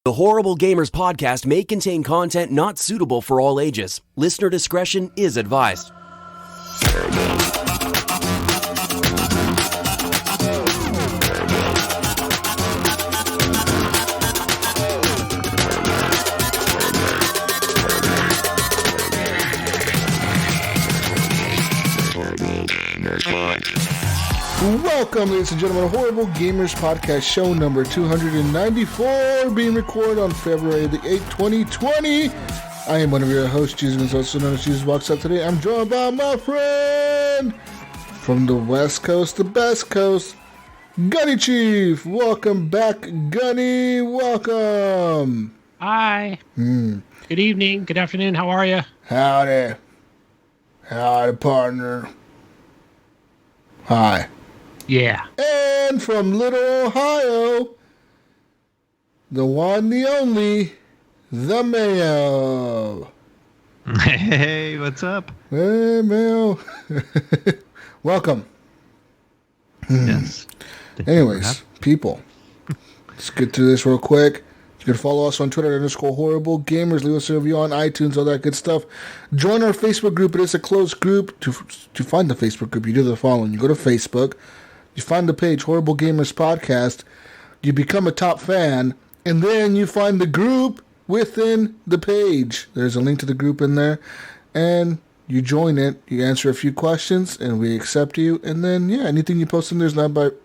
The Horrible Gamers podcast may contain content not suitable for all ages. Listener discretion is advised. Welcome, ladies and gentlemen, to Horrible Gamers Podcast, show number 294, being recorded on February the 8th, 2020. I am one of your hosts, Jesus, also known as Jesus Walks Up. Today, I'm joined by my friend from the West Coast, the best coast, Gunny Chief. Welcome back, Gunny. Welcome. Hi. Good evening. Good afternoon. How are you? Howdy. Howdy, partner. Hi. Yeah. And from Little Ohio, the one, the only, The Mayo. Hey, what's up? Hey, Mayo. Welcome. Yes. Anyways, people, let's get through this real quick. You can follow us on Twitter @horrible gamers. Leave us a review on iTunes, all that good stuff. Join our Facebook group. It is a closed group. To find the Facebook group, you do the following. You go to Facebook. You find the page, Horrible Gamers Podcast. You become a top fan. And then you find the group within the page. There's a link to the group in there. And you join it. You answer a few questions. And we accept you. And then, yeah, anything you post in there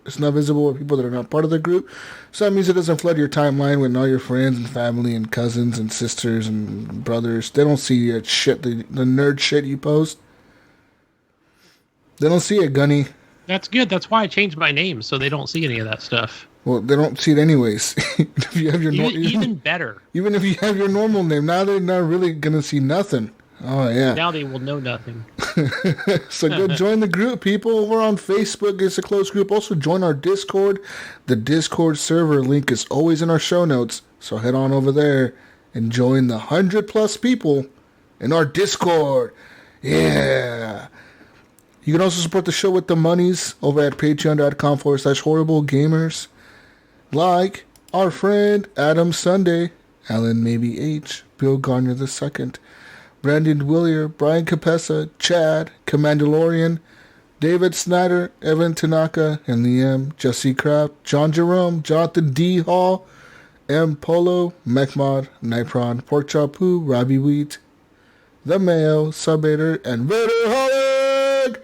it's not visible to people that are not part of the group. So that means it doesn't flood your timeline with all your friends and family and cousins and sisters and brothers. They don't see the shit, the nerd shit you post. They don't see it, Gunny. That's good. That's why I changed my name, so they don't see any of that stuff. Well, they don't see it anyways. If you have your even better. Even if you have your normal name, now they're not really gonna see nothing. Oh yeah. Now they will know nothing. So go join the group, people. We're on Facebook. It's a closed group. Also join our Discord. The Discord server link is always in our show notes. So head on over there and join the 100+ people in our Discord. Yeah. You can also support the show with the monies over at patreon.com/horrible gamers. Like our friend Adam Sunday, Alan Maybe H, Bill Garner II, Brandon Willier, Brian Capessa, Chad, Commandalorian, David Snyder, Evan Tanaka, and Liam, Jesse Kraft, John Jerome, Jonathan D. Hall, M. Polo, Mechmod, Nipron, Pork Chop Poo, Robbie Wheat, The Mayo, Subator, and Vader Holic!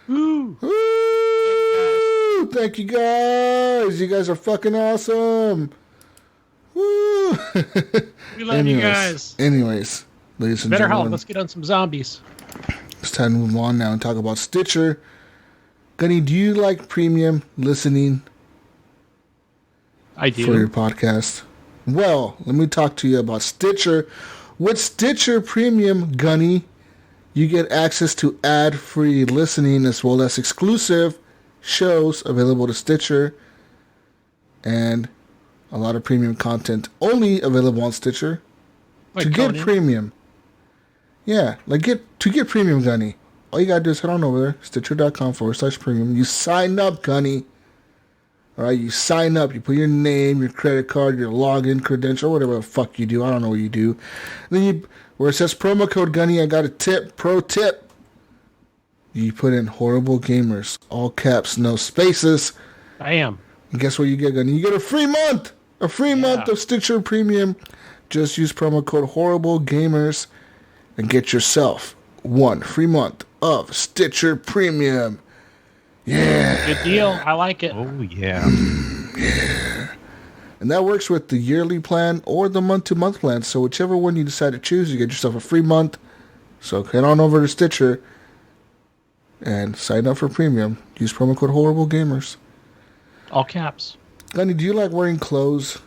Woo! Woo! Thank you guys! You guys are fucking awesome! Woo! We love you guys. Anyways, ladies and Better gentlemen. help. Let's get on some zombies. It's time to move on now and talk about Stitcher. Gunny, do you like premium listening I do. for your podcast? Well, let me talk to you about Stitcher. With Stitcher Premium, Gunny, you get access to ad-free listening as well as exclusive shows available to Stitcher and a lot of premium content only available on Stitcher. Like to Conan. get premium. Yeah, to get premium, Gunny. All you gotta do is head on over there, stitcher.com/premium. You sign up, Gunny. Alright, you sign up, you put your name, your credit card, your login credential, whatever the fuck you do. I don't know what you do. Then where it says promo code Gunny, I got a tip, pro tip. You put in Horrible Gamers, all caps, no spaces. I am. And guess what you get, Gunny? You get a free month! A free month of Stitcher Premium. Just use promo code Horrible Gamers and get yourself 1 free month of Stitcher Premium. Yeah. Good deal. I like it. Oh, yeah. Yeah. And that works with the yearly plan or the month-to-month plan. So whichever one you decide to choose, you get yourself a free month. So head on over to Stitcher and sign up for premium. Use promo code Horrible Gamers. All caps. Gunny, do you like wearing clothes?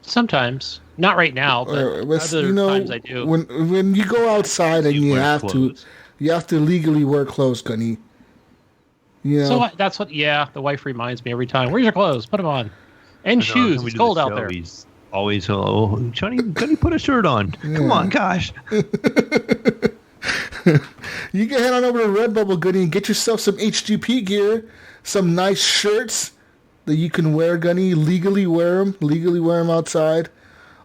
Sometimes. Not right now, but other times I do. When you go outside and you have to legally wear clothes, Gunny. You know? So that's what, the wife reminds me every time. Where's your clothes? Put them on. And shoes. It's cold out there. He's always, oh, Johnny, put a shirt on. Yeah. Come on, gosh. You can head on over to Redbubble, Gunny, and get yourself some HGP gear, some nice shirts that you can wear, Gunny. Legally wear them outside.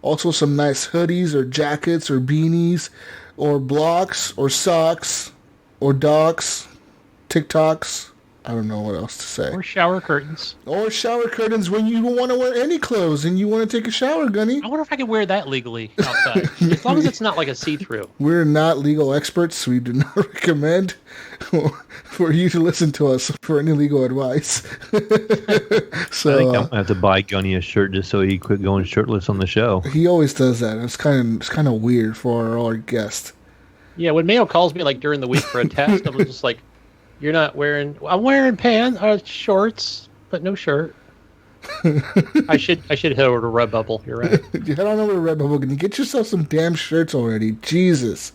Also some nice hoodies or jackets or beanies or blocks or socks or docs, TikToks. I don't know what else to say. Or shower curtains. Or shower curtains when you don't want to wear any clothes and you want to take a shower, Gunny. I wonder if I could wear that legally outside. As long as it's not like a see-through. We're not legal experts. We do not recommend for you to listen to us for any legal advice. So I think I'm going to have to buy Gunny a shirt just so he quit going shirtless on the show. He always does that. It's kind of weird for our guest. Yeah, when Mayo calls me like during the week for a test, I'm just like, "You're not wearing." I'm wearing pants, shorts, but no shirt. I should head over to Redbubble. You're right. You head on over to Redbubble and get yourself some damn shirts already. Jesus.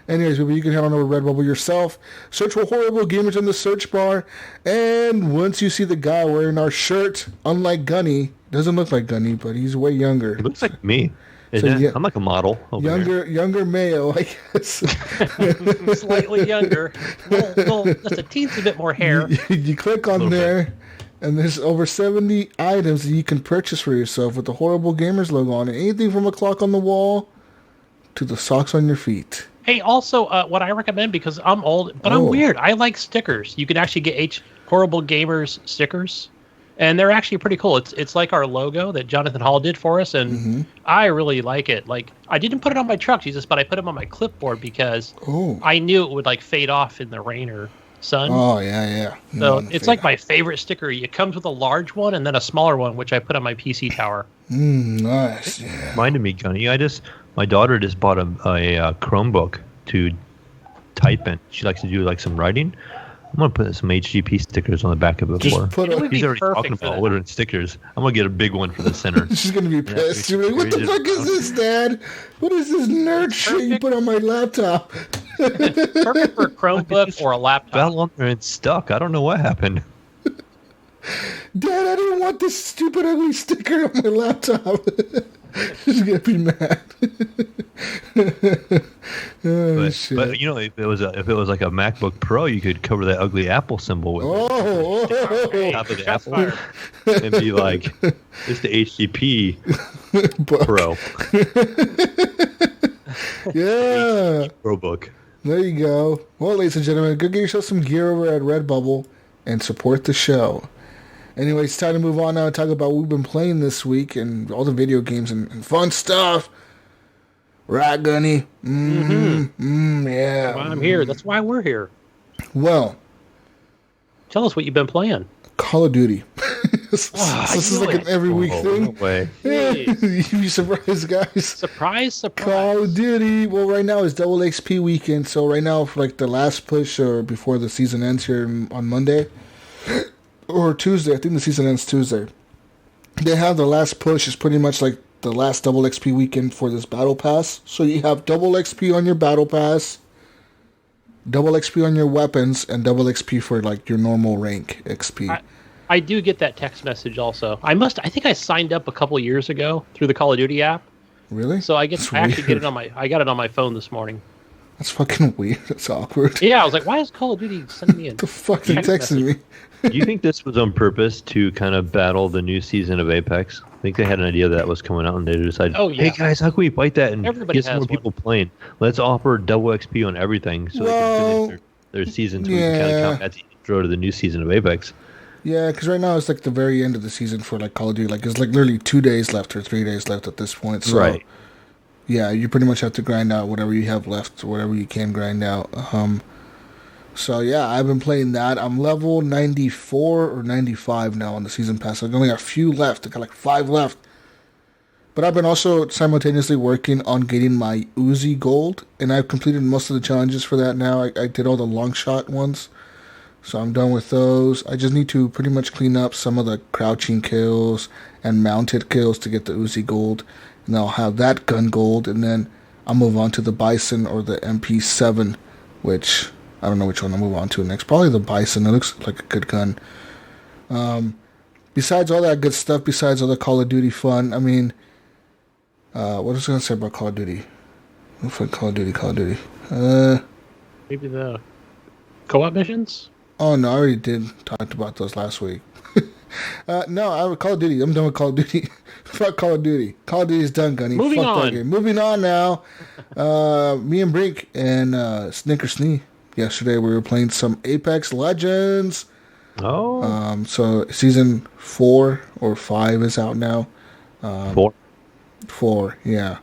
Anyways, people, you can head on over to Redbubble yourself. Search for Horrible Gamers in the search bar, and once you see the guy wearing our shirt, unlike Gunny, doesn't look like Gunny, but he's way younger. He looks like me. I'm like a model. Younger Mayo, I guess. Slightly younger. Just a teensy bit more hair. You click on there, and there's over 70 items that you can purchase for yourself with the Horrible Gamers logo on it. Anything from a clock on the wall to the socks on your feet. Hey, also, what I recommend, because I'm old, but I'm weird. I like stickers. You can actually get Horrible Gamers stickers. And they're actually pretty cool. It's like our logo that Jonathan Hall did for us, and I really like it. Like, I didn't put it on my truck, Jesus, but I put them on my clipboard because I knew it would like fade off in the rain or sun. Oh, yeah. So it's like my favorite sticker. It comes with a large one and then a smaller one, which I put on my PC tower. Nice. Yeah. Reminded me, Gunny. My daughter just bought a Chromebook to type in. She likes to do like some writing. I'm going to put some HGP stickers on the back of it for her. He's already talking about ordering stickers. I'm going to get a big one for the center. She's going to be pissed. She's like, what the fuck is this, Dad? What is this nerd shit you put on my laptop? Perfect for a Chromebook or a laptop. Fell on there and stuck. I don't know what happened. Dad, I didn't want this stupid ugly sticker on my laptop. She's going to be mad. But you know, if it was like a MacBook Pro, you could cover that ugly Apple symbol with it. Top of the Apple and be like, it's the HGP Pro. Yeah. Pro book. There you go. Well, ladies and gentlemen, go get yourself some gear over at Redbubble and support the show. Anyway, it's time to move on now and talk about what we've been playing this week and all the video games and fun stuff. Right, Gunny? Yeah. That's why I'm here. That's why we're here. Well. Tell us what you've been playing. Call of Duty. This is like an every week thing. No way. Yeah. You'd be surprised, guys. Surprise. Call of Duty. Well, right now is double XP weekend. So right now, for like the last push or before the season ends here on Monday or Tuesday, I think the season ends Tuesday. They have the last push. It's pretty much like the last double XP weekend for this battle pass. So you have double XP on your battle pass, double XP on your weapons, and double XP for like your normal rank XP. I do get that text message also. I think I signed up a couple of years ago through the Call of Duty app. Really? So I actually get it I got it on my phone this morning. That's fucking weird. That's awkward. Yeah, I was like, why is Call of Duty sending me a the fuck you texting me? Do you think this was on purpose to kind of battle the new season of Apex? I think they had an idea that was coming out and they decided, hey guys, how can we fight that and get some more people playing? Let's offer double XP on everything so they can finish their season so we can kind of count that intro to the new season of Apex. Yeah, because right now it's like the very end of the season for like Call of Duty. Like it's like literally 2 days left or 3 days left at this point. So, right. Yeah, you pretty much have to grind out whatever you have left, whatever you can grind out. So yeah, I've been playing that. I'm level 94 or 95 now on the season pass. I've only got a few left. I got like 5 left. But I've been also simultaneously working on getting my Uzi gold, and I've completed most of the challenges for that now. I did all the long shot ones. So I'm done with those. I just need to pretty much clean up some of the crouching kills and mounted kills to get the Uzi gold. And I'll have that gun gold. And then I'll move on to the Bison or the MP7, which I don't know which one I'll move on to next. Probably the Bison. It looks like a good gun. Besides all that good stuff, besides all the Call of Duty fun, I mean, what was I going to say about Call of Duty? Call of Duty. Maybe the co-op missions? Oh, no, I already talked about those last week. No, I would Call of Duty. I'm done with Call of Duty. Fuck Call of Duty. Call of Duty's done, Gunny. Moving Fuck on. that game. Moving on now. Me and Brink and Snickersnee. Yesterday we were playing some Apex Legends. Oh. So season 4 or 5 is out now. 4. 4, yeah.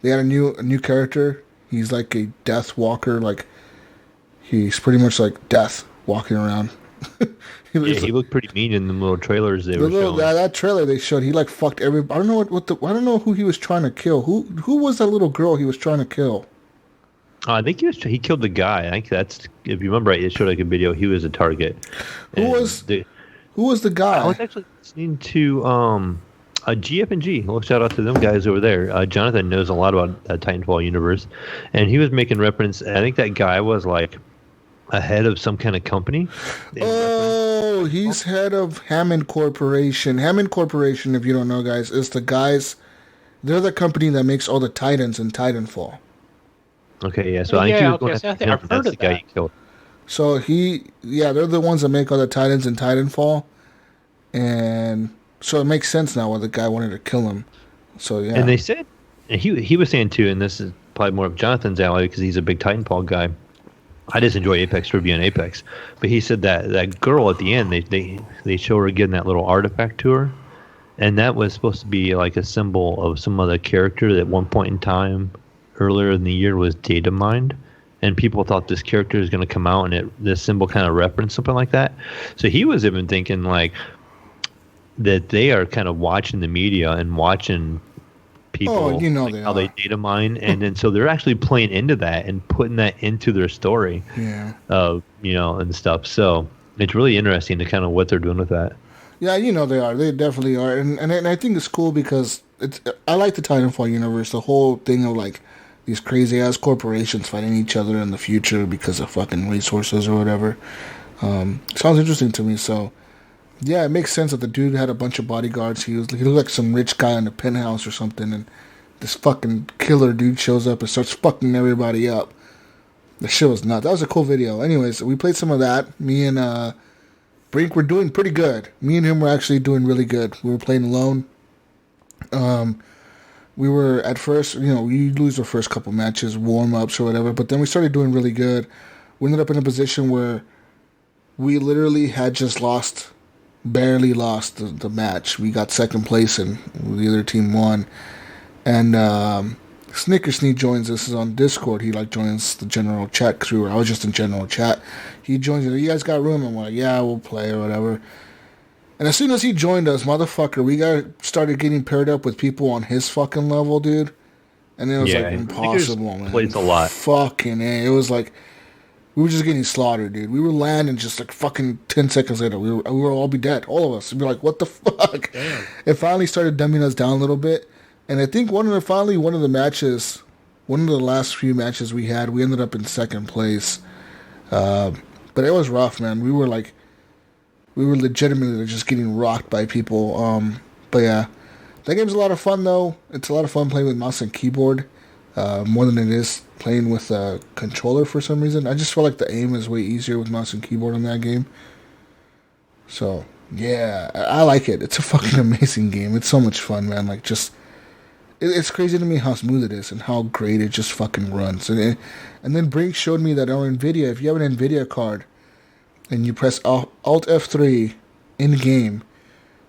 They got a new character. He's like a death walker. Like he's pretty much like death walking around. He looked pretty mean in the little trailers they were showing. That trailer they showed, he like fucked everybody. I don't know I don't know who he was trying to kill. Who was that little girl he was trying to kill? I think he killed the guy. I think that's, if you remember right, it showed like a video. He was a target. Who was the guy? I was actually listening to GF&G. Well, shout out to them guys over there. Jonathan knows a lot about Titanfall universe, and he was making reference. I think that guy was like a head of some kind of company. Oh, he's head of Hammond Corporation. Hammond Corporation, if you don't know, guys, is the guys. They're the company that makes all the Titans in Titanfall. Okay, yeah. So I think he was going to I've heard of the guy he killed. So they're the ones that make all the Titans in Titanfall, and so it makes sense now why the guy wanted to kill him. So yeah. And they said, and he was saying too, and this is probably more of Jonathan's alley because he's a big Titanfall guy. I just enjoy Apex trivia and Apex, but he said that girl at the end, they show her getting that little artifact to her, and that was supposed to be like a symbol of some other character that at one point in time earlier in the year was data mined, and people thought this character is going to come out and this symbol kind of referenced something like that. So he was even thinking like that they are kind of watching the media and watching people, how they data mine, and then so they're actually playing into that and putting that into their story, and stuff. So it's really interesting to kind of what they're doing with that. Yeah, they are. They definitely are, and I think it's cool because I like the Titanfall universe. The whole thing of like these crazy ass corporations fighting each other in the future because of fucking resources or whatever. Sounds interesting to me. So yeah, it makes sense that the dude had a bunch of bodyguards. He looked like some rich guy in a penthouse or something, and this fucking killer dude shows up and starts fucking everybody up. The shit was nuts. That was a cool video. Anyways, we played some of that. Me and Brink were doing pretty good. Me and him were actually doing really good. We were playing alone. We were at first, we lose the first couple matches, warm-ups or whatever, but then we started doing really good. We ended up in a position where we literally had just barely lost the match. We got second place and the other team won. And Snickersnee joins us on Discord. He joins the general chat because I was just in general chat. He joins us. You guys got room? I'm like, yeah, we'll play or whatever. And as soon as he joined us, motherfucker, we started getting paired up with people on his fucking level, dude. And it was impossible, man. Plays a lot. Fucking A. It was like we were just getting slaughtered, dude. We were landing just like fucking 10 seconds later. We were all be dead, all of us. We'd be like, what the fuck? Damn. It finally started dumbing us down a little bit. And I think one of the last few matches we had, we ended up in second place. But it was rough, man. We were legitimately just getting rocked by people. But yeah, that game's a lot of fun though. It's a lot of fun playing with mouse and keyboard, more than it is playing with a controller for some reason. I just feel like the aim is way easier with mouse and keyboard on that game. So yeah, I like it. It's a fucking amazing game. It's so much fun, man. Like it's crazy to me how smooth it is and how great it just fucking runs. And then Brink showed me that on NVIDIA, if you have an NVIDIA card and you press Alt F3 in game,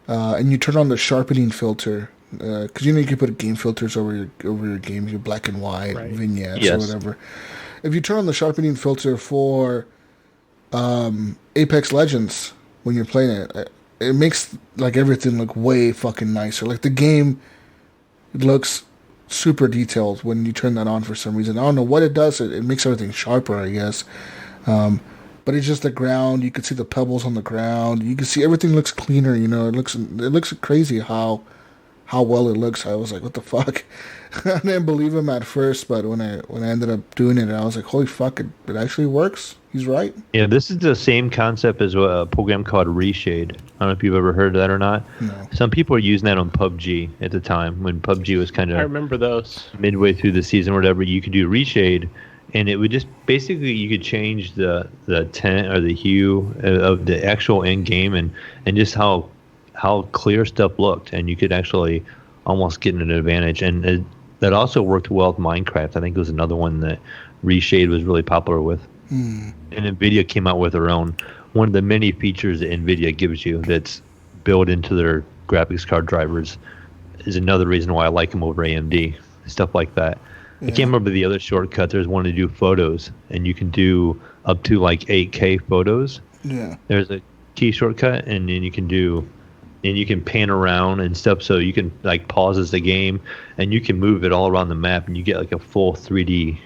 and you turn on the sharpening filter, because you can put game filters over your game, your black and white vignettes or whatever. If you turn on the sharpening filter for Apex Legends when you're playing it, it makes like everything look way fucking nicer. Like the game looks super detailed when you turn that on for some reason. I don't know what it does. It makes everything sharper, I guess. But it's just the ground. You can see the pebbles on the ground. You can see everything looks cleaner. It looks crazy how well it looks. I was like, what the fuck? I didn't believe him at first, but when I ended up doing it, I was like, holy fuck, it actually works. He's right. Yeah, this is the same concept as a program called Reshade. I don't know if you've ever heard of that or not. No. Some people were using that on PUBG at the time when PUBG was kind of... I remember those. Midway through the season or whatever, you could do Reshade, and it would just... Basically, you could change the tint or the hue of the actual end game and just how how clear stuff looked, and you could actually almost get an advantage. And that also worked well with Minecraft. I think it was another one that Reshade was really popular with. And NVIDIA came out with their own. One of the many features that NVIDIA gives you that's built into their graphics card drivers is another reason why I like them over AMD. Stuff like that. I can't remember the other shortcut. There's one to do photos, and you can do up to like 8K photos. Yeah. There's a key shortcut, and then you can pan around and stuff, so you can like pauses the game, and you can move it all around the map, and you get like a full 3D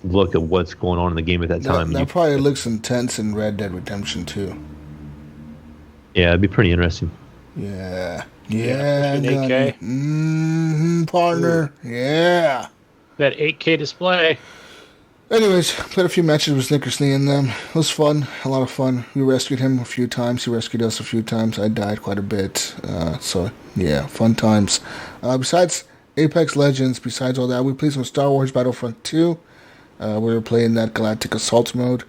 look at what's going on in the game at that time. That probably looks intense in Red Dead Redemption 2. Yeah, it'd be pretty interesting. Yeah, 8K. Partner. Ooh. Yeah. That 8K display. Anyways, played a few matches with Snickersnee in them. It was fun, a lot of fun. We rescued him a few times. He rescued us a few times. I died quite a bit. So, yeah, fun times. Besides Apex Legends, besides all that, we played some Star Wars Battlefront 2. We were playing that Galactic Assault mode.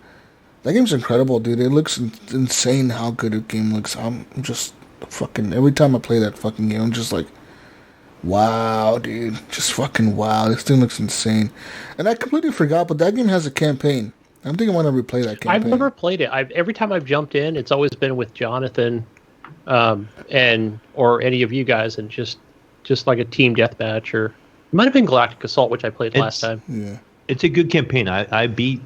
That game's incredible, dude. It looks insane how good a game looks. I'm just fucking... Every time I play that fucking game, I'm just like... Wow, dude. Just fucking wow. This thing looks insane. And I completely forgot, but that game has a campaign. I'm thinking I want to replay that campaign. I've never played it. Every time I've jumped in, it's always been with Jonathan or any of you guys, and just like a team deathmatch, or... It might have been Galactic Assault, which I played last time. Yeah. It's a good campaign. I beat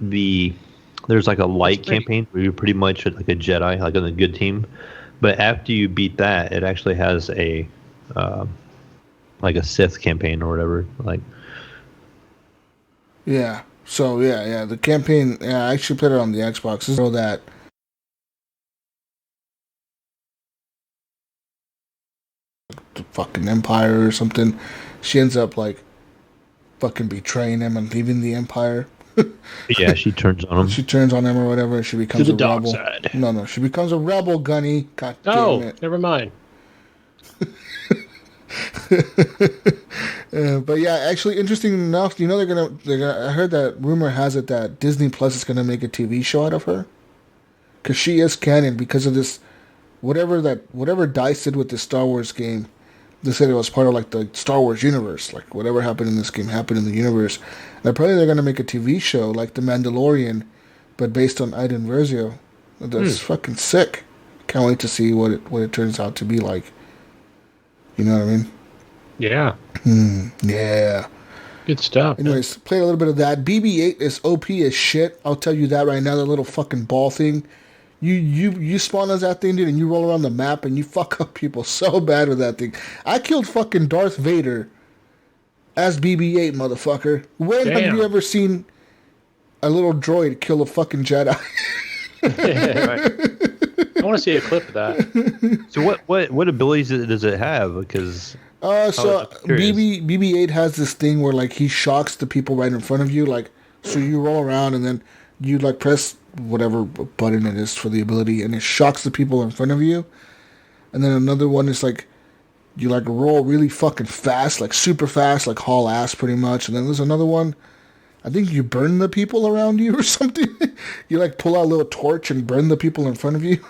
there's like a light campaign where you're pretty much like a Jedi, like on a good team. But after you beat that, it actually has a like a Sith campaign or whatever. Like, yeah. So yeah. The campaign. Yeah, I actually played it on the Xbox. So that the fucking Empire or something. She ends up like fucking betraying him and leaving the Empire. Yeah, she turns on him. She turns on him or whatever, and she becomes to the a rebel. dark side. No, she becomes a rebel, Gunny. God damn it. Never mind. But yeah, actually, interesting enough, you know they're gonna. I heard that rumor has it that Disney Plus is gonna make a TV show out of her, because she is canon because of this. Whatever DICE did with the Star Wars game. They said it was part of like the Star Wars universe. Like whatever happened in this game happened in the universe. And apparently they're gonna make a TV show like The Mandalorian, but based on Iden Versio. That's fucking sick. Can't wait to see what it turns out to be like. You know what I mean? Yeah. Yeah. Good stuff. Anyways, played a little bit of that. BB-8 is OP as shit. I'll tell you that right now. That little fucking ball thing. You spawn as that thing, dude, and you roll around the map and you fuck up people so bad with that thing. I killed fucking Darth Vader as BB-8, motherfucker. When have you ever seen a little droid kill a fucking Jedi? Yeah, right. I want to see a clip of that. So what abilities does it have? Because so BB-8 has this thing where like he shocks the people right in front of you, like so you roll around and then you like press whatever button it is for the ability, and it shocks the people in front of you. And then another one is like you like roll really fucking fast, like super fast, like haul ass pretty much. And then there's another one, I think you burn the people around you or something. You like pull out a little torch and burn the people in front of you.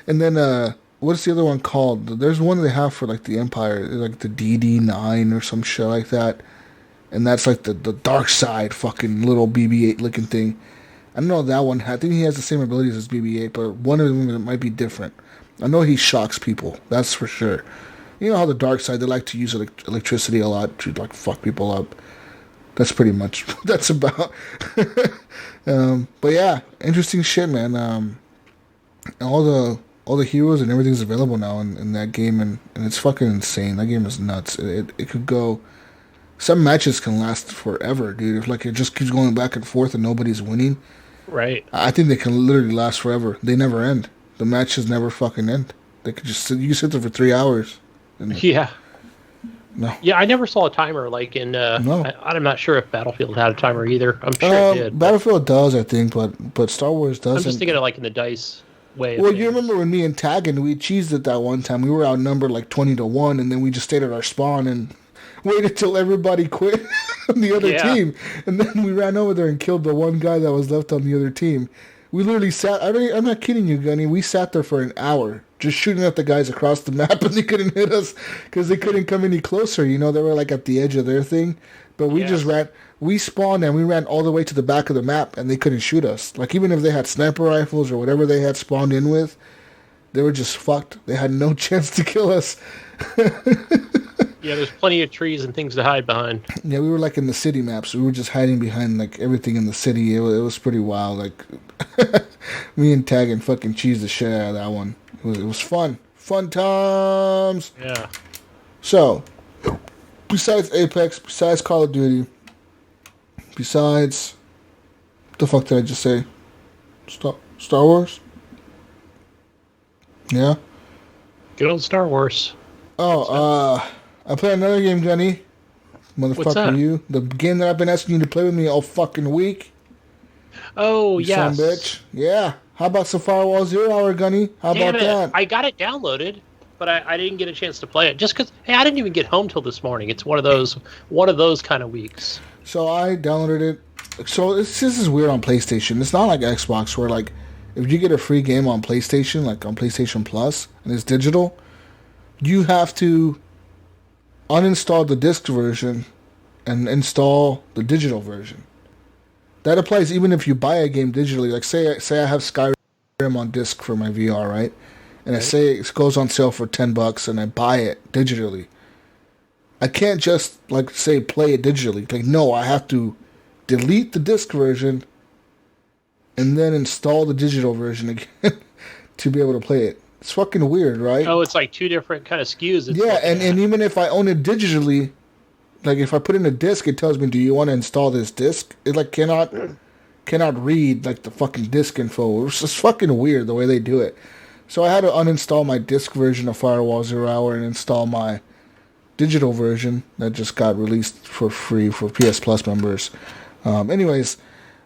And then what's the other one called? There's one they have for like the Empire, like the DD9 or some shit like that. And that's like the dark side fucking little BB-8 looking thing. I don't know that one. I think he has the same abilities as BB-8, but one of them might be different. I know he shocks people. That's for sure. You know how the dark side, they like to use electricity a lot to like fuck people up. That's pretty much what that's about. But yeah, interesting shit, man. All the heroes and everything's available now in that game, and it's fucking insane. That game is nuts. It could go. Some matches can last forever, dude. If like it just keeps going back and forth and nobody's winning. Right. I think they can literally last forever. They never end. The matches never fucking end. They could just sit. You can sit there for 3 hours. Yeah. No. Yeah, I never saw a timer like in. No. I'm not sure if Battlefield had a timer either. I'm sure it did. Battlefield does, I think, but Star Wars doesn't. I'm just thinking of like in the DICE way. Well, you remember when me and Taggin, we cheesed it that one time. We were outnumbered like 20-1, and then we just stayed at our spawn and waited till everybody quit on the other team, and then we ran over there and killed the one guy that was left on the other team. We literally sat. I'm not kidding you, Gunny. We sat there for an hour just shooting at the guys across the map, and they couldn't hit us because they couldn't come any closer. You know, they were like at the edge of their thing, but we just ran. We spawned and we ran all the way to the back of the map, and they couldn't shoot us. Like even if they had sniper rifles or whatever they had spawned in with, they were just fucked. They had no chance to kill us. Yeah, there's plenty of trees and things to hide behind. Yeah, we were like in the city maps. We were just hiding behind like everything in the city. It was pretty wild. Like me and Tag and fucking cheese the shit out of that one. It was fun. Fun times. Yeah. So, besides Apex, besides Call of Duty, besides what the fuck did I just say? Star Wars? Yeah. Good old Star Wars. Oh, I played another game, Gunny. Motherfucker, you. The game that I've been asking you to play with me all fucking week. Oh, yeah. Son bitch. Yeah. How about some Firewall 0 Hour, Gunny? How about that? I got it downloaded, but I didn't get a chance to play it. Just because, hey, I didn't even get home till this morning. It's one of those kind of weeks. So I downloaded it. So this is weird on PlayStation. It's not like Xbox where, like, if you get a free game on PlayStation, like on PlayStation Plus, and it's digital, you have to uninstall the disc version and install the digital version. That applies even if you buy a game digitally. Like say I have Skyrim on disc for my VR, right? And I say it goes on sale for $10 and I buy it digitally. I can't just like say play it digitally. Like no, I have to delete the disc version and then install the digital version again to be able to play it. It's fucking weird, right? Oh, it's like two different kind of SKUs. Yeah, and even if I own it digitally, like if I put in a disc, it tells me, do you want to install this disc? It like cannot read like the fucking disc info. It's just fucking weird the way they do it. So I had to uninstall my disc version of Firewall 0 Hour and install my digital version that just got released for free for PS Plus members. Anyways,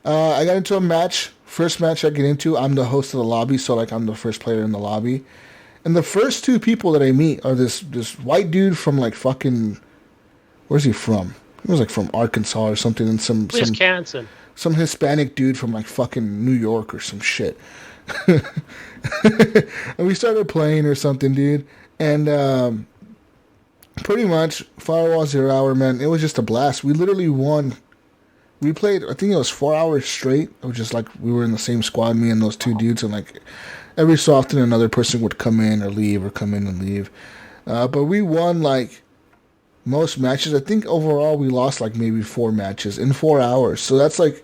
I got into a match. First match I get into, I'm the host of the lobby, so like I'm the first player in the lobby. And the first two people that I meet are this white dude from like fucking, where's he from? He was like from Arkansas or something, and some Wisconsin. Some Hispanic dude from like fucking New York or some shit. And we started playing or something, dude. And pretty much Firewall 0 Hour, man, it was just a blast. We literally won. We played, I think it was 4 hours straight. It was just like we were in the same squad, me and those two dudes, and like every so often another person would come in or leave or come in and leave. But we won like most matches. I think overall we lost like maybe 4 matches in 4 hours. So that's like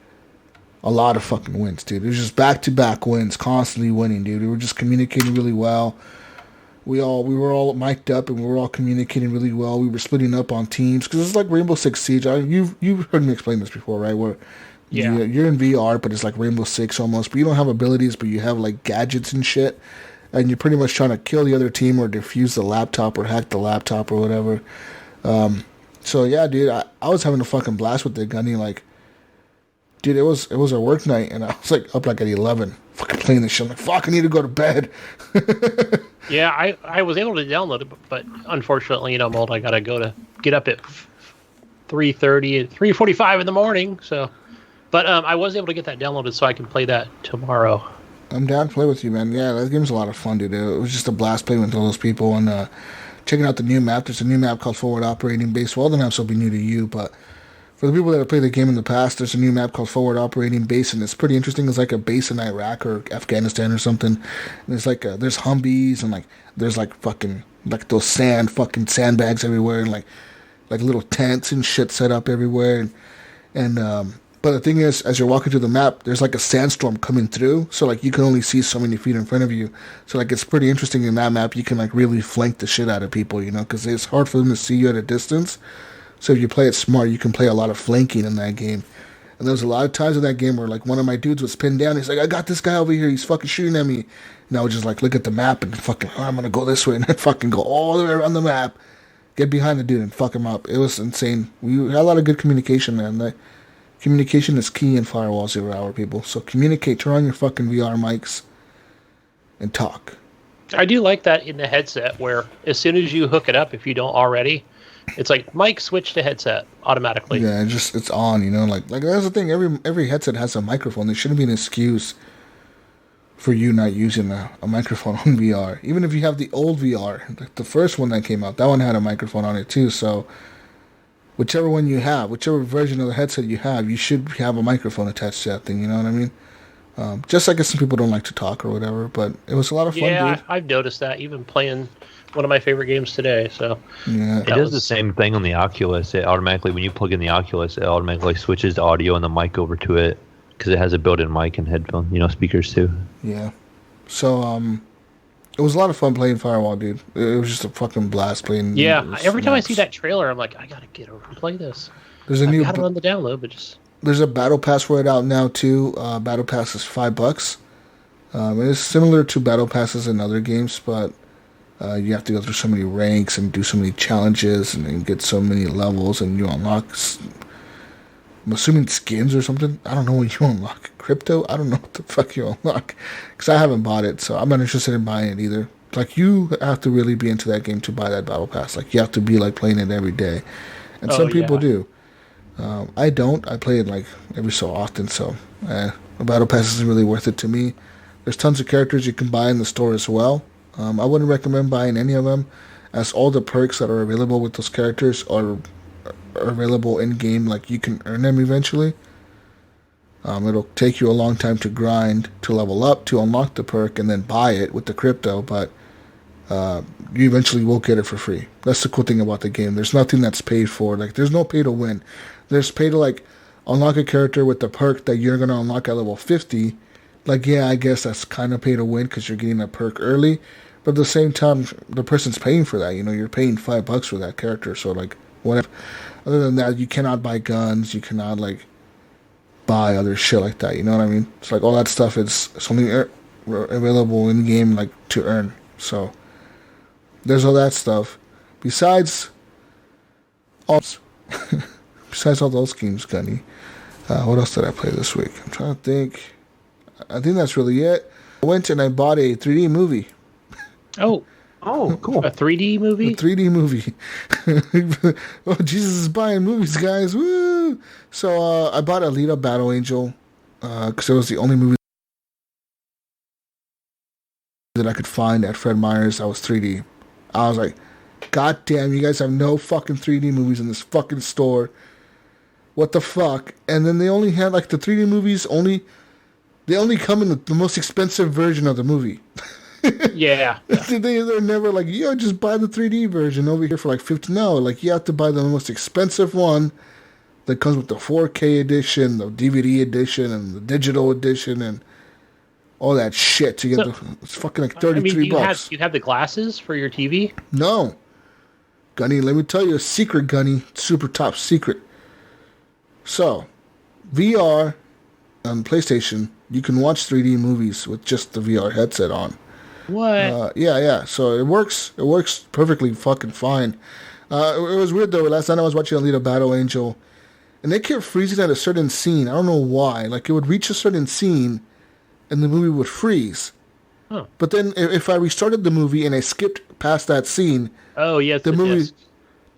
a lot of fucking wins, dude. It was just back-to-back wins, constantly winning, dude. We were just communicating really well. We were all mic'd up and we were all communicating really well. We were splitting up on teams because it's like Rainbow Six Siege. You've heard me explain this before, right? Where you're in VR, but it's like Rainbow Six almost. But you don't have abilities, but you have like gadgets and shit, and you're pretty much trying to kill the other team or defuse the laptop or hack the laptop or whatever. So yeah, dude, I was having a fucking blast with the Gunny. Like, dude, it was a work night, and I was like up like at 11, fucking playing this shit. I'm like, fuck, I need to go to bed. Yeah, I was able to download it, but unfortunately, I'm old. I gotta get up at 3:30 and 3:45 in the morning. So, but I was able to get that downloaded, so I can play that tomorrow. I'm down to play with you, man. Yeah, that game's a lot of fun, dude. It was just a blast playing with all those people and checking out the new map. There's a new map called Forward Operating Base. Well, the maps will be new to you, but for the people that have played the game in the past, there's a new map called Forward Operating Base, and it's pretty interesting. It's like a base in Iraq or Afghanistan or something. And it's like there's Humvees and like there's like fucking like those sandbags everywhere and like little tents and shit set up everywhere. And but the thing is, as you're walking through the map, there's like a sandstorm coming through, so like you can only see so many feet in front of you. So like it's pretty interesting in that map. You can like really flank the shit out of people, because it's hard for them to see you at a distance. So if you play it smart, you can play a lot of flanking in that game. And there was a lot of times in that game where like one of my dudes was pinned down. He's like, I got this guy over here. He's fucking shooting at me. And I would just like look at the map and fucking, I'm going to go this way. And then fucking go all the way around the map. Get behind the dude and fuck him up. It was insane. We had a lot of good communication, man. The communication is key in Firewall 0 Hour, people. So communicate. Turn on your fucking VR mics and talk. I do like that in the headset where as soon as you hook it up, if you don't already, it's like mic switch to headset automatically. Yeah, it's on, like that's the thing. Every headset has a microphone. There shouldn't be an excuse for you not using a microphone on VR. Even if you have the old VR, like the first one that came out, that one had a microphone on it too. So whichever one you have, whichever version of the headset you have, you should have a microphone attached to that thing. You know what I mean? Just I guess some people don't like to talk or whatever, but it was a lot of fun. Yeah, dude. I've noticed that even playing one of my favorite games today. So yeah, it does the same thing on the Oculus. It automatically, when you plug in the Oculus, it automatically switches the audio and the mic over to it because it has a built-in mic and headphone, speakers too. Yeah. So it was a lot of fun playing Firewall, dude. It was just a fucking blast playing. Yeah, every time I see that trailer, I'm like, I gotta get over and play this. There's a new. I've got it on the download, but just. There's a Battle Pass for it out now too. Battle Pass is $5. It's similar to Battle Passes in other games, but you have to go through so many ranks and do so many challenges and get so many levels, and you unlock. I'm assuming skins or something. I don't know what you unlock. Crypto? I don't know what the fuck you unlock, because I haven't bought it, so I'm not interested in buying it either. Like, you have to really be into that game to buy that Battle Pass. Like, you have to be like playing it every day, and some people do. I don't. I play it like every so often, so a Battle Pass isn't really worth it to me. There's tons of characters you can buy in the store as well. I wouldn't recommend buying any of them, as all the perks that are available with those characters are available in game. Like, you can earn them eventually. It'll take you a long time to grind to level up to unlock the perk and then buy it with the crypto, but you eventually will get it for free. That's the cool thing about the game. There's nothing that's paid for. Like, there's no pay to win. There's pay to, like, unlock a character with the perk that you're going to unlock at level 50. Like, yeah, I guess that's kind of pay to win because you're getting a perk early. But at the same time, the person's paying for that. You're paying $5 for that character. So, like, whatever. Other than that, you cannot buy guns. You cannot, like, buy other shit like that. You know what I mean? It's like all that stuff is something available in game, like, to earn. So there's all that stuff. Besides all those games, Gunny, what else did I play this week? I'm trying to think. I think that's really it. I went and I bought a 3D movie. Oh, cool. A 3D movie? A 3D movie. Oh, Jesus is buying movies, guys. Woo! So I bought Alita Battle Angel because it was the only movie that I could find at Fred Meyer's that was 3D. I was like, God damn, you guys have no fucking 3D movies in this fucking store. What the fuck? And then they only had, like, the 3D movies they only come in the most expensive version of the movie. Yeah. They're never like, yo, just buy the 3D version over here for like $50. No, like, you have to buy the most expensive one that comes with the 4K edition, the DVD edition, and the digital edition, and all that shit to get it's fucking like $33. You have the glasses for your TV? No. Gunny, let me tell you a secret, Gunny. Super top secret. So, VR on PlayStation, you can watch 3D movies with just the VR headset on. What? Yeah. So it works. It works perfectly fucking fine. It was weird though. Last night I was watching Alita Battle Angel, and they kept freezing at a certain scene. I don't know why. Like, it would reach a certain scene, and the movie would freeze. Huh. But then if I restarted the movie and I skipped past that scene, the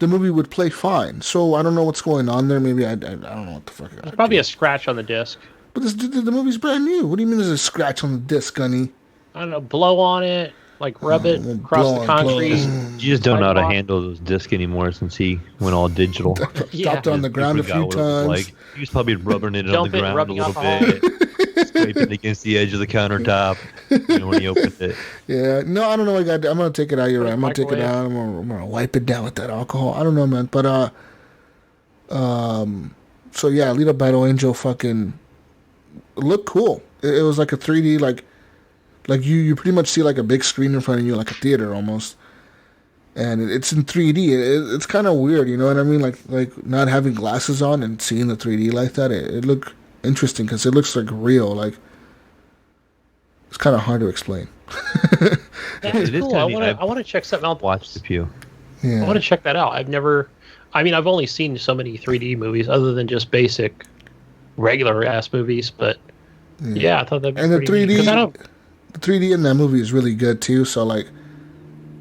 movie would play fine. So I don't know what's going on there. Maybe I don't know what the fuck. There's probably a scratch on the disc. But the movie's brand new. What do you mean there's a scratch on the disc, Gunny? I don't know. Blow on it, like rub it across the concrete. You just don't know how to handle those discs anymore since he went all digital. Dropped on the ground a few times. Like, he was probably rubbing it on the ground a little bit, scraping against the edge of the countertop when he opened it. Yeah, no, I don't know what I got. I'm gonna take it out. You're right. I'm gonna take it out. I'm gonna wipe it down with that alcohol. I don't know, man. But so yeah, Alita Battle Angel fucking looked cool. It was like a 3D, like you pretty much see like a big screen in front of you, like a theater almost, and it's in 3D. It's kind of weird, you know what I mean? Like not having glasses on and seeing the 3D like that. It looked interesting because it looks like real. Like, it's kind of hard to explain. That's cool. I want to check something out. Watch the Pew. Yeah. I want to check that out. I've only seen so many 3D movies other than just basic regular ass movies, but yeah, I thought that'd be pretty neat. The 3D in that movie is really good too, so like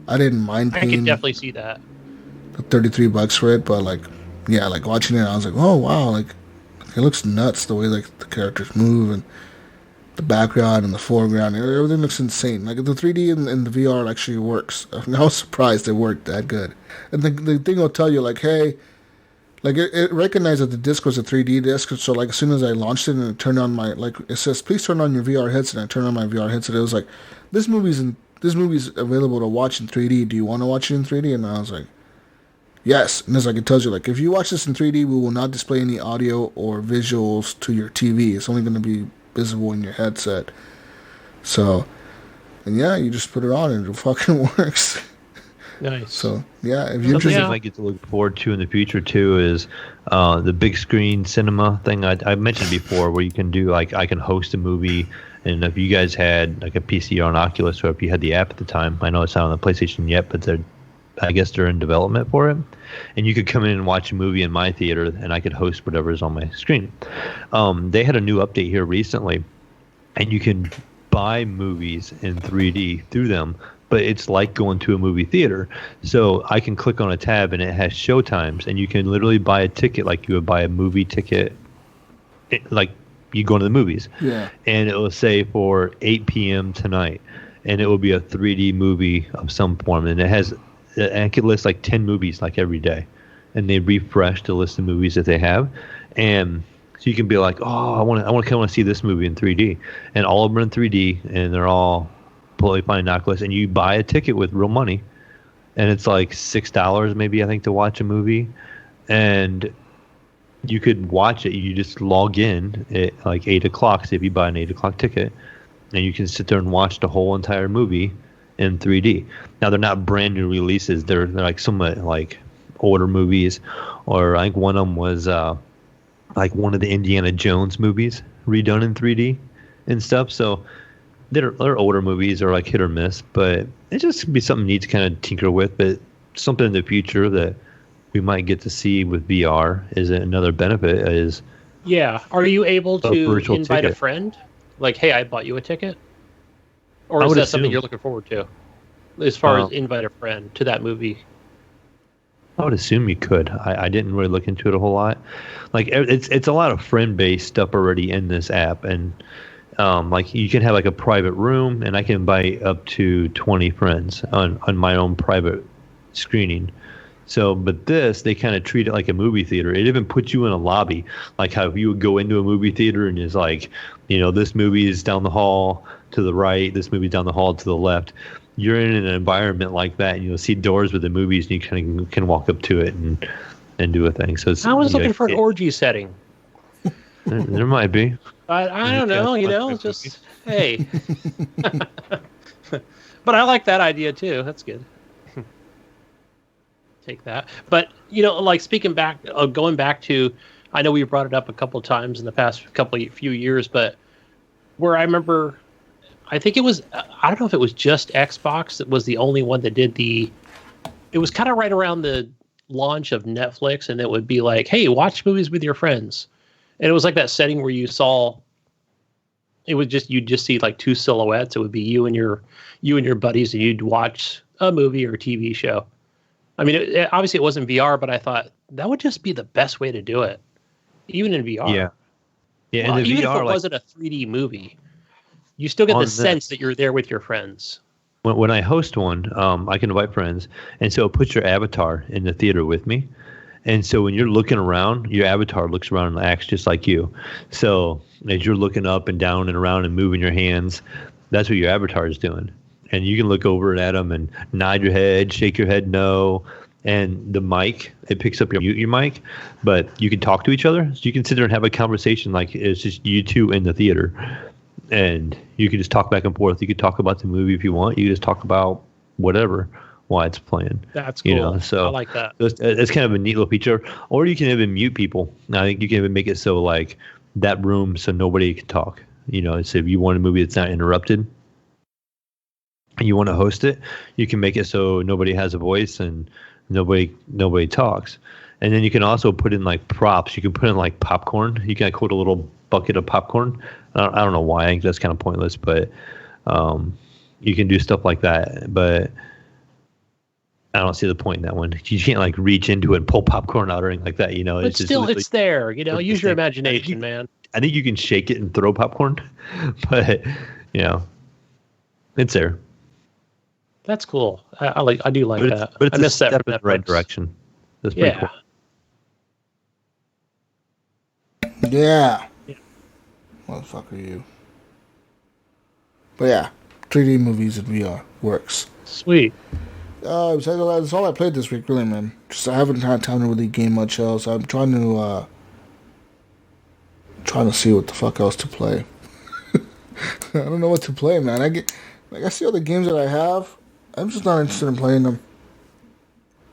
I didn't mind paying. I could definitely see that. The $33 for it, but like, yeah, like watching it, I was like, oh wow, like it looks nuts the way like the characters move, and the background and the foreground. Everything looks insane. Like the 3D and the VR actually works. I was surprised it worked that good. And the thing will tell you like, hey, like it recognized that the disc was a 3D disc. So like as soon as I launched it and it turned on my, like it says, please turn on your VR headset. And I turned on my VR headset. It was like, this movie's available to watch in 3D. Do you want to watch it in 3D? And I was like, yes. And it's like, it tells you like, if you watch this in 3D, we will not display any audio or visuals to your TV. It's only going to be visible in your headset. So, and yeah, you just put it on and it fucking works. Nice. So yeah, if you're something I get to look forward to in the future too is the big screen cinema thing I mentioned before, where you can do like I can host a movie, and if you guys had like a PC or an Oculus, or if you had the app at the time, I know it's not on the PlayStation yet, but I guess they're in development for it, and you could come in and watch a movie in my theater, and I could host whatever is on my screen. They had a new update here recently, and you can buy movies in 3D through them. But it's like going to a movie theater. So I can click on a tab and it has show times, and you can literally buy a ticket like you would buy a movie ticket, like you go to the movies. Yeah. And it will say for 8 p.m. tonight, and it will be a 3D movie of some form. And it could list like 10 movies like every day, and they refresh the list of movies that they have. And so you can be like, oh, I want to come and see this movie in 3D, and all of them are in 3D, and they're all totally fine, Oculus, and you buy a ticket with real money, and it's like $6 maybe, I think, to watch a movie, and you could watch it. You just log in at like 8 o'clock, so if you buy an 8 o'clock ticket, and you can sit there and watch the whole entire movie in 3D. Now they're not brand new releases, they're like somewhat like older movies, or I think one of them was like one of the Indiana Jones movies redone in 3D and stuff. So they're older movies, or like hit or miss, but it just be something neat to kind of tinker with. But something in the future that we might get to see with VR is another benefit is. Yeah. Are you able to invite a friend? Like, hey, I bought you a ticket? Or is that something you're looking forward to? As far as invite a friend to that movie? I would assume you could. I didn't really look into it a whole lot. Like it's a lot of friend-based stuff already in this app, and like you can have like a private room, and I can invite up to 20 friends on my own private screening. So, but they kind of treat it like a movie theater. It even puts you in a lobby, like how you would go into a movie theater and it's like, this movie is down the hall to the right, this movie down the hall to the left. You're in an environment like that, and you'll see doors with the movies, and you kind of can walk up to it and do a thing. So I was looking for an orgy setting. There might be. I don't know, just, hey. But I like that idea, too. That's good. Take that. But, like going back to, I know we brought it up a couple of times in the past few years, but where I remember, I think it was, I don't know if it was just Xbox that was the only one that did it was kind of right around the launch of Netflix, and it would be like, hey, watch movies with your friends. And it was like that setting where you'd just see like two silhouettes. It would be you and your buddies, and you'd watch a movie or a TV show. I mean, obviously it wasn't VR, but I thought that would just be the best way to do it, even in VR. Yeah. Yeah. Well, and even VR, if it wasn't a 3D movie, you still get the sense that you're there with your friends. When I host one, I can invite friends, and so it puts your avatar in the theater with me. And so when you're looking around, your avatar looks around and acts just like you. So as you're looking up and down and around and moving your hands, that's what your avatar is doing. And you can look over at them and nod your head, shake your head no. And the mic, it picks up your mic, but you can talk to each other. So you can sit there and have a conversation like it's just you two in the theater. And you can just talk back and forth. You could talk about the movie if you want. You can just talk about whatever while it's playing. That's cool. So I like that. It's kind of a neat little feature. Or you can even mute people. I think you can even make it so like that room so nobody can talk. So if you want a movie that's not interrupted and you want to host it, you can make it so nobody has a voice and nobody talks. And then you can also put in like props. You can put in like popcorn. You can quote a little bucket of popcorn. I don't know why. I think that's kind of pointless, but you can do stuff like that. But I don't see the point in that one. You can't like reach into it and pull popcorn out or anything like that. But it's still, it's there. Use your imagination, man. I think you can shake it and throw popcorn, but it's there. That's cool. I do like that. But it's I missed a step that in the right direction. That's pretty cool. Yeah. Motherfucker, you. But yeah, 3D movies in VR works. Sweet. That's all I played this week, really, man. Just I haven't had time to really game much else. I'm trying to see what the fuck else to play. I don't know what to play, man. I see all the games that I have. I'm just not interested in playing them.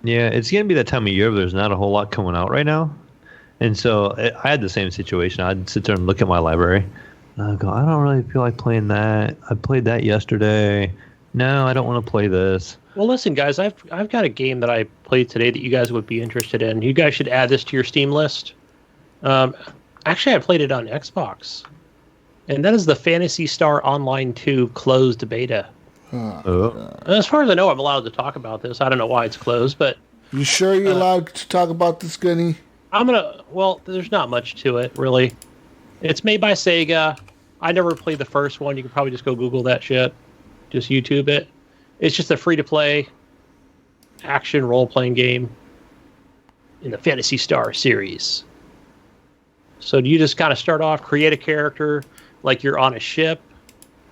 Yeah, it's gonna be that time of year where there's not a whole lot coming out right now. And so I had the same situation. I'd sit there and look at my library. And I'd go, I don't really feel like playing that. I played that yesterday. No, I don't want to play this. Well, listen, guys, I've got a game that I played today that you guys would be interested in. You guys should add this to your Steam list. Actually, I played it on Xbox. And that is the Phantasy Star Online 2 closed beta. As far as I know, I'm allowed to talk about this. I don't know why it's closed, but... You sure you're allowed to talk about this, Gunny? There's not much to it, really. It's made by Sega. I never played the first one. You can probably just go Google that shit. Just YouTube it. It's just a free-to-play action role-playing game in the Phantasy Star series. So you just kind of start off, create a character like you're on a ship.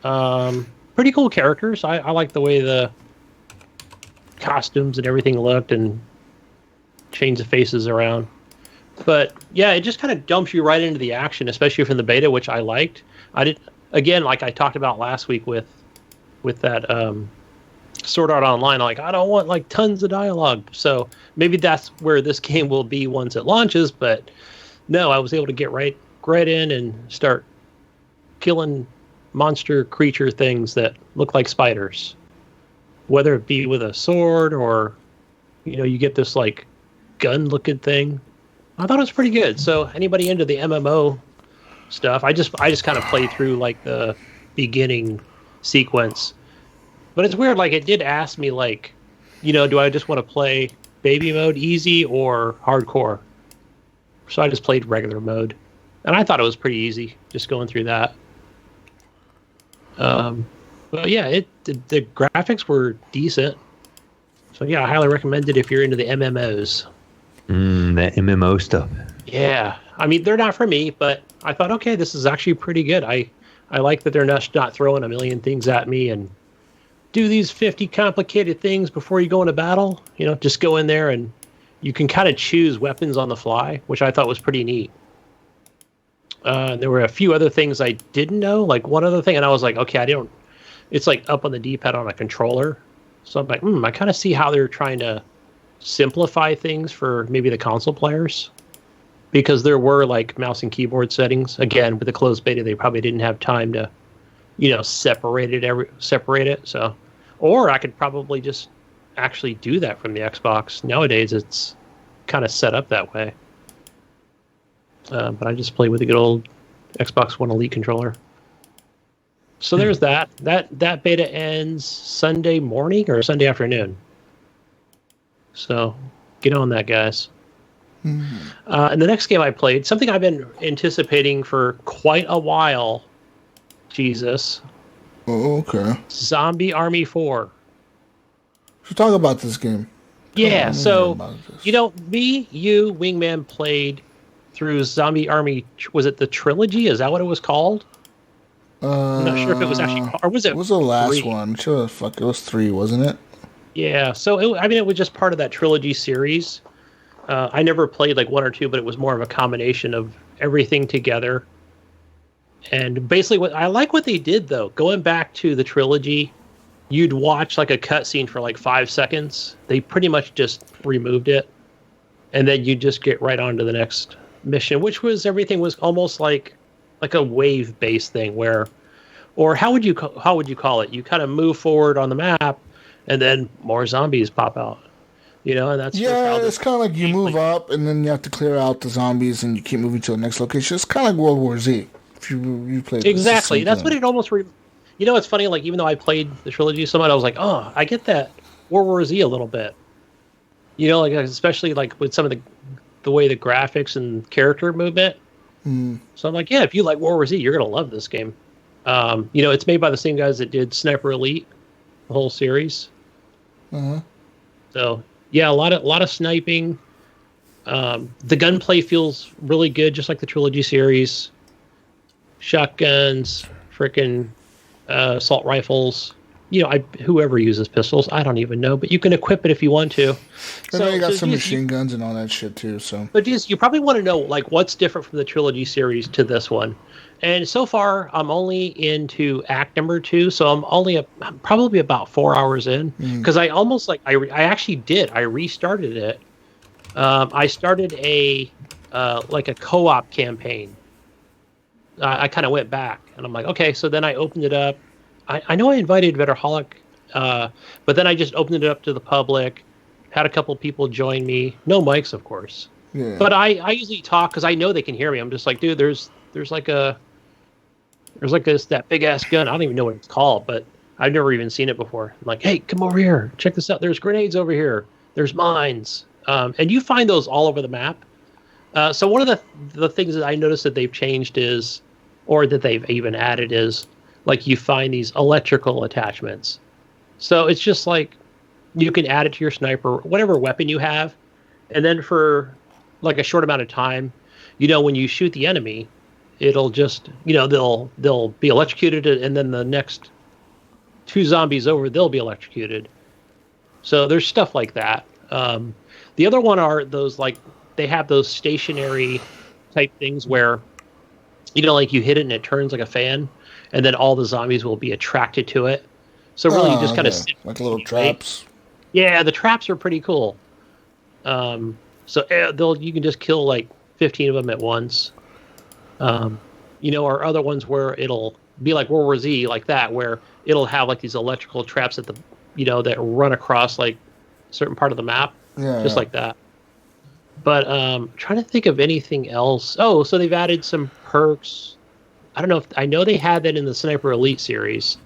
Pretty cool characters. I like the way the costumes and everything looked and change the faces around. But yeah, it just kind of dumps you right into the action, especially from the beta, which I liked. Again, like I talked about last week with that Sword Art Online. Like, I don't want like tons of dialogue. So maybe that's where this game will be once it launches. But no, I was able to get right in and start killing monster creature things that look like spiders, whether it be with a sword or you get this like gun looking thing. I thought it was pretty good. So anybody into the MMO stuff, I just kind of played through like the beginning sequence. But it's weird, like it did ask me like, do I just want to play baby mode easy or hardcore? So I just played regular mode. And I thought it was pretty easy just going through that. But yeah, the graphics were decent. So yeah, I highly recommend it if you're into the MMOs. That MMO stuff. Yeah. I mean, they're not for me, but I thought, okay, this is actually pretty good. I like that they're not throwing a million things at me and do these 50 complicated things before you go into battle. Just go in there and you can kind of choose weapons on the fly, which I thought was pretty neat. There were a few other things I didn't know, like one other thing, and I was like, okay, it's like up on the D-pad on a controller. So I'm like, I kind of see how they're trying to simplify things for maybe the console players, because there were like mouse and keyboard settings. Again, with the closed beta, they probably didn't have time to, separate it. So, or I could probably just actually do that from the Xbox. Nowadays, it's kind of set up that way. But I just play with the good old Xbox One Elite controller. So there's that. That beta ends Sunday morning or Sunday afternoon. So get on that, guys. And the next game I played, something I've been anticipating for quite a while. Jesus. Oh, okay. Zombie Army 4. So talk about this game. Yeah, so, me, you, Wingman played through Zombie Army. Was it the trilogy? Is that what it was called? I'm not sure if it was actually, or was it? What was the last 3? one? Sure, it was 3, wasn't it? Yeah, so it was just part of that trilogy series. I never played like 1 or 2, but it was more of a combination of everything together. And basically, what they did though, going back to the trilogy, you'd watch like a cutscene for like 5 seconds. They pretty much just removed it, and then you just get right on to the next mission, which was everything was almost like a wave-based thing or how would you call it? You kind of move forward on the map, and then more zombies pop out. And that's it's kind of like you move up, and then you have to clear out the zombies, and you keep moving to the next location. It's kind of like World War Z. If you play exactly, that's what it almost. It's funny. Like even though I played the trilogy so much, I was like, oh, I get that World War Z a little bit. Like especially like with some of the way the graphics and character movement. So I'm like, yeah, if you like World War Z, you're gonna love this game. It's made by the same guys that did Sniper Elite, the whole series. So yeah, a lot of sniping. The gunplay feels really good, just like the trilogy series. Shotguns, frickin' assault rifles. Whoever uses pistols, I don't even know, but you can equip it if you want to. I know you got some machine guns and all that shit too. So, but you probably want to know like what's different from the trilogy series to this one. And so far, I'm only into act number 2, so I'm probably about 4 hours in because I almost I restarted it. I started a co-op campaign. I kind of went back and I'm like, okay, so then I opened it up. I know I invited Vetterholic, but then I just opened it up to the public, had a couple people join me. No mics, of course. Yeah. But I usually talk because I know they can hear me. I'm just like, dude, there's that big ass gun. I don't even know what it's called, but I've never even seen it before. I'm like, hey, come over here. Check this out. There's grenades over here. There's mines. And you find those all over the map. So one of the things that I noticed that they've changed is, or that they've even added is, like you find these electrical attachments. So it's just like you can add it to your sniper, whatever weapon you have. And then for like a short amount of time, when you shoot the enemy, it'll just, they'll be electrocuted, and then the next 2 zombies over, they'll be electrocuted. So there's stuff like that. The other one are those, like, they have those stationary type things where, like you hit it and it turns like a fan, and then all the zombies will be attracted to it. So really, you just kind of sit like little traps. Yeah, the traps are pretty cool. So you can just kill like 15 of them at once. Or other ones where it'll be like World War Z, like that, where it'll have like these electrical traps at the, that run across like a certain part of the map, like that. But trying to think of anything else. Oh, so they've added some perks. I know they had that in the Sniper Elite series.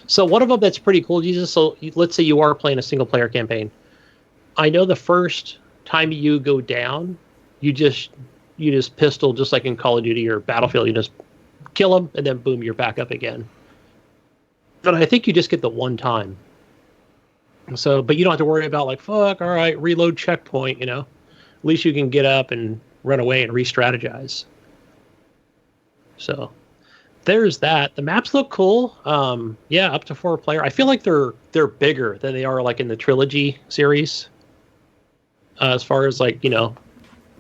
So one of them that's pretty cool, Jesus. So let's say you are playing a single player campaign. I know the first time you go down, you just pistol, just like in Call of Duty or Battlefield. You just kill them and then boom, you're back up again. But I think you just get the one time. So, but you don't have to worry about like, fuck, all right, reload checkpoint. At least you can get up and run away and re-strategize. So there's that. The maps look cool. Up to 4 player. I feel like they're bigger than they are like in the trilogy series. As far as like,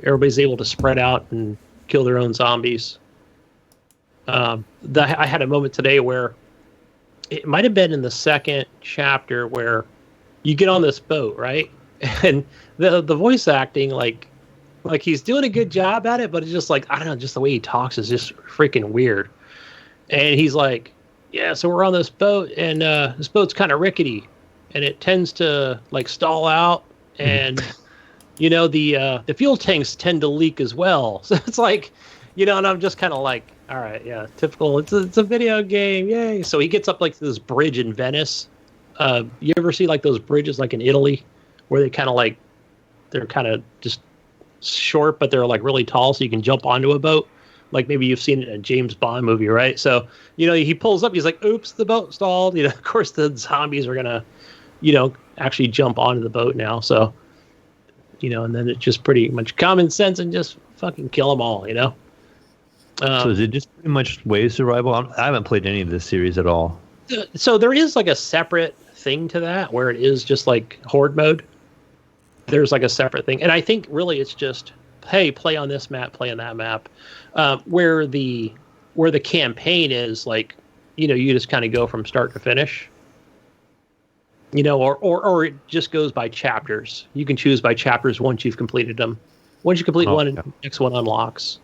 everybody's able to spread out and kill their own zombies. I had a moment today where it might have been in the second chapter where you get on this boat, right? And the voice acting, like he's doing a good job at it, but it's just like, I don't know, just the way he talks is just freaking weird. And he's like, yeah, so we're on this boat, and this boat's kind of rickety, and it tends to like stall out, and the fuel tanks tend to leak as well. So it's like, and I'm just kind of like, all right, yeah, typical. It's a video game, yay! So he gets up like this bridge in Venice. You ever see like those bridges like in Italy, where they kind of like, they're kind of just short, but they're like really tall, so you can jump onto a boat. Like maybe you've seen it in a James Bond movie, right? So, he pulls up, he's like, oops, the boat stalled. Of course the zombies are gonna, actually jump onto the boat now. So, and then it's just pretty much common sense and just fucking kill them all, So is it just pretty much wave survival? I haven't played any of this series at all. So there is like a separate thing to that where it is just like horde mode. There's like a separate thing. And I think really it's just, hey, play on this map, play on that map. Where the campaign is like, you just kind of go from start to finish. Or it just goes by chapters. You can choose by chapters once you've completed them. Once you complete one, the next one unlocks.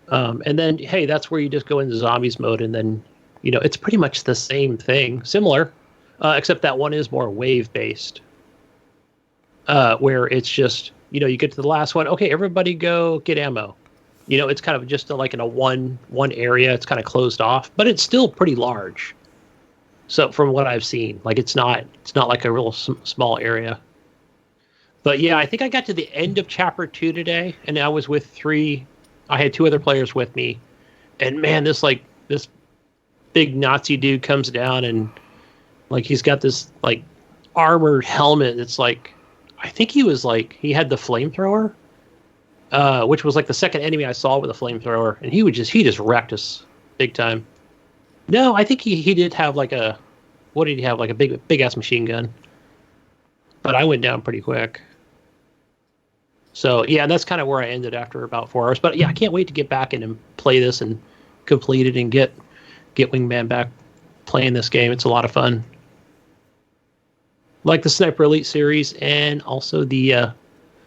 And then, hey, that's where you just go into zombies mode, and then, it's pretty much the same thing, similar, except that one is more wave-based, where it's just, you get to the last one, okay, everybody go get ammo. It's kind of just like in a one area, it's kind of closed off, but it's still pretty large. So from what I've seen, like it's not like a real small area. But yeah, I think I got to the end of chapter 2 today, and I was with 3 I had 2 other players with me, and man, this big Nazi dude comes down and like he's got this like armored helmet. It's like I think he had the flamethrower, which was like the second enemy I saw with a flamethrower, and he just wrecked us big time. No, I think he did have like a what did he have like a big ass machine gun, but I went down pretty quick. So yeah, that's kind of where I ended after about 4 hours. But yeah, I can't wait to get back in and play this and complete it and get Wingman back playing this game. It's a lot of fun. Like the Sniper Elite series and also the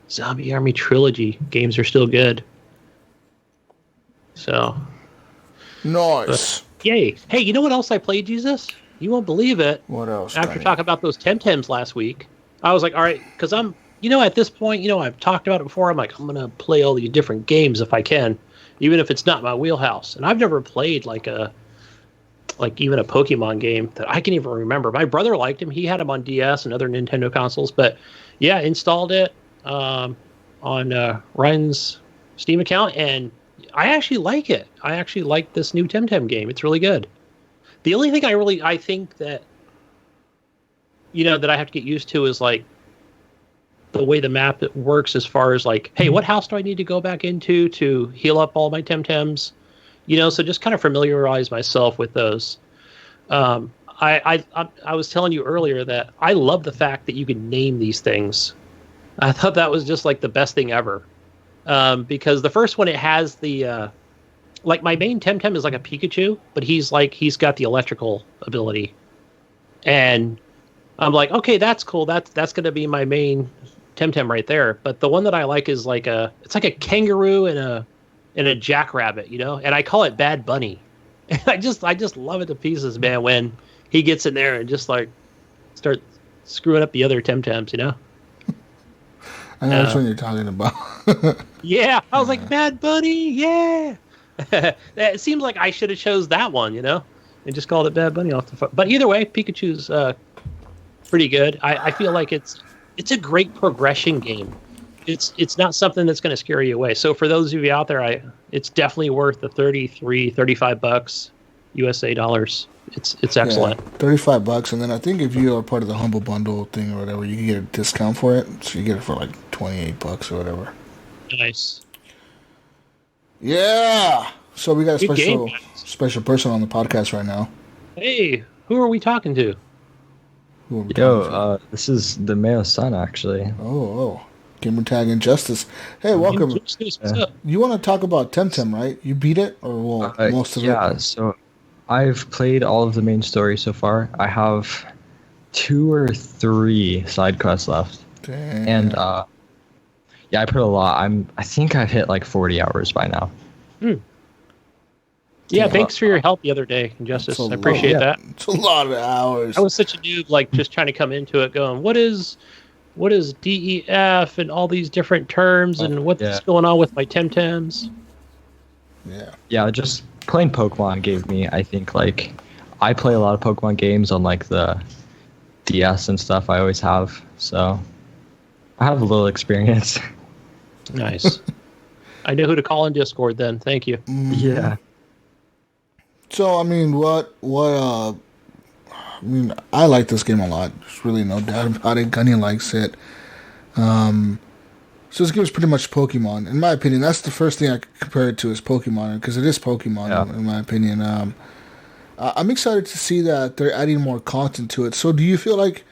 Zombie Army trilogy games are still good. So nice. Yay. Hey, you know what else I played, Jesus? You won't believe it. What else? After talking about those TemTems last week, I was like, all right, because I'm, at this point, I've talked about it before. I'm like, I'm going to play all these different games if I can, even if it's not my wheelhouse. And I've never played even a Pokemon game that I can even remember. My brother liked him. He had him on DS and other Nintendo consoles. But yeah, installed it on Ryan's Steam account, and I actually like it. I actually like this new TemTem game. It's really good. The only thing I think that that I have to get used to is like the way the map works as far as like, hey, what house do I need to go back into to heal up all my TemTems? So just kind of familiarize myself with those. I was telling you earlier that I love the fact that you can name these things. I thought that was just like the best thing ever. Because the first one, it has the like my main TemTem is like a Pikachu, but he's got the electrical ability, and I'm like, okay, that's cool. That's going to be my main TemTem right there. But the one that I like is it's like a kangaroo and a jackrabbit, and I call it Bad Bunny. And I just love it to pieces, man. When he gets in there and just like start screwing up the other TemTems, I know which one you're talking about. Yeah, I was like, Bad Bunny, yeah. It seems like I should have chose that one, and just called it Bad Bunny off the phone. But either way, Pikachu's pretty good. I feel like it's a great progression game. It's not something that's going to scare you away. So for those of you out there, it's definitely worth the $35 USA dollars. It's excellent. Yeah, $35, and then I think if you are part of the Humble Bundle thing or whatever, you can get a discount for it. So you get it for like $28 or whatever. Nice. Yeah. So we got a special person on the podcast right now. Hey, who are we talking to? This is the Mayo's son, actually. Oh. Gamer Tag Njustice. Hey, welcome. What's up? You want to talk about TemTem, right? You beat it, or most of it? Yeah, so I've played all of the main story so far. I have 2 or 3 side quests left. Damn. And I put a lot. I think I've hit like 40 hours by now. Yeah, thanks for your help the other day, Njustice. I appreciate that. It's a lot of hours. I was such a noob, just trying to come into it going, what is DEF and all these different terms and what's going on with my TemTems? Yeah. Yeah, just playing Pokemon gave me, I think, I play a lot of Pokemon games on the DS and stuff. I always have, so I have a little experience. Nice. I know who to call in Discord then. Thank you. Yeah. So, I mean, I like this game a lot. There's really no doubt about it. Gunny likes it. So this game is pretty much Pokemon. In my opinion, that's the first thing I could compare it to is Pokemon, because it is Pokemon, in my opinion. I'm excited to see that they're adding more content to it. So do you feel like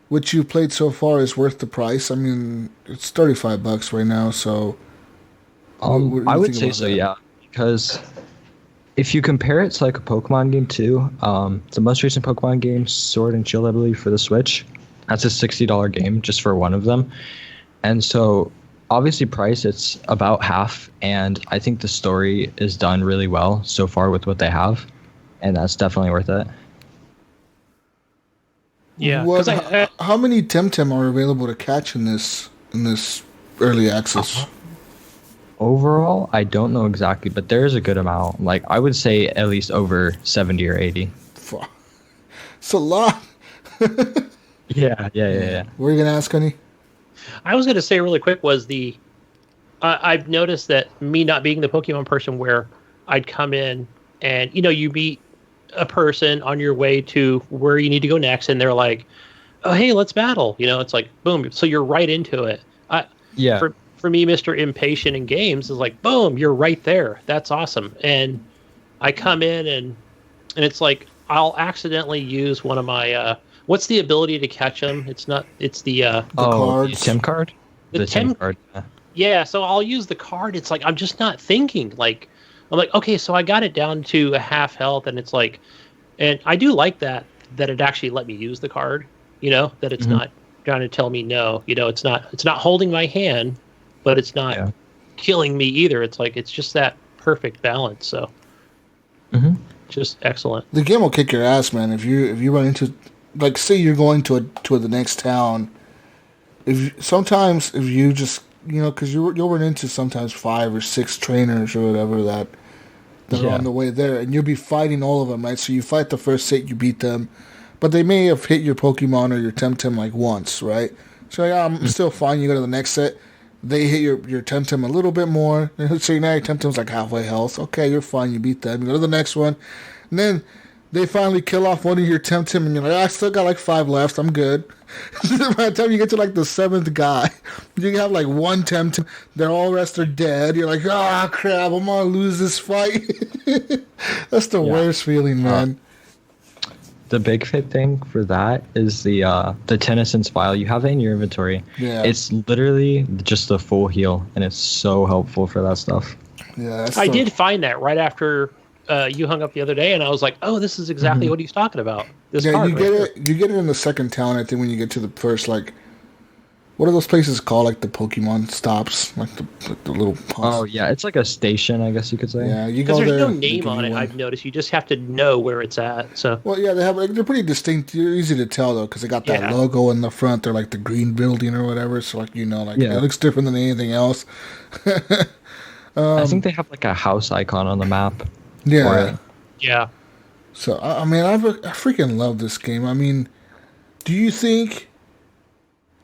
what you've played so far is worth the price? I mean, it's $35 right now, so... I would say so, yeah. Because... if you compare it to a Pokemon game too, the most recent Pokemon game, Sword and Shield, I believe, for the Switch, that's a $60 game just for one of them. And so, obviously, price, it's about half, and I think the story is done really well so far with what they have, and that's definitely worth it. Yeah. How many TemTem are available to catch in this early access? Overall, I don't know exactly, but there is a good amount. I would say at least over 70 or 80. It's a lot. Yeah. What are you going to ask, honey? I was going to say really quick was the I've noticed that me not being the Pokemon person, where I'd come in and you meet a person on your way to where you need to go next, and they're like, "Oh, hey, let's battle." It's like boom, so you're right into it. Yeah. For me, Mr. Impatient in games is like, boom, you're right there. That's awesome. And I come in and it's like I'll accidentally use one of my what's the ability to catch them? It's the cards. TEM card. The TEM card. Yeah, so I'll use the card. It's like I'm just not thinking. Like I'm like, okay, so I got it down to a half health, and it's like, and I do like that it actually let me use the card. That it's not trying to tell me no. It's not holding my hand, but it's not killing me either. It's like it's just that perfect balance. So, just excellent. The game will kick your ass, man. If you run into, like, say you're going to the next town. Sometimes you just because you'll run into sometimes 5 or 6 trainers or whatever that are on the way there, and you'll be fighting all of them, right? So you fight the first set, you beat them, but they may have hit your Pokemon or your TemTem like once, right? So I'm still fine. You go to the next set, they hit your TemTem a little bit more, so now your TemTem's like halfway health. Okay, you're fine. You beat them. You go to the next one, and then they finally kill off one of your TemTem, and you're like, I still got like 5 left. I'm good. By the time you get to like the 7th guy, you have like 1 TemTem. All the rest are dead. You're like, crap, I'm gonna lose this fight. That's the worst feeling, man. The big fit thing for that is the Tennyson's file. You have it in your inventory. Yeah. It's literally just a full heal, and it's so helpful for that stuff. Yeah, I did find that right after you hung up the other day, and I was like, "Oh, this is exactly what he's talking about." This card you get it. You get it in the second town. I think when you get to the first, like, what are those places called? Like the Pokemon stops, like the little. Oh yeah, it's like a station, I guess you could say. Yeah, you go there. Because there's no name on it. I've noticed. You just have to know where it's at. So. Well, yeah, they're pretty distinct. They're easy to tell though, because they got that logo in the front. They're like the green building or whatever. So like it looks different than anything else. I think they have like a house icon on the map. Yeah. Yeah. So I mean, I freaking love this game. I mean, do you think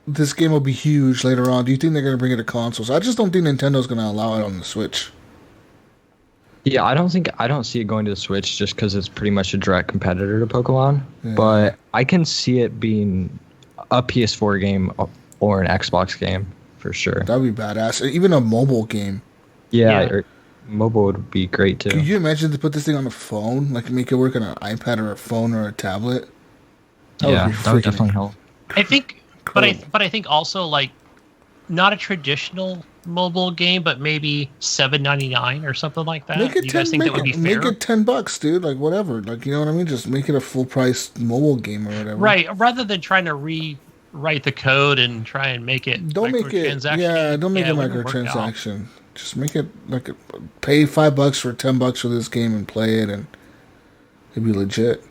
this game will be huge later on? Do you think they're going to bring it to consoles? I just don't think Nintendo's going to allow it on the Switch. Yeah, I don't see it going to the Switch just because it's pretty much a direct competitor to Pokemon. Yeah. But I can see it being a PS4 game or an Xbox game for sure. That'd be badass. Even a mobile game. Yeah. Or mobile would be great too. Could you imagine to put this thing on a phone? Like make it work on an iPad or a phone or a tablet? That would definitely help. I think, but I think also like not a traditional mobile game, but maybe $7.99 or something like that. Make it you guys think that would be fair? Make it $10, dude. Like whatever. Like you know what I mean? Just make it a full price mobile game or whatever. Right. Rather than trying to rewrite the code and try and make it don't make it microtransaction. Just make it like pay $5 or $10 for this game and play it, and it'd be legit.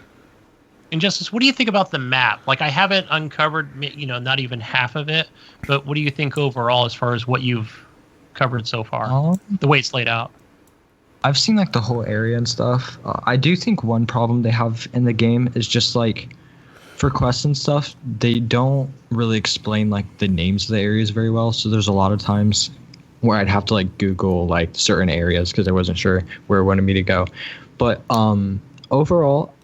Njustice, what do you think about the map? Like, I haven't uncovered, not even half of it, but what do you think overall as far as what you've covered so far? The way it's laid out. I've seen like the whole area and stuff. I do think one problem they have in the game is just like for quests and stuff, they don't really explain like the names of the areas very well. So there's a lot of times where I'd have to like Google like certain areas because I wasn't sure where it wanted me to go. But overall,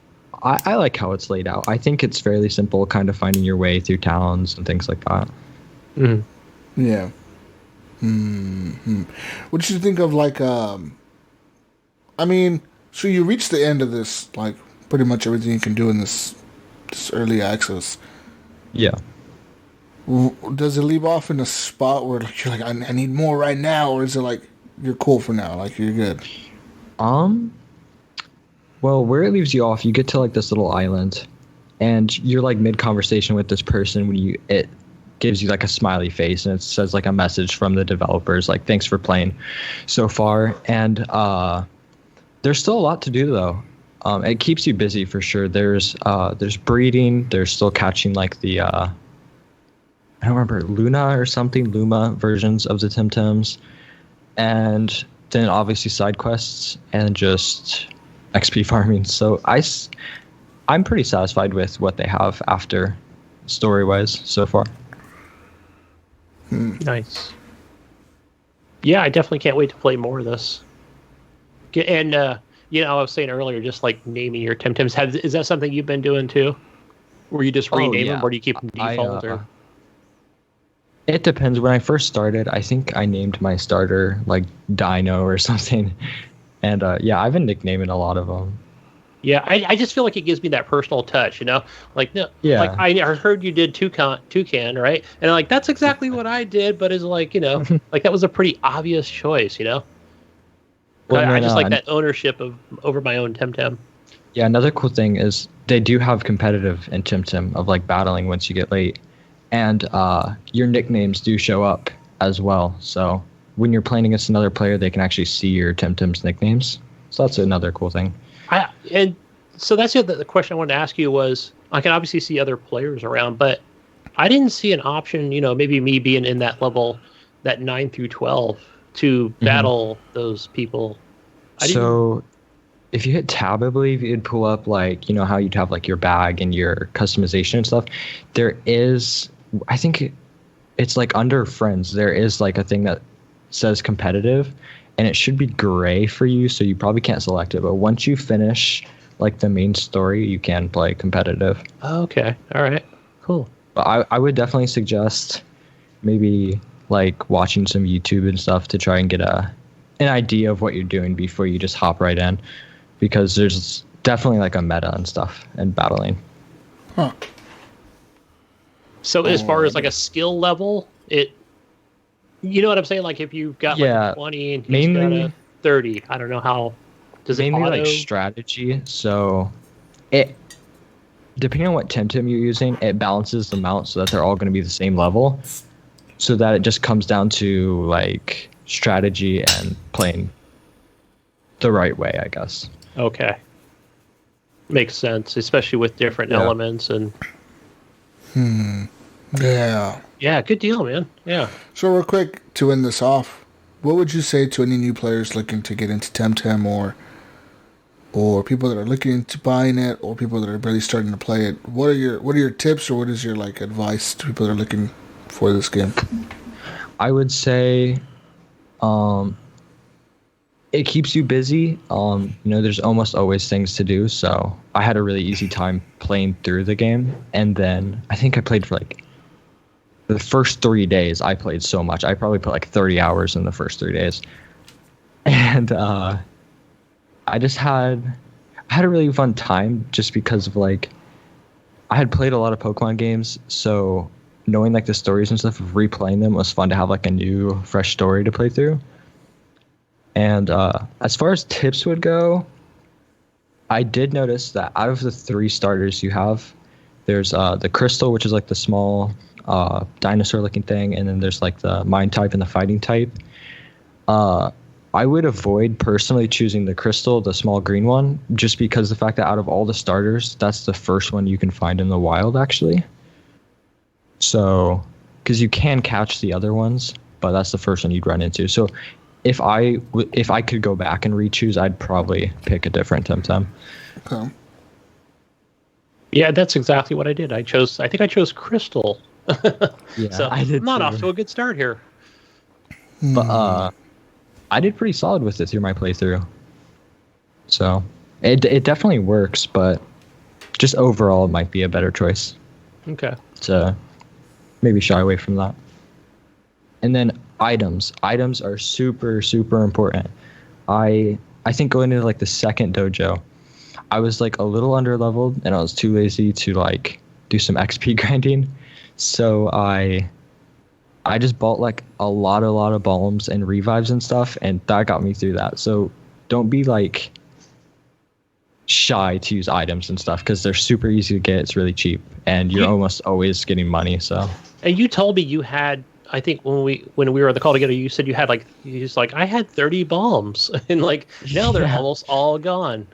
I like how it's laid out. I think it's fairly simple, kind of finding your way through towns and things like that. Mm-hmm. Yeah. Mm-hmm. What did you think of like? I mean, so you reach the end of this, like pretty much everything you can do in this early access. Yeah. Does it leave off in a spot where like, you're like, I need more right now, or is it like you're cool for now, like you're good? Well, where it leaves you off, you get to like this little island, and you're like mid conversation with this person when it gives you like a smiley face, and it says like a message from the developers, like thanks for playing so far. And there's still a lot to do though. It keeps you busy for sure. There's breeding. There's still catching like the I don't remember, Luma versions of the TemTems, and then obviously side quests and just XP farming. So I'm pretty satisfied with what they have after story-wise so far. Nice. Yeah, I definitely can't wait to play more of this. And I was saying earlier, just like naming your TemTems. Is that something you've been doing too? Where you just rename them, or do you keep them default? It depends. When I first started, I think I named my starter like Dino or something. And I've been nicknaming a lot of them. Yeah, I just feel like it gives me that personal touch, Like, no, like I heard you did Toucan, right? And like that's exactly what I did, but it's like, like that was a pretty obvious choice, Well, I just like that ownership over my own TemTem. Yeah, another cool thing is they do have competitive in TemTem of like battling once you get late. And your nicknames do show up as well. So when you're playing against another player, they can actually see your TemTem's nicknames. So that's another cool thing. And so that's the question I wanted to ask you was, I can obviously see other players around, but I didn't see an option, maybe me being in that level, that 9 through 12, to battle those people. So if you hit tab, I believe you'd pull up like, how you'd have like your bag and your customization and stuff. There is, I think it's like under friends, there is like a thing that says competitive, and it should be gray for you, so you probably can't select it. But once you finish like the main story, you can play competitive. Okay. All right. Cool. But I would definitely suggest maybe like watching some YouTube and stuff to try and get an idea of what you're doing before you just hop right in, because there's definitely like a meta and stuff and battling. Huh. So as far as like a skill level, you know what I'm saying? Like if you've got like a 20 and he's got a 30, I don't know how. Does it mainly like strategy? So it, depending on what TemTem you're using, it balances them out so that they're all going to be the same level, so that it just comes down to like strategy and playing the right way, I guess. Okay. Makes sense, especially with different elements and. Yeah. Yeah, good deal, man. Yeah. So real quick, to end this off, what would you say to any new players looking to get into TemTem, or people that are looking into buying it, or people that are really starting to play it? What are your tips, or what is your like advice to people that are looking for this game? I would say it keeps you busy. There's almost always things to do, so I had a really easy time playing through the game. And then I think I played for like the first 3 days. I played so much. I probably put like 30 hours in the first 3 days. And I had a really fun time just because of like I had played a lot of Pokemon games, so knowing like the stories and stuff of replaying them was fun to have like a new fresh story to play through. And as far as tips would go, I did notice that out of the 3 starters you have, there's the Crystal, which is like the small dinosaur looking thing, and then there's like the Mind type and the Fighting type. I would avoid personally choosing the Crystal, the small green one, just because the fact that out of all the starters, that's the first one you can find in the wild actually. So, because you can catch the other ones, but that's the first one you'd run into. So if I could go back and re-choose, I'd probably pick a different TemTem. Okay. Yeah, that's exactly what I did. I think I chose Crystal. Yeah, so I did. I'm not off to a good start here. But I did pretty solid with it through my playthrough. So it definitely works, but just overall it might be a better choice. Okay. To maybe shy away from that. And then items. Items are super, super important. I think going into like the second dojo, I was like a little underleveled and I was too lazy to like do some XP grinding. So I just bought like a lot of bombs and revives and stuff, and that got me through that. So don't be like shy to use items and stuff, because they're super easy to get. It's really cheap, and you're almost always getting money. So. And you told me you had, I think when we were on the call together, you said you had like, I had 30 bombs, and like now they're almost all gone.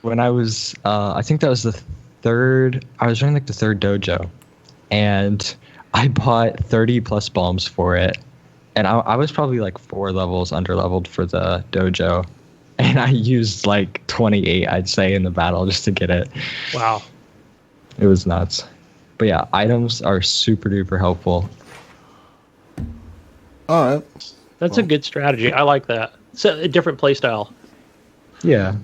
When I was, I think that was I was running like the 3rd dojo, and I bought 30 plus bombs for it, and I was probably like 4 levels underleveled for the dojo, and I used like 28, I'd say, in the battle just to get it. Wow. It was nuts. But yeah, items are super duper helpful. All right. That's a good strategy. I like that. It's a different play style. Yeah.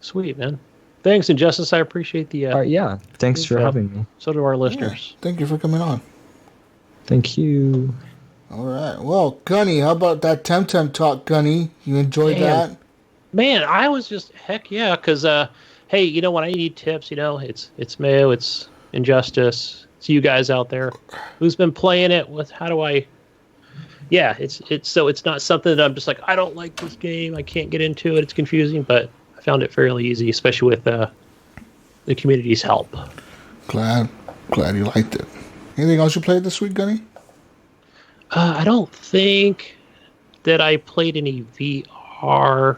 Sweet, man. Thanks, Njustice. I appreciate the... yeah. Thanks for having me. So do our listeners. Yeah, thank you for coming on. Thank you. All right. Well, Gunny, how about that TemTem talk, Gunny? You enjoyed that? Man, I was just, heck yeah, because, hey, you know, when I need tips, you know, it's Mayo, it's Njustice, it's you guys out there. Who's been playing it? How do I... Yeah, it's so it's not something that I'm just like, I don't like this game, I can't get into it, it's confusing, but I found it fairly easy, especially with the community's help. Glad you liked it. Anything else you played this week, Gunny? I don't think that I played any PSVR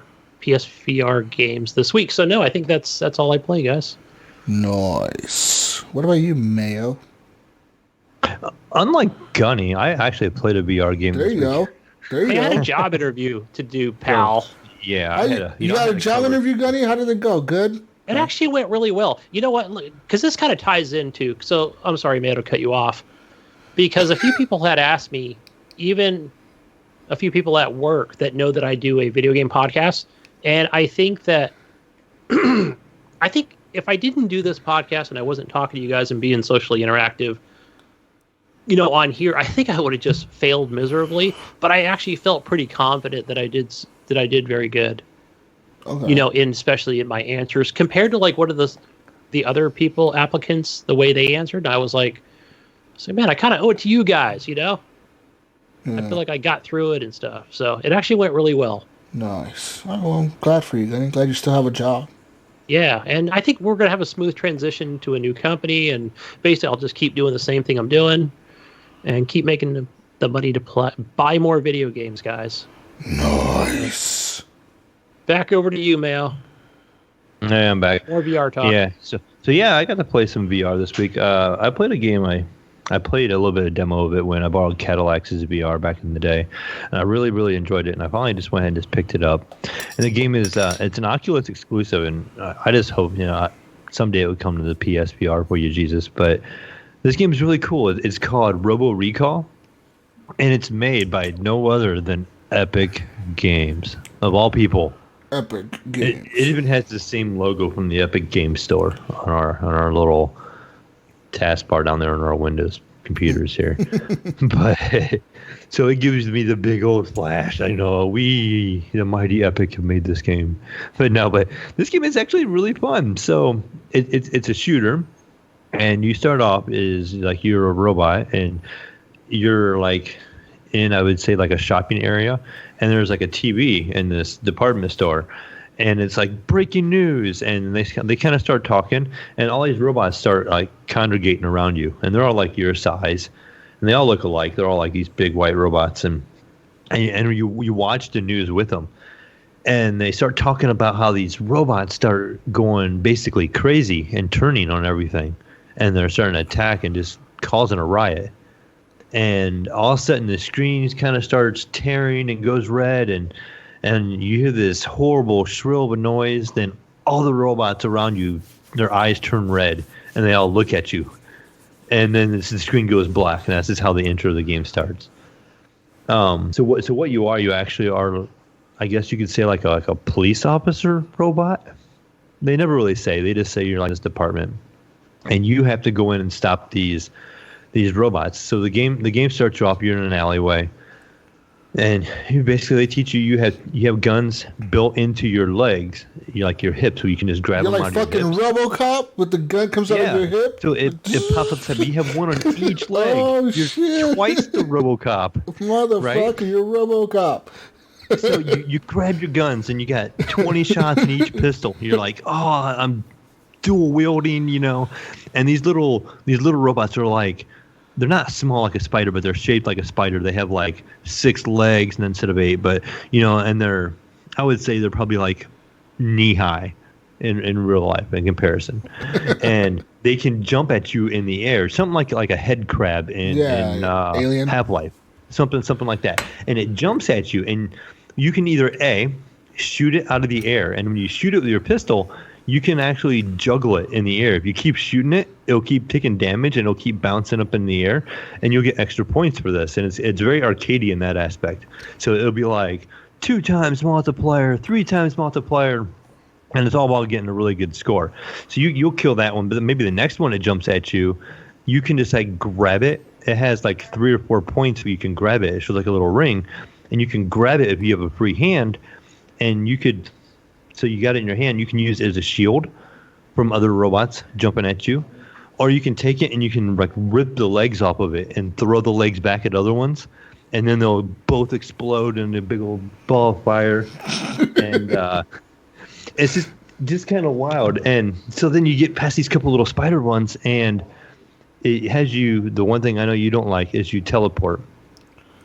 games this week. So no, I think that's all I play, guys. Nice. What about you, Mayo? Unlike Gunny, I actually played a VR game this week. There you go. I had a job interview to do, pal. Yeah. You got a job interview, Gunny? How did it go? Good? It actually went really well. You know what? Because this kind of ties into... So, I'm sorry, Mayo, to cut you off. Because a few people had asked me, even a few people at work that know that I do a video game podcast, and I think that... I think if I didn't do this podcast and I wasn't talking to you guys and being socially interactive, you know, on here, I think I would have just failed miserably. But I actually felt pretty confident that I did very good. Okay. You know, especially in my answers compared to like what are the other applicants, the way they answered. I was like, man, I kind of owe it to you guys, you know. I feel like I got through it and stuff. So it actually went really well. Nice. Oh, well, I'm glad for you. I'm glad you still have a job. Yeah, and I think we're going to have a smooth transition to a new company, and basically I'll just keep doing the same thing I'm doing and keep making the money to buy more video games, guys. Nice. Back over to you, Mayo. Yeah, I'm back. More VR talk. Yeah, so yeah, I got to play some VR this week. I played a game. I played a little bit of demo of it when I borrowed Cadillac's VR back in the day. And I really, really enjoyed it. And I finally just went ahead and just picked it up. And the game is, it's an Oculus exclusive. And I just hope, you know, someday it would come to the PSVR for you, Jesus. But this game is really cool. It's called Robo Recall. And it's made by no other than Epic Games, of all people. Epic Games. It even has the same logo from the Epic Games Store on our little taskbar down there on our Windows computers here. But so it gives me the big old flash. I know we, the mighty Epic, have made this game. But this game is actually really fun. So it's a shooter, and you start off is like you're a robot, and you're like in, I would say, like a shopping area, and there's like a TV in this department store, and it's like breaking news, and they kind of start talking, and all these robots start like congregating around you, and they're all like your size, and they all look alike. They're all like these big white robots, and you watch the news with them, and they start talking about how these robots start going basically crazy and turning on everything, and they're starting to attack and just causing a riot. And all of a sudden the screen kind of starts tearing and goes red, and you hear this horrible shrill of a noise. Then all the robots around you, their eyes turn red, and they all look at you. And then the screen goes black, and that's just how the intro of the game starts. So what you actually are, I guess you could say like a police officer robot. They never really say. They just say you're like this department, and you have to go in and stop these robots. So the game starts you off. You're in an alleyway, and they teach you have guns built into your legs, like your hips, where you can just grab them out of your hips. You're like fucking RoboCop with the gun comes out of your hip. So it pops up. You have one on each leg. Oh, you're shit. Twice the RoboCop. Motherfucker, right? You're RoboCop. So you grab your guns, and you got 20 shots in each pistol. You're like, oh, I'm dual wielding, you know. And these little robots are like, they're not small like a spider, but they're shaped like a spider. They have like 6 legs and instead of 8, but you know, and I would say they're probably like knee high in real life in comparison. And they can jump at you in the air, something like a head crab in Alien. Half-Life, something like that. And it jumps at you, and you can either A, shoot it out of the air, and when you shoot it with your pistol, you can actually juggle it in the air. If you keep shooting it, it'll keep taking damage and it'll keep bouncing up in the air, and you'll get extra points for this. And it's very arcadey in that aspect. So it'll be like 2 times multiplier, 3 times multiplier, and it's all about getting a really good score. So you'll kill that one, but then maybe the next one that jumps at you, you can just like grab it. It has like 3 or 4 points where you can grab it. It shows like a little ring, and you can grab it if you have a free hand, and you could. So you got it in your hand, you can use it as a shield from other robots jumping at you. Or you can take it and you can like rip the legs off of it and throw the legs back at other ones. And then they'll both explode in a big old ball of fire. And it's just kind of wild. And so then you get past these couple little spider ones, and it has you, the one thing I know you don't like is you teleport.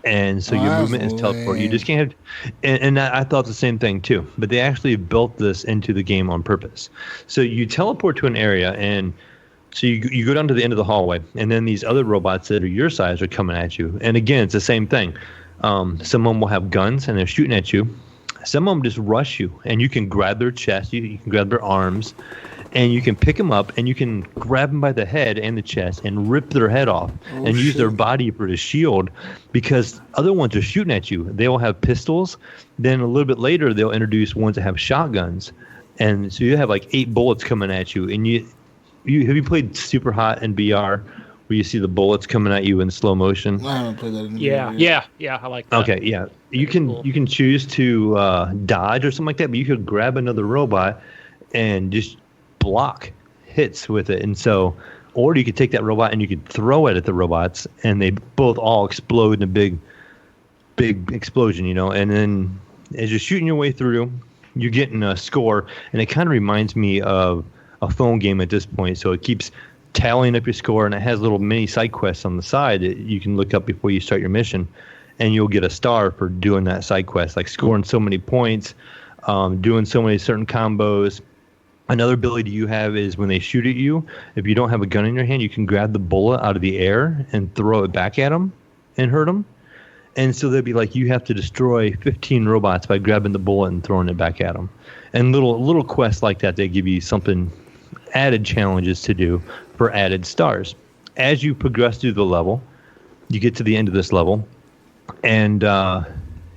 And so your movement is teleport. You just can't have, and I thought the same thing too. But they actually built this into the game on purpose. So you teleport to an area, and so you go down to the end of the hallway, and then these other robots that are your size are coming at you. And again, it's the same thing. Some of them will have guns, and they're shooting at you. Some of them just rush you, and you can grab their chest, you can grab their arms, and you can pick them up, and you can grab them by the head and the chest and rip their head off and use their body for a shield, because other ones are shooting at you. They will have pistols. Then a little bit later, they'll introduce ones that have shotguns. And so you have like 8 bullets coming at you. And you have you played Super Hot in VR, where you see the bullets coming at you in slow motion? I haven't played that in VR. Yeah, I like that. Okay, yeah. You can choose to dodge or something like that, but you could grab another robot and just block hits with it. And so, or you could take that robot and you could throw it at the robots, and they both all explode in a big explosion, and then as you're shooting your way through, you're getting a score, and it kind of reminds me of a phone game at this point. So it keeps tallying up your score, and it has little mini side quests on the side that you can look up before you start your mission, and you'll get a star for doing that side quest, like scoring so many points, doing so many certain combos. Another ability you have is when they shoot at you, if you don't have a gun in your hand, you can grab the bullet out of the air and throw it back at them and hurt them. And so they'd be like, you have to destroy 15 robots by grabbing the bullet and throwing it back at them. And little quests like that, they give you something, added challenges to do for added stars. As you progress through the level, you get to the end of this level, and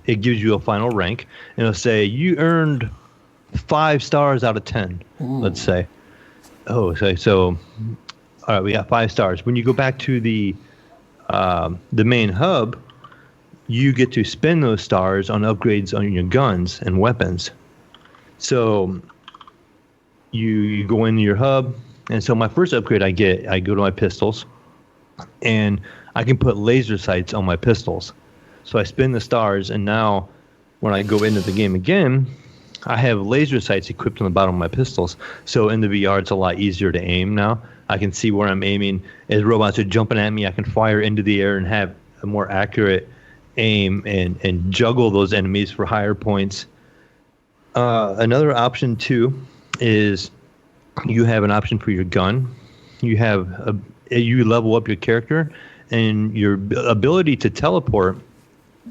it gives you a final rank. And it'll say, you earned 5 stars out of 10, let's say. Oh, so all right, we got 5 stars. When you go back to the main hub, you get to spend those stars on upgrades on your guns and weapons. So you go into your hub, and so my first upgrade I go to my pistols, and I can put laser sights on my pistols. So I spend the stars, and now when I go into the game again, I have laser sights equipped on the bottom of my pistols. So in the VR, it's a lot easier to aim now. I can see where I'm aiming. As robots are jumping at me, I can fire into the air and have a more accurate aim and juggle those enemies for higher points. Another option, too, is you have an option for your gun. You level up your character, and your ability to teleport,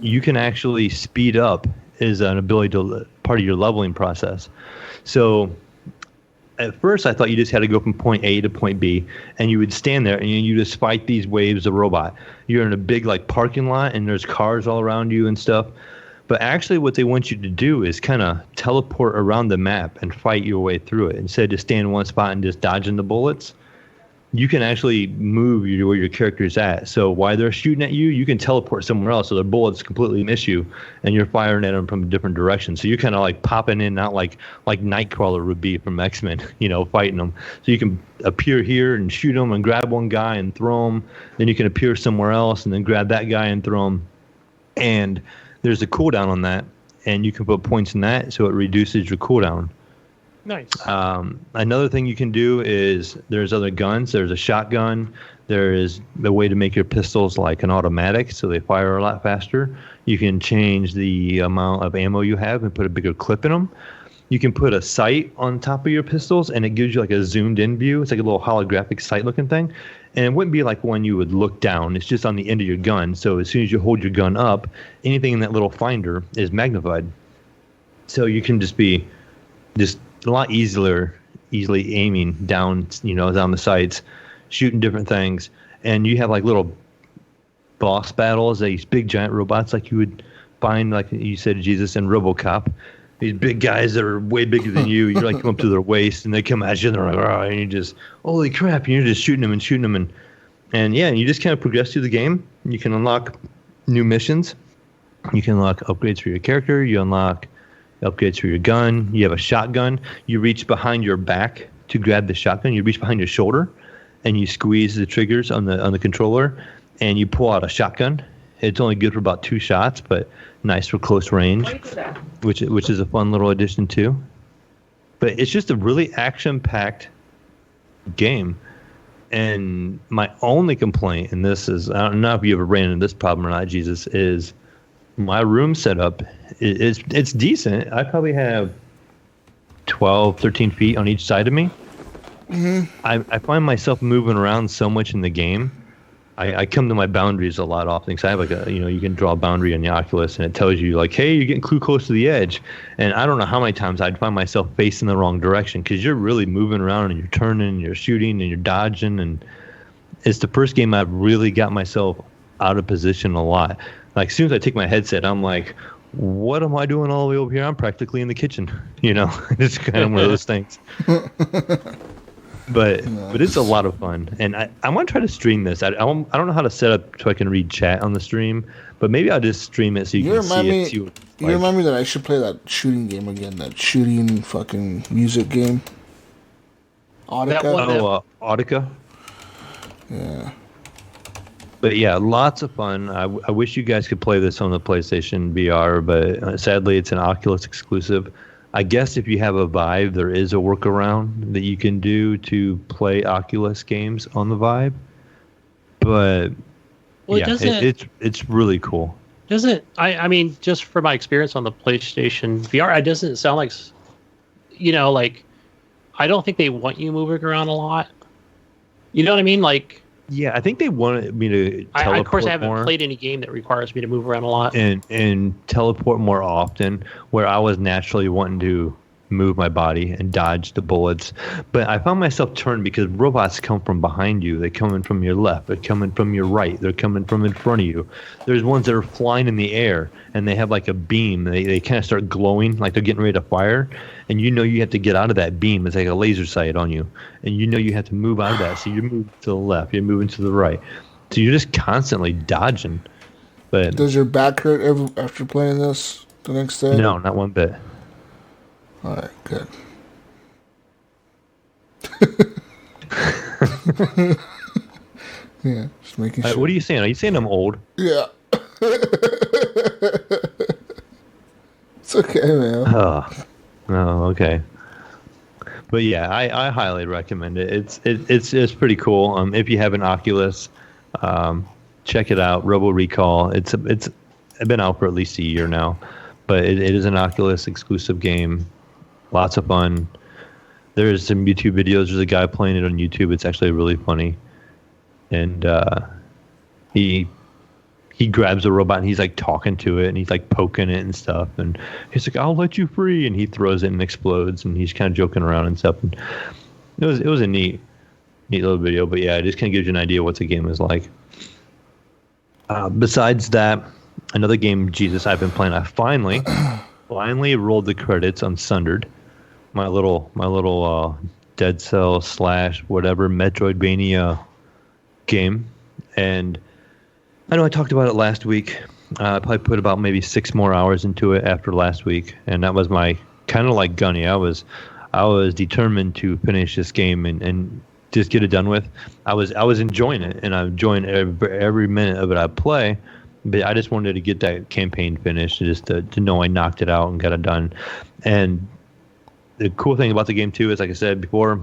you can actually speed up is an ability to part of your leveling process. So at first I thought you just had to go from point A to point B, and you would stand there and you just fight these waves of robot. You're in a big like parking lot, and there's cars all around you and stuff. But actually what they want you to do is kind of teleport around the map and fight your way through it. Instead of just staying in one spot and just dodging the bullets, you can actually move where your character's at. So while they're shooting at you, you can teleport somewhere else, so their bullets completely miss you, and you're firing at them from a different direction. So you're kind of like popping in, not like Nightcrawler would be from X-Men, fighting them. So you can appear here and shoot them and grab one guy and throw them. Then you can appear somewhere else and then grab that guy and throw him. And there's a cooldown on that, and you can put points in that, so it reduces your cooldown. Nice. Another thing you can do is there's other guns. There's a shotgun. There is a way to make your pistols like an automatic, so they fire a lot faster. You can change the amount of ammo you have and put a bigger clip in them. You can put a sight on top of your pistols, and it gives you like a zoomed in view. It's like a little holographic sight looking thing. And it wouldn't be like one you would look down. It's just on the end of your gun. So as soon as you hold your gun up, anything in that little finder is magnified. So you can just be a lot easier easily aiming down, down the sights, shooting different things. And you have like little boss battles, these big giant robots like you would find, like you said, Jesus and RoboCop. These big guys that are way bigger than you. You're like come up to their waist and they come at you and they're like, oh, and you just, holy crap, and you're just shooting them and yeah, you just kind of progress through the game. You can unlock new missions. You can unlock upgrades for your character. You unlock upgrades for your gun. You have a shotgun. You reach behind your back to grab the shotgun. You reach behind your shoulder and you squeeze the triggers on the controller and you pull out a shotgun. It's only good for about 2 shots, but nice for close range, which is a fun little addition too. But it's just a really action-packed game. And my only complaint, and this is, I don't know if you ever ran into this problem or not, Jesus, is my room setup. It's decent. I probably have 12, 13 feet on each side of me. Mm-hmm. I find myself moving around so much in the game. I come to my boundaries a lot often because I have like you can draw a boundary on the Oculus and it tells you like, hey, you're getting too close to the edge. And I don't know how many times I'd find myself facing the wrong direction because you're really moving around and you're turning and you're shooting and you're dodging. And it's the first game I've really got myself out of position a lot. Like as soon as I take my headset, I'm like, what am I doing all the way over here? I'm practically in the kitchen. It's kind of one of those things. But it's a lot of fun, and I want to try to stream this. I don't know how to set up so I can read chat on the stream, but maybe I'll just stream it so you can see it. You remind me that I should play that shooting game again, that shooting fucking music game. Audica? Audica? Yeah. But yeah, lots of fun. I wish you guys could play this on the PlayStation VR, but sadly it's an Oculus exclusive. I guess if you have a Vive, there is a workaround that you can do to play Oculus games on the Vive. But it's really cool. I mean, just from my experience on the PlayStation VR, it doesn't sound like, like, I don't think they want you moving around a lot. You know what I mean? Like, yeah, I think they wanted me to teleport of course, I haven't more played any game that requires me to move around a lot. And teleport more often, where I was naturally wanting to move my body and dodge the bullets. But I found myself turned because robots come from behind you. They come in from your left. They're coming from your right. They're coming from in front of you. There's ones that are flying in the air, and they have like a beam. They kind of start glowing like they're getting ready to fire. And you have to get out of that beam. It's like a laser sight on you. And you have to move out of that. So you're moving to the left. You're moving to the right. So you're just constantly dodging. But does your back hurt ever after playing this the next day? No, not one bit. All right, good. Yeah, just making sure. What are you saying? Are you saying I'm old? Yeah. It's okay, man. Oh, okay. But yeah, I highly recommend it. It's pretty cool. If you have an Oculus, check it out. Robo Recall. It's been out for at least a year now, but it is an Oculus exclusive game. Lots of fun. There's some YouTube videos. There's a guy playing it on YouTube. It's actually really funny. And he grabs a robot and he's like talking to it and he's like poking it and stuff. And he's like, I'll let you free. And he throws it and explodes. And he's kind of joking around and stuff. And it was a neat little video. But yeah, it just kind of gives you an idea what the game is like. Besides that, another game, Jesus, I've been playing. I finally rolled the credits on Sundered. My little Dead Cell / whatever Metroidvania game. And I know I talked about it last week. I probably put about maybe 6 more hours into it after last week, and that was my kind of like Gunny. I was determined to finish this game and just get it done with. I was enjoying it, and I'm enjoying every minute of it I play. But I just wanted to get that campaign finished, just to know I knocked it out and got it done. And the cool thing about the game too is, like I said before,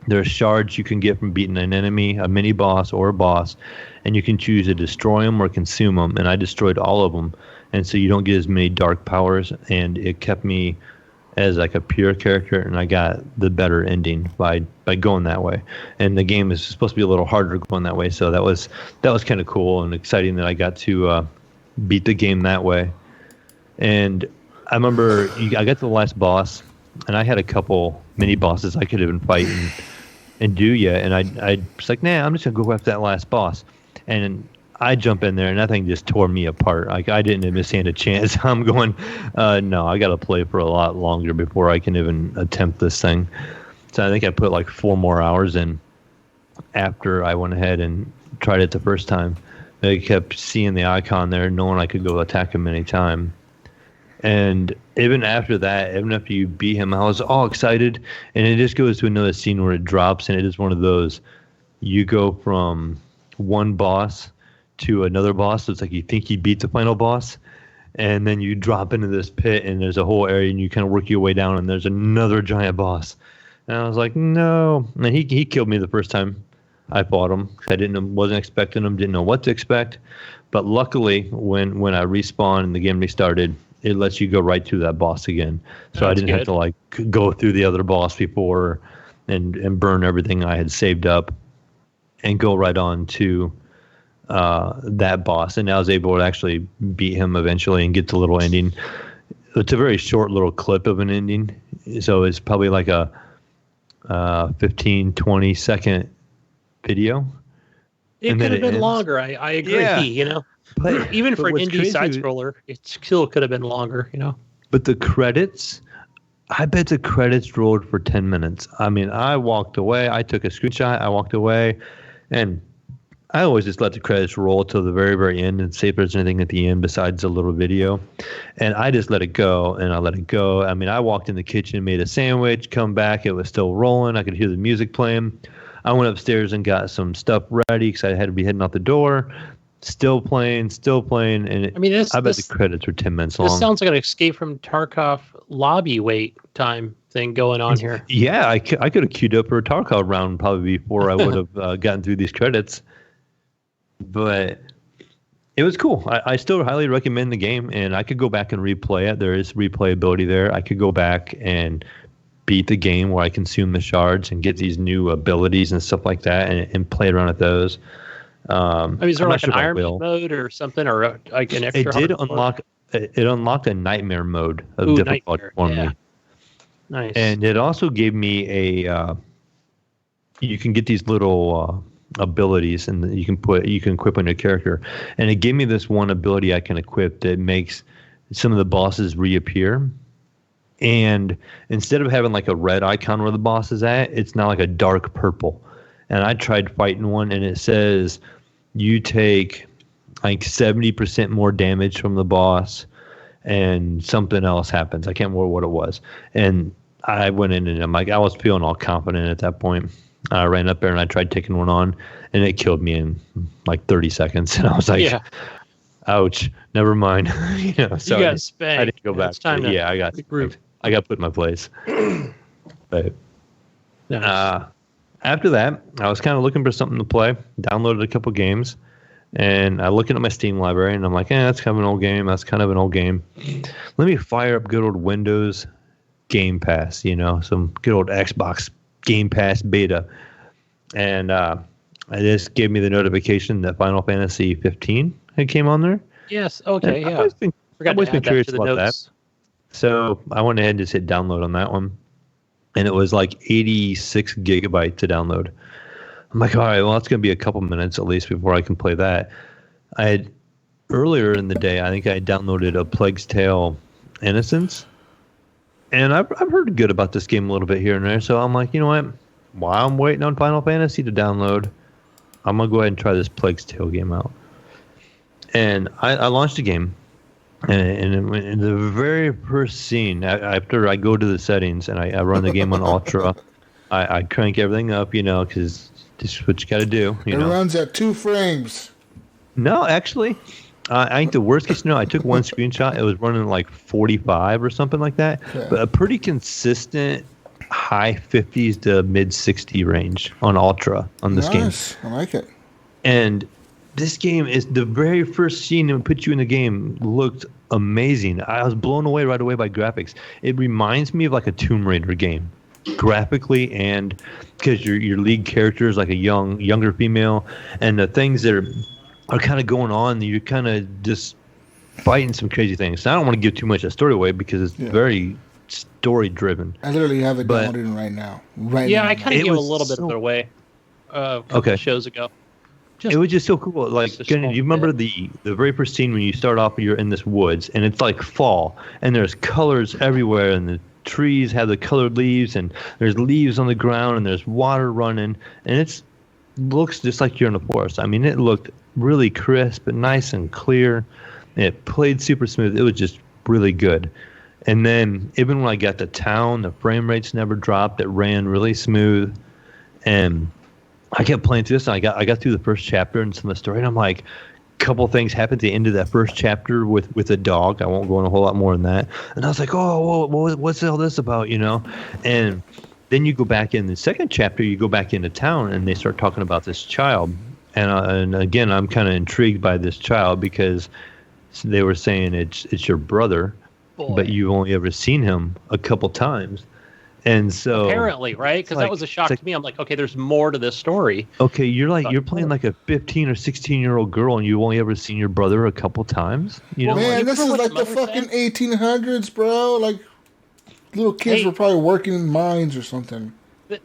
there's shards you can get from beating an enemy, a mini boss or a boss, and you can choose to destroy them or consume them. And I destroyed all of them, and so you don't get as many dark powers. And it kept me as like a pure character, and I got the better ending by going that way. And the game is supposed to be a little harder going that way, so that was kind of cool and exciting that I got to beat the game that way. And I remember I got to the last boss, and I had a couple mini bosses I could even fight and do yet. And I was like, nah, I'm just gonna go after that last boss. And I jump in there, and that thing just tore me apart. Like, I didn't even stand a chance. I'm going, no, I got to play for a lot longer before I can even attempt this thing. So I think I put like 4 more hours in after I went ahead and tried it the first time. I kept seeing the icon there, knowing I could go attack him anytime. And even after that, even after you beat him, I was all excited. And it just goes to another scene where it drops, and it is one of those, you go from one boss to another boss. So it's like you think you beat the final boss, and then you drop into this pit, and there's a whole area, and you kind of work your way down, and there's another giant boss. And I was like, no. And he killed me the first time I fought him. I wasn't expecting him, didn't know what to expect. But luckily, when I respawned and the game restarted, it lets you go right through that boss again. So I didn't have to like go through the other boss before and burn everything I had saved up and go right on to that boss. And I was able to actually beat him eventually and get the little ending. It's a very short little clip of an ending. So it's probably like a 15, 20 second video. It could have been longer. I agree. Yeah. But even for an indie side scroller, it still could have been longer. But the credits, I bet the credits rolled for 10 minutes. I mean, I walked away. I took a screenshot. I walked away, and I always just let the credits roll till the very, very end and see if there's anything at the end besides a little video. And I just let it go, and I let it go. I mean, I walked in the kitchen, made a sandwich, come back. It was still rolling. I could hear the music playing. I went upstairs and got some stuff ready because I had to be heading out the door. Still playing. And I bet the credits were 10 minutes long. This sounds like an Escape from Tarkov lobby wait time thing going on here. Yeah, I could have queued up for a Tarkov round probably before I would have gotten through these credits. But it was cool. I still highly recommend the game, and I could go back and replay it. There is replayability there. I could go back and beat the game where I consume the shards and get these new abilities and stuff like that and play around with those. Is there like an Iron Man mode or something, or like an extra? It unlocked a nightmare mode of difficulty for me. Nice. And it also gave me you can get these little abilities, and you can equip on your character. And it gave me this one ability I can equip that makes some of the bosses reappear. And instead of having like a red icon where the boss is at, it's now like a dark purple. And I tried fighting one, and it says you take like 70% more damage from the boss, and something else happens. I can't remember what it was. And I went in, and I was feeling all confident at that point. I ran up there, and I tried taking one on, and it killed me in like 30 seconds. And I was like, ouch, never mind. So you got spanked. I didn't go back. I got put in my place. But after that, I was kind of looking for something to play. Downloaded a couple games, and I looked at my Steam library, and I'm like, that's kind of an old game. That's kind of an old game. Let me fire up good old Windows Game Pass, some good old Xbox Game Pass beta. And this gave me the notification that Final Fantasy 15 had came on there. Yes, okay, and I've always been curious about that. So I went ahead and just hit download on that one. And it was like 86 gigabytes to download. I'm like, all right, well, it's going to be a couple minutes at least before I can play that. I had earlier in the day, I think I downloaded A Plague's Tale: Innocence. And I've heard good about this game a little bit here and there. So I'm like, you know what? While I'm waiting on Final Fantasy to download, I'm going to go ahead and try this Plague's Tale game out. And I launched the game. And in the very first scene, after I go to the settings and I run the game on Ultra, I crank everything up, because this is what you got to do. It runs at 2 frames. No, actually, I think the worst case scenario, I took one screenshot. It was running like 45 or something like that. Yeah. But a pretty consistent high 50s to mid 60 range on Ultra on this game. I like it. And this game is the very first scene that put you in the game looked amazing. I was blown away right away by graphics. It reminds me of like a Tomb Raider game, graphically, and because your lead character is like a younger female, and the things that are kind of going on, you're kind of just fighting some crazy things. So I don't want to give too much of the story away because it's very story driven. I literally have it downloaded right now. I kind of gave a little bit of it away a couple shows ago. It was just so cool. Like, do you remember the very first scene when you start off, you're in this woods, and it's like fall, and there's colors everywhere, and the trees have the colored leaves, and there's leaves on the ground, and there's water running, and it looks just like you're in the forest. I mean, it looked really crisp and nice and clear. It played super smooth. It was just really good. And then even when I got to town, the frame rates never dropped. It ran really smooth, and I kept playing through this, and I got through the first chapter and some of the story, and I'm like, a couple things happened at the end of that first chapter with a dog. I won't go in a whole lot more than that. And I was like, oh, what's all this about, you know? And then you go back in the second chapter, you go back into town, and they start talking about this child. And again, I'm kind of intrigued by this child because they were saying it's your brother, but you've only ever seen him a couple times. And so apparently, right? Because that was a shock to me. I'm like, okay, there's more to this story. Okay, you're playing like a 15 or 16-year-old girl, and you've only ever seen your brother a couple times. You know, man, this is like the fucking 1800s, bro. Like little kids were probably working in mines or something.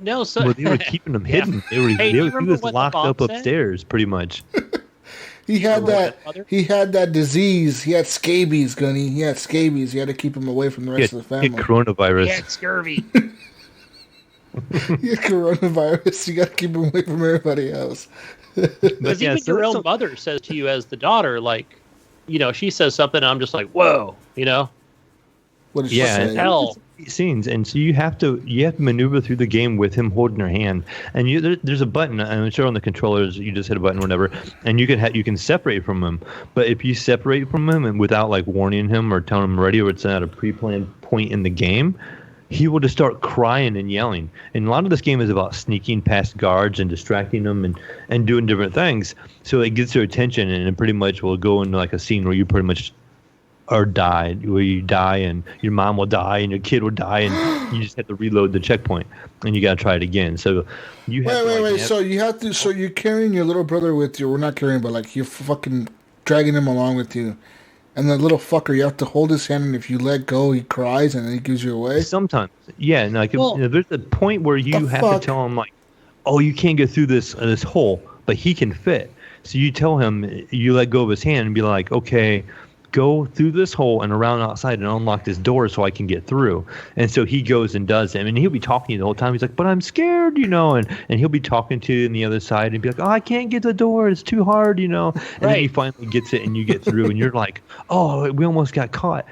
No, so well, they were keeping them hidden. He was locked up upstairs, pretty much. He had that disease. He had scabies, Gunny. He had scabies. You had to keep him away from the rest of the family. He had coronavirus. He had scurvy. He had coronavirus. You got to keep him away from everybody else. Because even your own mother says to you as the daughter, like, you know, she says something, and I'm just like, whoa, you know? What did she say? Hell. Scenes, and so you have to maneuver through the game with him holding her hand, and there's a button. I'm sure on the controllers you just hit a button or whatever, and you can separate from him. But if you separate from him and without like warning him or telling him ready, or it's at a pre-planned point in the game, he will just start crying and yelling. And a lot of this game is about sneaking past guards and distracting them and doing different things. So it gets their attention, and it pretty much will go into like a scene where you pretty much where you die, and your mom will die, and your kid will die, and you just have to reload the checkpoint, and you got to try it again. So you have wait. So you have to. So you're carrying your little brother with you. We're not carrying, but like you're fucking dragging him along with you, and the little fucker, you have to hold his hand, and if you let go, he cries, and then he gives you away. Sometimes, yeah. And like there's a point where you have to tell him like, oh, you can't get through this hole, but he can fit. So you tell him, you let go of his hand and be like, okay, go through this hole and around outside and unlock this door so I can get through. And so he goes and does it. And he'll be talking to you the whole time. He's like, but I'm scared, you know, and he'll be talking to you on the other side and be like, oh, I can't get the door. It's too hard, you know. And then he finally gets it and you get through and you're like, oh, we almost got caught.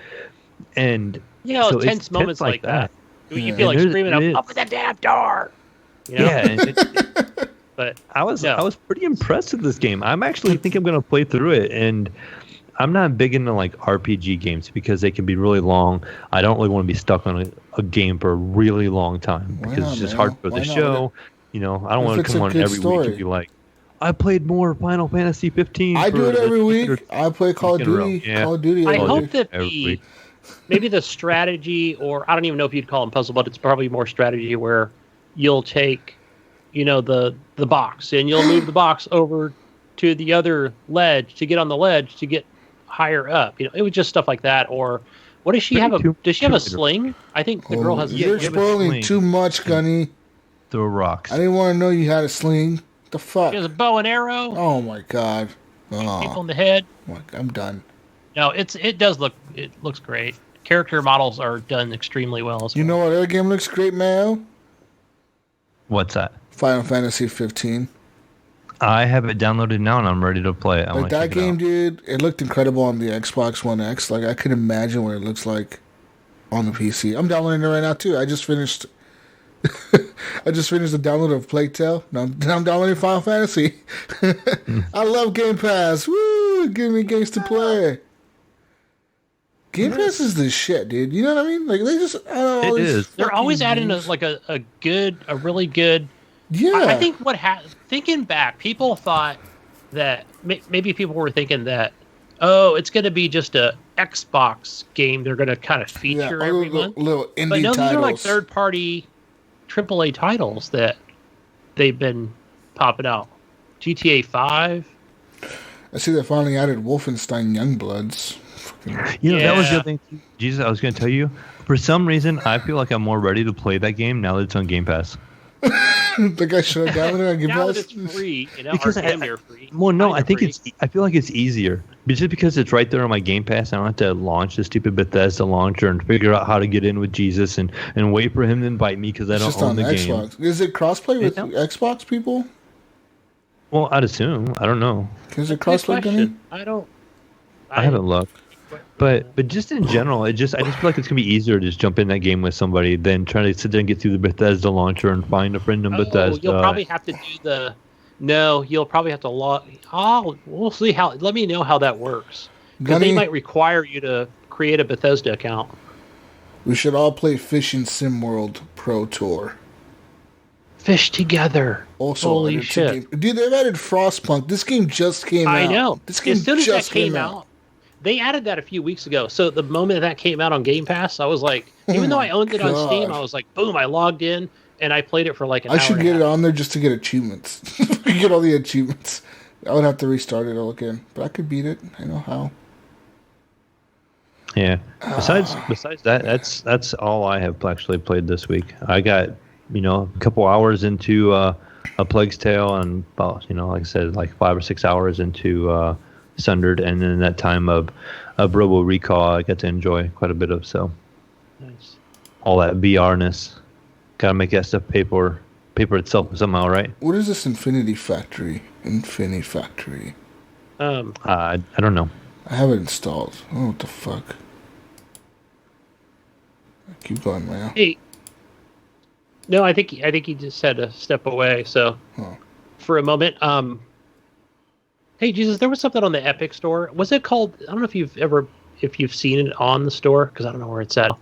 And you know, so tense moments like that. You feel like screaming up with that damn door. You know? Yeah. But I was pretty impressed with this game. I'm actually think I'm going to play through it, and I'm not big into like RPG games because they can be really long. I don't really want to be stuck on a game for a really long time because it's just hard for the show. You know, I don't want to come on every week and be like, I played more Final Fantasy 15. I do it every week. I play Call of Duty. Yeah. Call of Duty. I hope that maybe the strategy, or I don't even know if you'd call them puzzle, but it's probably more strategy where you'll take, you know, the box and you'll move the box over to the other ledge to get on the ledge to get higher up. You know, it was just stuff like that. Or what does she have? Does she have a sling? I think the girl has. You're spoiling too much, Gunny. Throw rocks. I didn't want to know you had a sling. The fuck? She has a bow and arrow. Oh my god. People in the head. I'm done. No, it looks great. Character models are done extremely well as well. You know what other game looks great, Mayo? What's that? Final Fantasy 15. I have it downloaded now and I'm ready to play it. Like that game, dude, it looked incredible on the Xbox One X. Like I could imagine what it looks like on the PC. I'm downloading it right now too. I just finished the download of Plague Tale. Now I'm downloading Final Fantasy. I love Game Pass. Woo! Give me games to play. Game Pass is the shit, dude. You know what I mean? Like they just it is. They're always adding a really good. Yeah. I think thinking back, people thought that maybe people were thinking that, oh, it's going to be just a Xbox game they're going to kind of feature every month. Little indie but no, titles. these are like third-party AAA titles that they've been popping out. GTA 5. I see they finally added Wolfenstein Youngbloods. That was the other thing. Jesus, I was going to tell you. For some reason, I feel like I'm more ready to play that game now that it's on Game Pass. The guy should have downloaded it on Game Pass. Now that it's free, because damn near free. Well, no, I feel like it's easier. But just because it's right there on my Game Pass, I don't have to launch the stupid Bethesda launcher and figure out how to get in with Jesus and wait for him to invite me because I don't own the Xbox. game. Is it crossplay with Xbox people? Well, I'd assume. I don't know. Is it crossplay, Gunny? I haven't looked. But just in general, I just feel like it's gonna be easier to just jump in that game with somebody than trying to sit there and get through the Bethesda launcher and find a friend in Bethesda. You'll probably have to do you'll probably have to log. We'll see how. Let me know how that works because they might require you to create a Bethesda account. We should all play Fishing Sim World Pro Tour. Fish together. Also, holy shit, dude! They've added Frostpunk. This game just came out. I know. This game as soon as just that came out. They added that a few weeks ago. So the moment that came out on Game Pass, I was like, even though I owned it on Steam, I was like, boom, I logged in and I played it for like an hour. I should get it on there just to get achievements. Get all the achievements. I would have to restart it all again, but I could beat it. I know how. Yeah. Besides that, that's all I have actually played this week. I got a couple hours into A Plague's Tale and about like I said, like 5 or 6 hours into Sundered, and then that time of Robo Recall I got to enjoy quite a bit of. So nice. All that VR-ness, gotta make that stuff pay for itself somehow, right? What is this Infinity Factory? I don't know. I have it installed. Oh, what the fuck? Keep going, man. Hey, no, I think he just had to step away. So for a moment, hey, Jesus, there was something on the Epic Store. Was it called? I don't know if you've seen it on the store because I don't know where it's at. It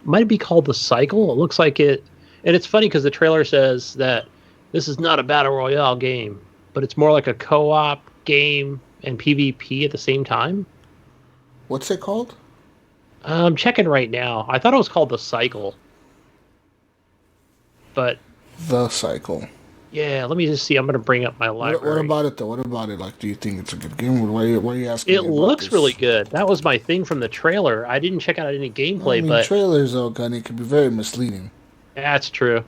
might be called The Cycle. It looks like it, and it's funny because the trailer says that this is not a battle royale game, but it's more like a co-op game and PvP at the same time. What's it called? I'm checking right now. I thought it was called The Cycle, but The Cycle. Yeah, let me just see. I'm going to bring up my library. What about it, though? What about it? Like, do you think it's a good game? Why are you asking? It looks really good. That was my thing from the trailer. I didn't check out any gameplay, but trailers, though, Gunny, can be very misleading. That's true.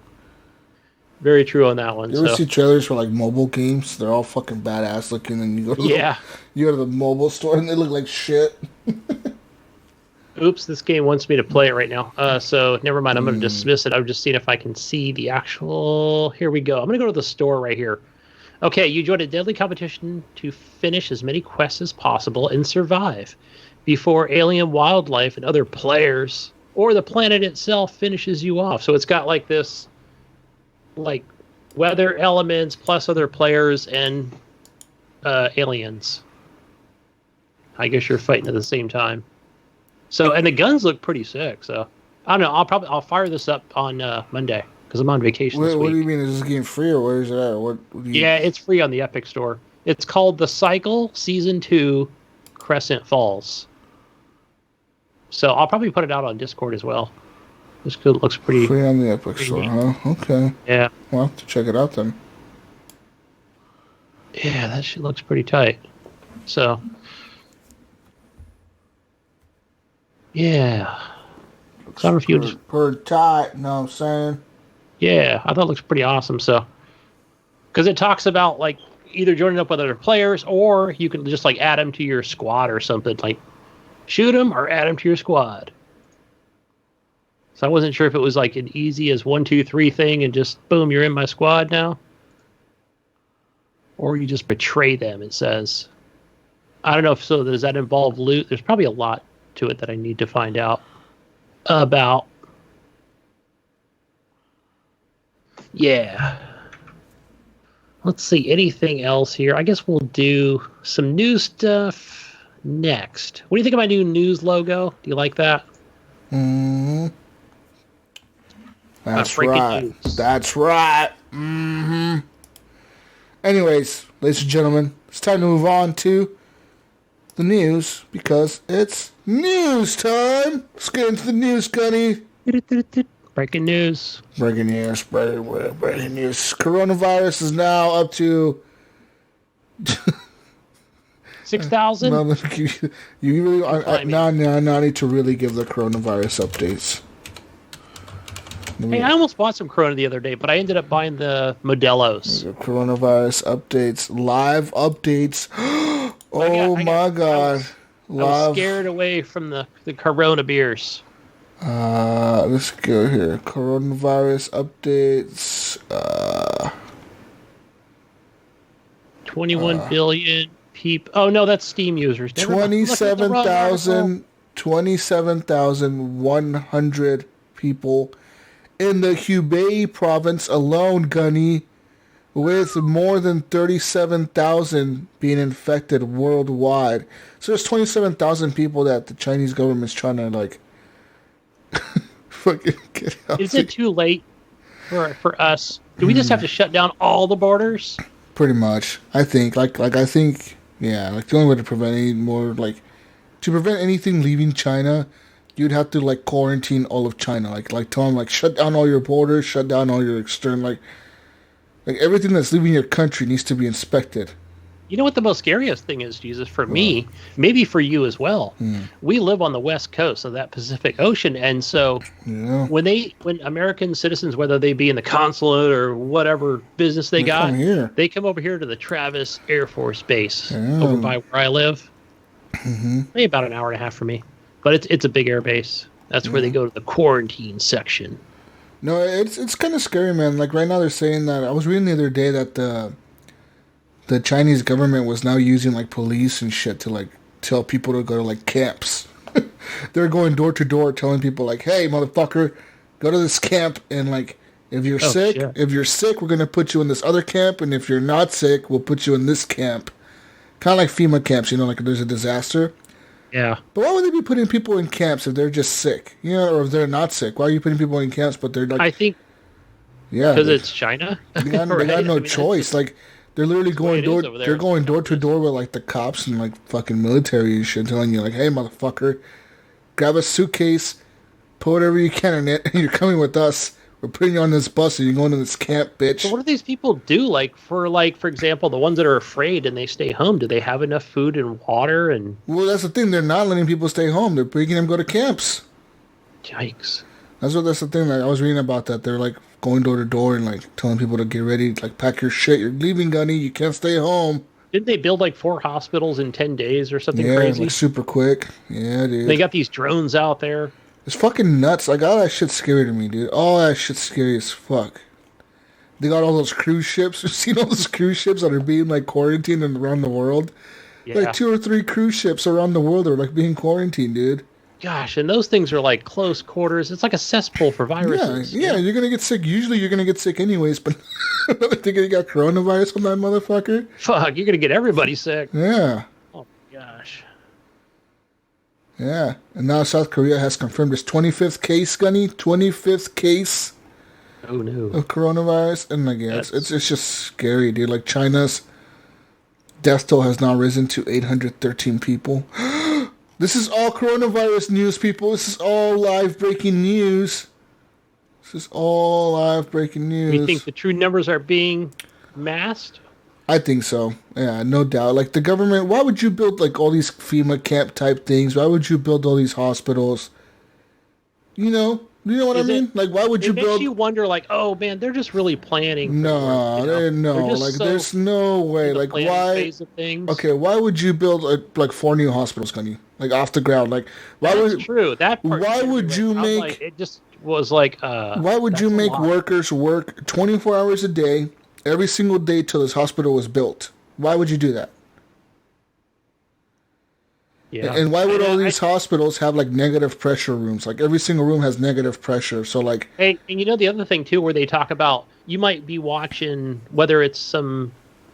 Very true on that one. You ever see trailers for like mobile games? They're all fucking badass looking, and you go to the mobile store and they look like shit. Oops, this game wants me to play it right now. So never mind. I'm going to dismiss it. I'm just seeing if I can see the actual. Here we go. I'm going to go to the store right here. Okay, you joined a deadly competition to finish as many quests as possible and survive before alien wildlife and other players or the planet itself finishes you off. So it's got like this, like weather elements plus other players and aliens. I guess you're fighting at the same time. So, and the guns look pretty sick. So, I don't know. I'll fire this up on Monday because I'm on vacation this week. What do you mean? Is this game free or where is it at? Yeah, it's free on the Epic Store. It's called The Cycle Season 2 Crescent Falls. So, I'll probably put it out on Discord as well. This looks pretty... Free on the Epic Store, huh? Okay. Yeah. Well, I'll have to check it out then. Yeah, that shit looks pretty tight. So... Yeah. I don't know if you just... Per tight, know what I'm saying? Yeah, I thought it looks pretty awesome. So, because it talks about like either joining up with other players or you can just like add them to your squad or something. Like shoot them or add them to your squad. So I wasn't sure if it was like an easy as 1, 2, 3 thing and just boom, you're in my squad now. Or you just betray them, it says. I don't know if so. Does that involve loot? There's probably a lot to it that I need to find out about. Yeah. Let's see. Anything else here? I guess we'll do some new stuff next. What do you think of my new news logo? Do you like that? Mm-hmm. That's right. News. That's right. Mm-hmm. Anyways, ladies and gentlemen, it's time to move on to the news because it's news time. Let's get into the news, Gunny. Breaking news. Breaking news. Breaking news. Coronavirus is now up to 6,000? No, you really now I need to really give the coronavirus updates. Hey, I almost bought some Corona the other day, but I ended up buying the Modelos. The coronavirus updates, live updates. My God. I was scared away from the Corona beers. Let's go here. Coronavirus updates. 21 billion people. Oh, no, that's Steam users. 27,100 people in the Hubei province alone, Gunny, with more than 37,000 being infected worldwide. So there's 27,000 people that the Chinese government's trying to, like, fucking get out. Is it too late for us? Do we just have to shut down all the borders? Pretty much. I think, yeah, like the only way to prevent any more, like, to prevent anything leaving China, you'd have to, like, quarantine all of China. Like tell them, like, shut down all your borders, shut down all your external, like everything that's leaving your country needs to be inspected. You know what the most scariest thing is, Jesus, for me, maybe for you as well. We live on the west coast of that Pacific Ocean, and so when American citizens, whether they be in the consulate or whatever business they got, they come over here to the Travis Air Force Base over by where I live. Maybe about an hour and a half from me, but it's a big air base. That's where they go to the quarantine section. No, it's kind of scary, man. Like right now, they're saying that I was reading the other day that the Chinese government was now using like police and shit to like tell people to go to like camps. They're going door to door telling people like, "Hey, motherfucker, go to this camp and like if you're sick, we're gonna put you in this other camp, and if you're not sick, we'll put you in this camp." Kind of like FEMA camps, you know, like if there's a disaster. Yeah. But why would they be putting people in camps if they're just sick? You know, or if they're not sick? Why are you putting people in camps but they're like... I think... Yeah. Because it's China? They got no choice. Like, they're literally going door... They're going door to door with, like, the cops and, like, fucking military and shit, telling you, like, hey, motherfucker, grab a suitcase, put whatever you can in it, and you're coming with us. We're putting you on this bus and you're going to this camp, bitch. So what do these people do? Like, for example, the ones that are afraid and they stay home, do they have enough food and water? And well, that's the thing. They're not letting people stay home. They're making them go to camps. Yikes. That's the thing. Like, I was reading about that. They're, like, going door to door and, like, telling people to get ready. Like, pack your shit. You're leaving, Gunny. You can't stay home. Didn't they build, like, 4 hospitals in 10 days or something crazy? Yeah, like, super quick. Yeah, dude. They got these drones out there. It's fucking nuts. Like, all that shit's scary to me, dude. All that shit's scary as fuck. They got all those cruise ships. You've seen all those cruise ships that are being, like, quarantined around the world? Yeah. Like, 2 or 3 cruise ships around the world are, like, being quarantined, dude. Gosh, and those things are, like, close quarters. It's like a cesspool for viruses. Yeah, you're going to get sick. Usually you're going to get sick anyways, but another thing, you got coronavirus on that motherfucker? Fuck, you're going to get everybody sick. Yeah. Oh, my gosh. Yeah, and now South Korea has confirmed its 25th case, Gunny. 25th case. Oh no. Of coronavirus, and like it's just scary, dude. Like China's death toll has now risen to 813 people. This is all coronavirus news, people. This is all live breaking news. This is all live breaking news. You think the true numbers are being masked? I think so. Yeah, no doubt. Like the government, why would you build like all these FEMA camp type things? Why would you build all these hospitals? You know what I mean? Like, why would you build? It makes you wonder, like, oh man, they're just really planning. There's no way. Like, why? Okay, why would you build like 4 new hospitals, Gunny? Like off the ground? Like, why would? That's true. That part. Why would you make? Like, it just was like. Why would you make workers work 24 hours a day? Every single day till this hospital was built. Why would you do that? Yeah. And why would all these hospitals have like negative pressure rooms? Like every single room has negative pressure. So like, hey, and you know the other thing too, where they talk about you might be watching whether it's some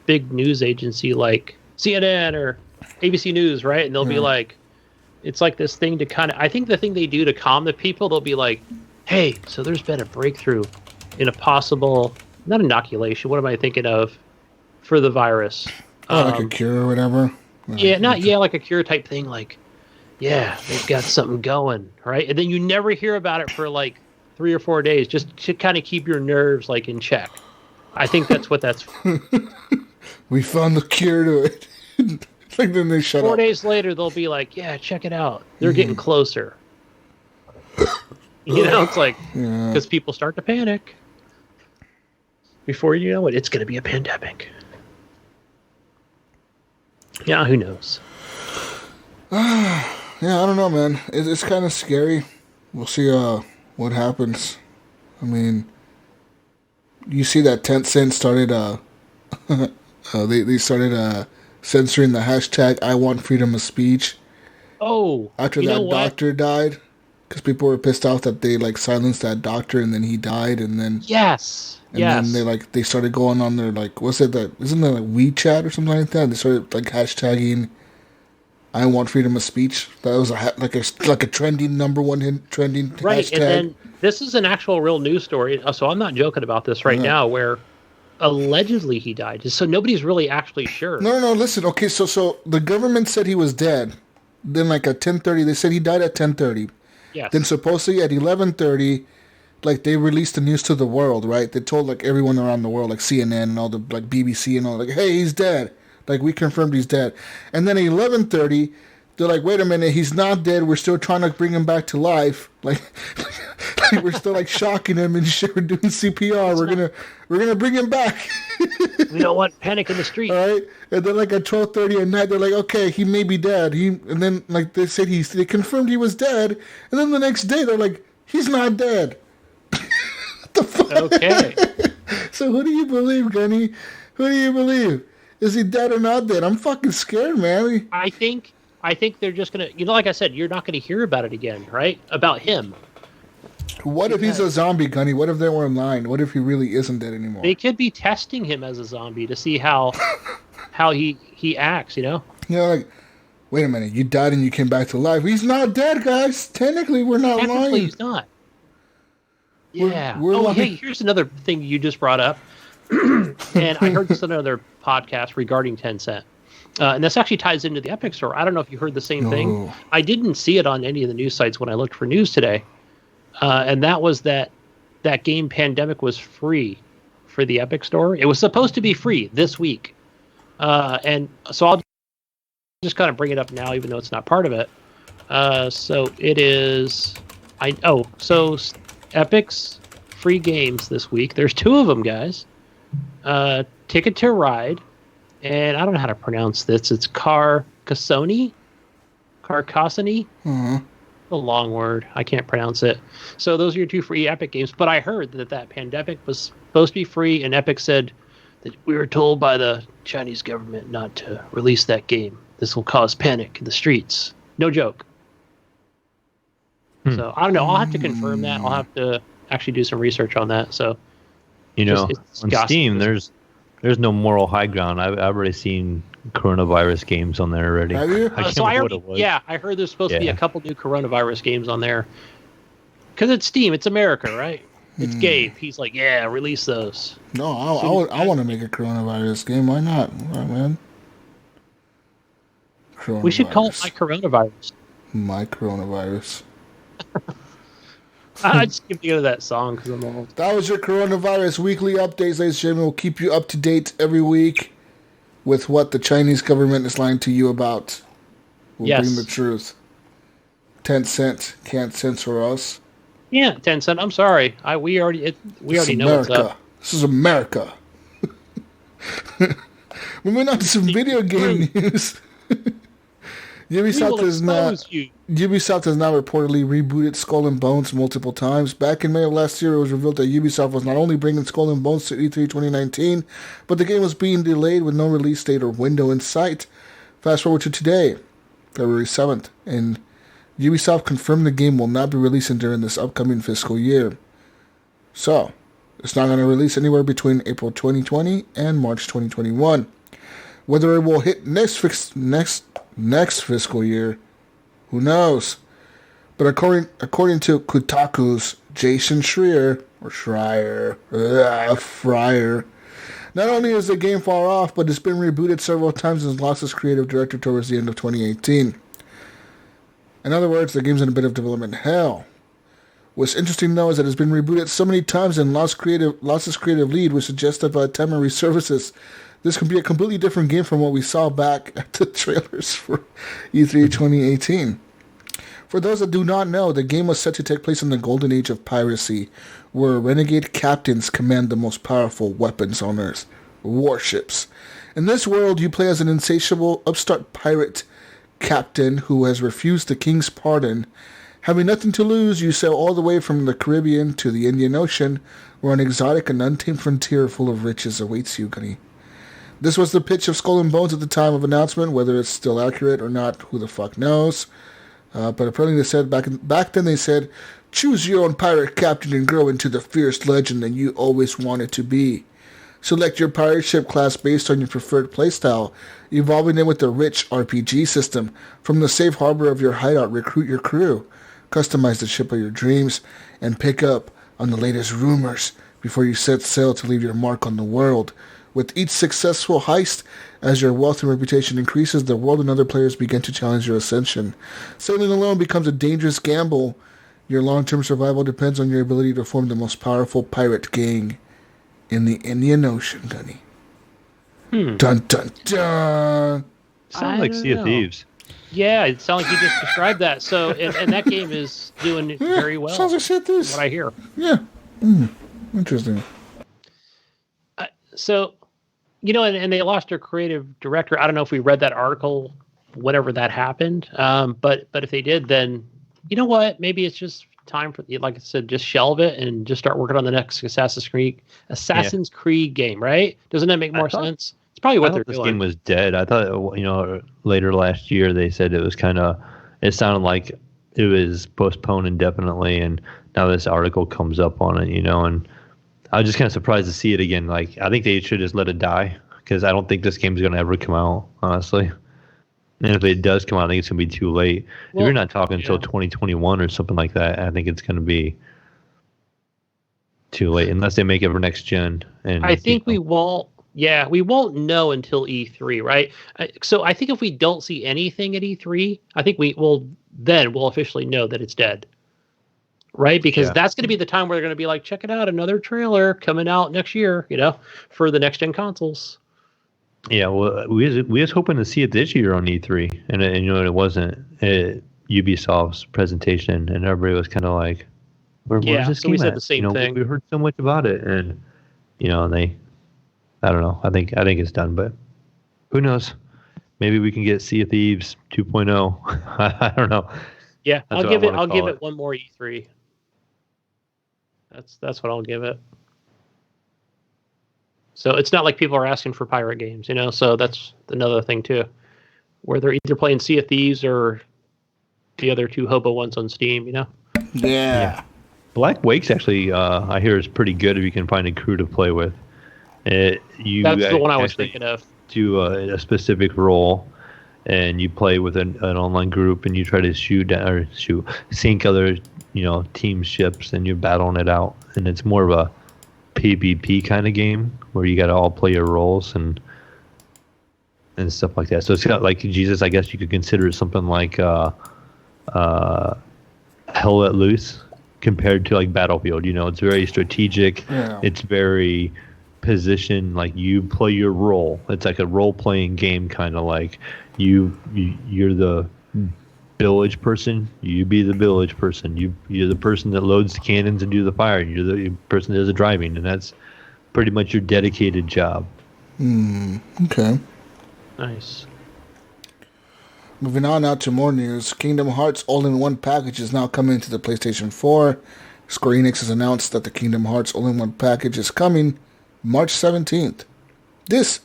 big news agency like CNN or ABC News, right? And they'll be like, it's like this thing to kind of. I think the thing they do to calm the people, they'll be like, hey, so there's been a breakthrough in a possible. Not inoculation. What am I thinking of for the virus? Like a cure or whatever? Like a cure type thing. Like, yeah, they've got something going, right? And then you never hear about it for like 3 or 4 days, just to kind of keep your nerves like in check. I think that's what that's. We found the cure to it. Like then they shut 4 up. days later, they'll be like, "Yeah, check it out. They're getting closer." It's like because people start to panic. Before you know it, it's going to be a pandemic. Yeah, who knows? Yeah, I don't know, man. It's kind of scary. We'll see what happens. I mean, you see that TemTem started they started censoring the hashtag "I want freedom of speech." Oh, after that doctor died, because people were pissed off that they like silenced that doctor and then he died, and then then they started going on their like isn't there like WeChat or something like that? They started like hashtagging "I want freedom of speech." That was like a trending number one trending hashtag. And then this is an actual real news story, so I'm not joking about this now. Where allegedly he died, so nobody's really actually sure. No. Listen, okay, so the government said he was dead. Then like at 10:30, they said he died at 10:30. Yes. Then supposedly at 11:30, like they released the news to the world, right? They told like everyone around the world, like CNN and all the like BBC and all, like, hey, he's dead. Like we confirmed he's dead. And then at 11:30, they're like, wait a minute, he's not dead. We're still trying to bring him back to life. Like we're still like shocking him and shit. We're doing CPR. We're gonna bring him back. We don't want panic in the street. All right. And then like at 12:30 at night, they're like, okay, he may be dead. And then like they said they confirmed he was dead. And then the next day they're like, he's not dead. What the fuck? Okay. So who do you believe, Gunny? Who do you believe? Is he dead or not dead? I'm fucking scared, man. I think they're just gonna, like I said, you're not gonna hear about it again, right? About him. What if he's a zombie, Gunny? What if they were lying? What if he really isn't dead anymore? They could be testing him as a zombie to see how he acts, Yeah, like, wait a minute, you died and you came back to life. He's not dead, guys. Technically, we're not lying. Technically, he's not. Yeah. Hey, here's another thing you just brought up. And I heard this on another podcast regarding TemTem. And this actually ties into the Epic Store. I don't know if you heard the same thing. I didn't see it on any of the news sites when I looked for news today. And that was that game Pandemic was free for the Epic Store. It was supposed to be free this week. And so I'll just kind of bring it up now, even though it's not part of it. So it is... So Epic's free games this week. There's 2 of them, guys. Ticket to Ride, and I don't know how to pronounce this. It's Carcassonne? Mm-hmm. A long word. I can't pronounce it. So those are your 2 free Epic games. But I heard that Pandemic was supposed to be free, and Epic said that we were told by the Chinese government not to release that game. This will cause panic in the streets. No joke. So I don't know. I'll have to confirm that. I'll have to actually do some research on that. So on Steam, there's no moral high ground. I've already seen coronavirus games on there already. Have you? I heard there's supposed to be a couple new coronavirus games on there. Because it's Steam, it's America, right? It's Gabe. He's like, yeah, release those. No, I want to make a coronavirus game. Why not? All right, man. We should call it My Coronavirus. My Coronavirus. I just keep thinking of that song because I'm old. That was your coronavirus weekly updates, ladies and gentlemen. We'll keep you up to date every week with what the Chinese government is lying to you about. We'll bring the truth. 10 cent can't censor us. Yeah, 10 cent. I'm sorry. We already know what's up. This is America. Moving on to some video game news. Ubisoft has now reportedly rebooted Skull and Bones multiple times. Back in May of last year, it was revealed that Ubisoft was not only bringing Skull and Bones to E3 2019, but the game was being delayed with no release date or window in sight. Fast forward to today, February 7th, and Ubisoft confirmed the game will not be releasing during this upcoming fiscal year. So, it's not going to release anywhere between April 2020 and March 2021. Whether it will hit next fiscal year, who knows? But according to Kotaku's Jason Schreier, not only is the game far off, but it's been rebooted several times and lost its creative director towards the end of 2018. In other words, the game's in a bit of development hell. What's interesting, though, is that it's been rebooted so many times and lost its creative lead, which suggests that by the time it resurfaces, this could be a completely different game from what we saw back at the trailers for E3 2018. For those that do not know, the game was set to take place in the golden age of piracy, where renegade captains command the most powerful weapons on Earth, warships. In this world, you play as an insatiable, upstart pirate captain who has refused the king's pardon. Having nothing to lose, you sail all the way from the Caribbean to the Indian Ocean, where an exotic and untamed frontier full of riches awaits you, Gunny. This was the pitch of Skull and Bones at the time of announcement. Whether it's still accurate or not, who the fuck knows. But apparently they said back then they said, choose your own pirate captain and grow into the fierce legend that you always wanted to be. Select your pirate ship class based on your preferred playstyle, evolving it with a rich RPG system. From the safe harbor of your hideout, recruit your crew, customize the ship of your dreams, and pick up on the latest rumors before you set sail to leave your mark on the world. With each successful heist, as your wealth and reputation increases, the world and other players begin to challenge your ascension. Sailing alone becomes a dangerous gamble. Your long-term survival depends on your ability to form the most powerful pirate gang in the Indian Ocean, Gunny. Dun, dun, dun. Sounds like Sea of Thieves. Yeah, it sounds like you just described that. So, and that game is doing very well. Sounds like Sea of Thieves. What I hear. Yeah. Interesting. So, and they lost their creative director. I don't know if we read that article whenever that happened. But if they did, then you know what? Maybe it's just time for, like I said, just shelve it and just start working on the next Assassin's Creed game, right? Doesn't that make more sense? It's probably what they're doing. This game was dead. I thought, later last year they said it was it sounded like it was postponed indefinitely, and now this article comes up on it, and I was just kind of surprised to see it again. Like, I think they should just let it die, because I don't think this game's going to ever come out, honestly. And if it does come out, I think it's going to be too late. Well, if you're not talking until 2021 or something like that, I think it's going to be too late, unless they make it for next gen. And I think we won't. Yeah, we won't know until E3, right? So I think if we don't see anything at E3, I think we'll officially know that it's dead, right? Because that's going to be the time where they're going to be like, check it out, another trailer coming out next year, for the next gen consoles. Yeah, well, we was hoping to see it this year on E3, and it wasn't at Ubisoft's presentation, and everybody was kind of like, where's this game we said at? The same thing. We heard so much about it, and I don't know. I think it's done, but who knows? Maybe we can get Sea of Thieves 2.0. I don't know. Yeah, I'll give it one more E3. That's what I'll give it. So it's not like people are asking for pirate games, So that's another thing too, where they're either playing Sea of Thieves or the other two hobo ones on Steam, Yeah. Black Wake's actually, I hear, is pretty good if you can find a crew to play with. That's the one I was thinking of. Do a specific role, and you play with an online group, and you try to sink other team ships, and you're battling it out, and it's more of a PvP kind of game where you got to all play your roles and stuff like that. So it's got like Jesus. I guess you could consider it something like Hell Let Loose compared to like Battlefield. It's very strategic. Yeah. It's very position, like you play your role. It's like a role-playing game, kind of like you're the village person. You be the village person. You're the person that loads the cannons and do the firing. You're the person that does the driving, and that's pretty much your dedicated job. Okay. Nice. Moving on now to more news. Kingdom Hearts All-in-One package is now coming to the PlayStation 4. Square Enix has announced that the Kingdom Hearts All-in-One package is coming March 17th. This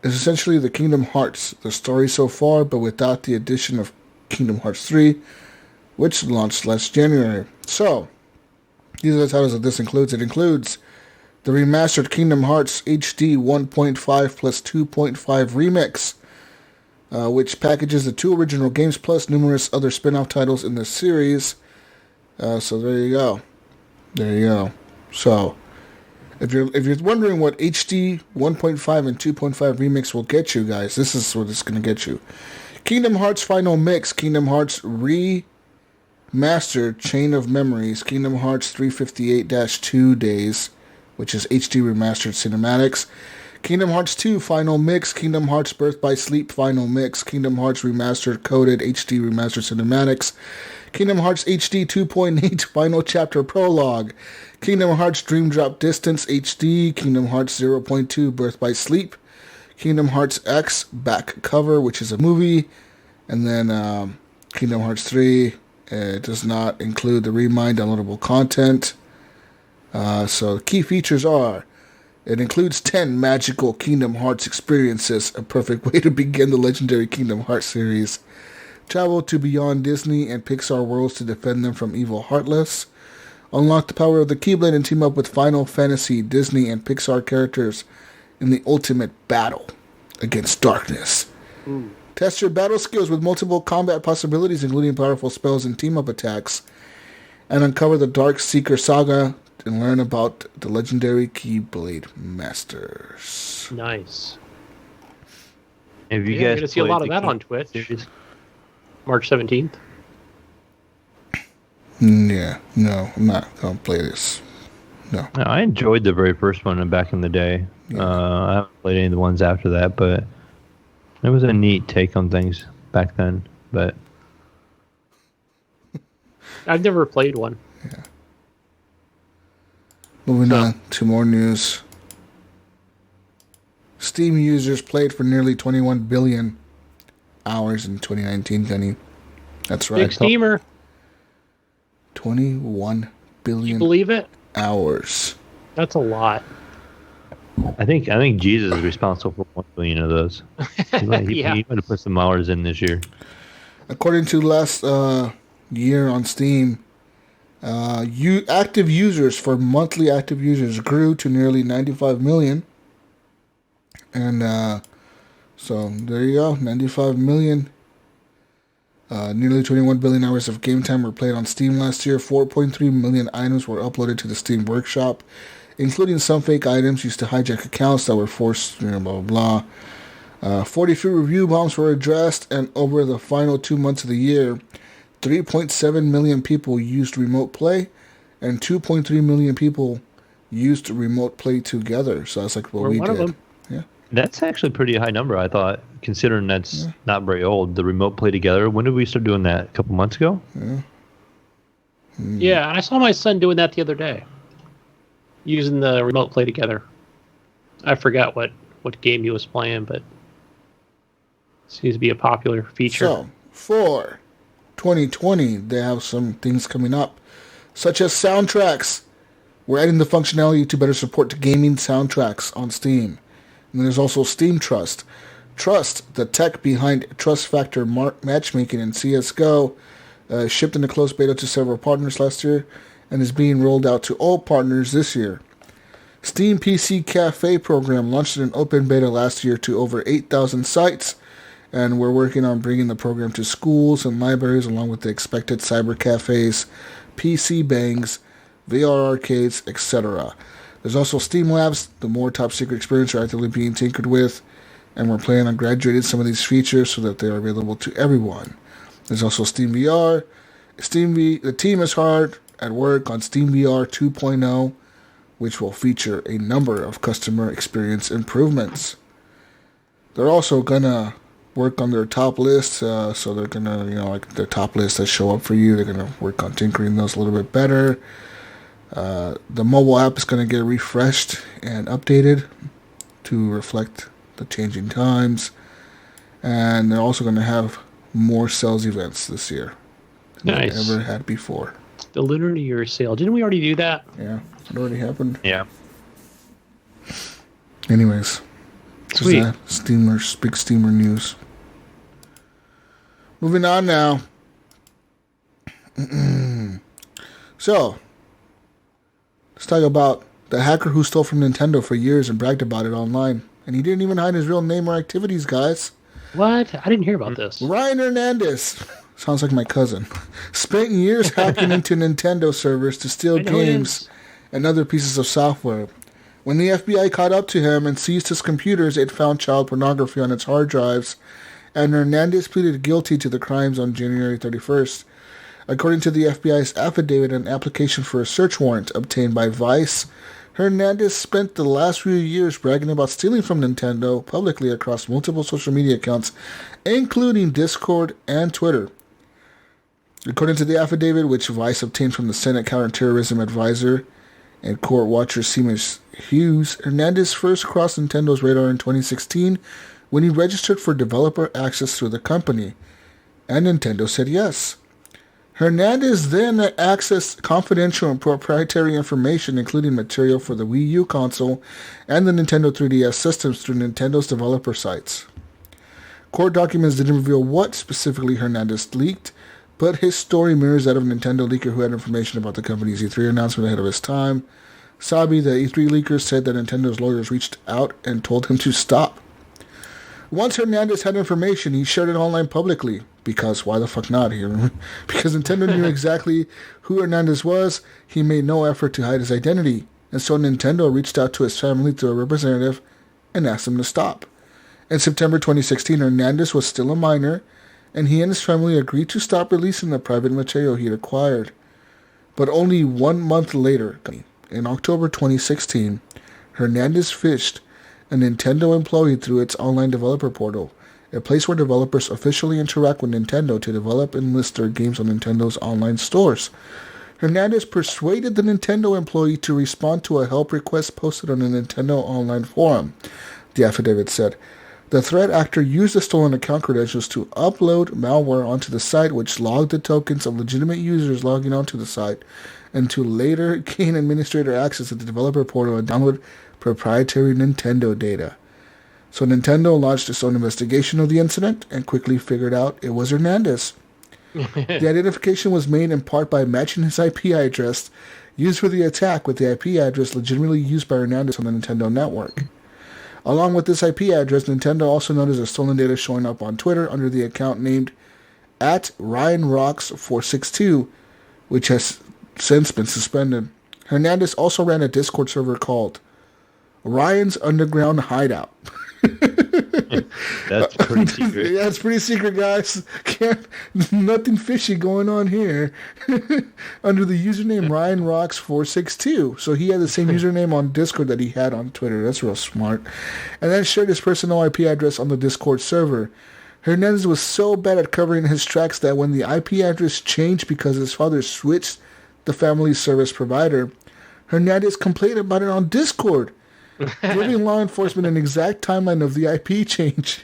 is essentially the Kingdom Hearts, the story so far, but without the addition of Kingdom Hearts 3, which launched last January. So, these are the titles that this includes. It includes the remastered Kingdom Hearts HD 1.5 plus 2.5 remix, which packages the two original games plus numerous other spin-off titles in the series. So there you go. So, if you're wondering what HD 1.5 and 2.5 remix will get you guys, this is what it's going to get you. Kingdom Hearts Final Mix, Kingdom Hearts Remastered Chain of Memories, Kingdom Hearts 358-2 Days, which is HD Remastered Cinematics, Kingdom Hearts 2 Final Mix, Kingdom Hearts Birth by Sleep Final Mix, Kingdom Hearts Remastered Coded HD Remastered Cinematics, Kingdom Hearts HD 2.8 Final Chapter Prologue, Kingdom Hearts Dream Drop Distance HD, Kingdom Hearts 0.2 Birth by Sleep, Kingdom Hearts X Back Cover, which is a movie, and then Kingdom Hearts 3. It does not include the Remind downloadable content. So the key features are: it includes 10 magical Kingdom Hearts experiences, a perfect way to begin the legendary Kingdom Hearts series. Travel to beyond Disney and Pixar worlds to defend them from evil Heartless. Unlock the power of the Keyblade and team up with Final Fantasy, Disney, and Pixar characters in the ultimate battle against darkness. Ooh. Test your battle skills with multiple combat possibilities, including powerful spells and team-up attacks. And uncover the Dark Seeker Saga and learn about the legendary Keyblade Masters. Nice. Have you guys you're going to see a lot of that on Twitch. Series? March 17th. Yeah, no, I'm not going to play this. No. I enjoyed the very first one back in the day. Yeah. I haven't played any of the ones after that, but it was a neat take on things back then. But I've never played one. Yeah. Moving on to more news. Steam users played for nearly 21 billion hours in 2019, Gunny. That's right. Big steamer. 21 billion. You believe it? Hours. That's a lot. I think Jesus is responsible for 1 billion of those. He might have put some hours in this year. According to last year on Steam, active users for monthly active users grew to nearly 95 million. And so there you go, 95 million. Nearly 21 billion hours of game time were played on Steam last year. 4.3 million items were uploaded to the Steam Workshop, including some fake items used to hijack accounts that were forced, blah, blah, blah. 43 review bombs were addressed, and over the final 2 months of the year, 3.7 million people used Remote Play, and 2.3 million people used Remote Play together. So that's like what we did. Of them. Yeah. That's actually a pretty high number, I thought, considering that's not very old. The Remote Play together. When did we start doing that? A couple months ago? Yeah. Yeah, I saw my son doing that the other day. Using the Remote Play together. I forgot what game he was playing, but it seems to be a popular feature. So, for 2020, they have some things coming up, such as soundtracks. We're adding the functionality to better support the gaming soundtracks on Steam. And there's also Steam Trust. Trust, the tech behind Trust Factor matchmaking in CSGO, shipped in a closed beta to several partners last year and is being rolled out to all partners this year. Steam PC Cafe program launched in an open beta last year to over 8,000 sites, and we're working on bringing the program to schools and libraries along with the expected cyber cafes, PC bangs, VR arcades, etc. There's also Steam Labs, the more top secret experience are actively being tinkered with, and we're planning on graduating some of these features so that they are available to everyone. There's also Steam VR. The team is hard at work on Steam VR 2.0, which will feature a number of customer experience improvements. They're also gonna work on their top list, so they're gonna, like their top lists that show up for you, they're gonna work on tinkering those a little bit better. The mobile app is going to get refreshed and updated to reflect the changing times. And they're also going to have more sales events this year than they ever had before. The Lunar New Year sale. Didn't we already do that? Yeah, it already happened. Yeah. Anyways. Sweet. Big Steamer news. Moving on now. So, let's talk about the hacker who stole from Nintendo for years and bragged about it online. And he didn't even hide his real name or activities, guys. What? I didn't hear about this. Ryan Hernandez, sounds like my cousin, spent years hacking into Nintendo servers to steal games and other pieces of software. When the FBI caught up to him and seized his computers, it found child pornography on its hard drives, and Hernandez pleaded guilty to the crimes on January 31st. According to the FBI's affidavit and application for a search warrant obtained by Vice, Hernandez spent the last few years bragging about stealing from Nintendo publicly across multiple social media accounts, including Discord and Twitter. According to the affidavit, which Vice obtained from the Senate Counterterrorism Advisor and court watcher Seamus Hughes, Hernandez first crossed Nintendo's radar in 2016 when he registered for developer access through the company, and Nintendo said yes. Hernandez then accessed confidential and proprietary information, including material for the Wii U console and the Nintendo 3DS systems through Nintendo's developer sites. Court documents didn't reveal what specifically Hernandez leaked, but his story mirrors that of a Nintendo leaker who had information about the company's E3 announcement ahead of his time. Sabi, the E3 leaker, said that Nintendo's lawyers reached out and told him to stop. Once Hernandez had information, he shared it online publicly. Because why the fuck not here? Because Nintendo knew exactly who Hernandez was, he made no effort to hide his identity. And so Nintendo reached out to his family through a representative and asked him to stop. In September 2016, Hernandez was still a minor, and he and his family agreed to stop releasing the private material he had acquired. But only 1 month later, in October 2016, Hernandez phished a Nintendo employee through its online developer portal, a place where developers officially interact with Nintendo to develop and list their games on Nintendo's online stores. Hernandez persuaded the Nintendo employee to respond to a help request posted on the Nintendo online forum, the affidavit said. The threat actor used the stolen account credentials to upload malware onto the site, which logged the tokens of legitimate users logging onto the site, and to later gain administrator access to the developer portal and download proprietary Nintendo data. So Nintendo launched its own investigation of the incident and quickly figured out it was Hernandez. The identification was made in part by matching his IP address used for the attack with the IP address legitimately used by Hernandez on the Nintendo network. Along with this IP address, Nintendo also noticed the stolen data showing up on Twitter under the account named @RyanRocks462, which has since been suspended. Hernandez also ran a Discord server called Ryan's Underground Hideout. That's pretty secret. Yeah, it's pretty secret, guys. Nothing fishy going on here. Under the username RyanRocks462. So he had the same username on Discord that he had on Twitter. That's real smart. And then shared his personal IP address on the Discord server. Hernandez was so bad at covering his tracks that when the IP address changed because his father switched the family service provider, Hernandez complained about it on Discord, giving law enforcement an exact timeline of the IP change.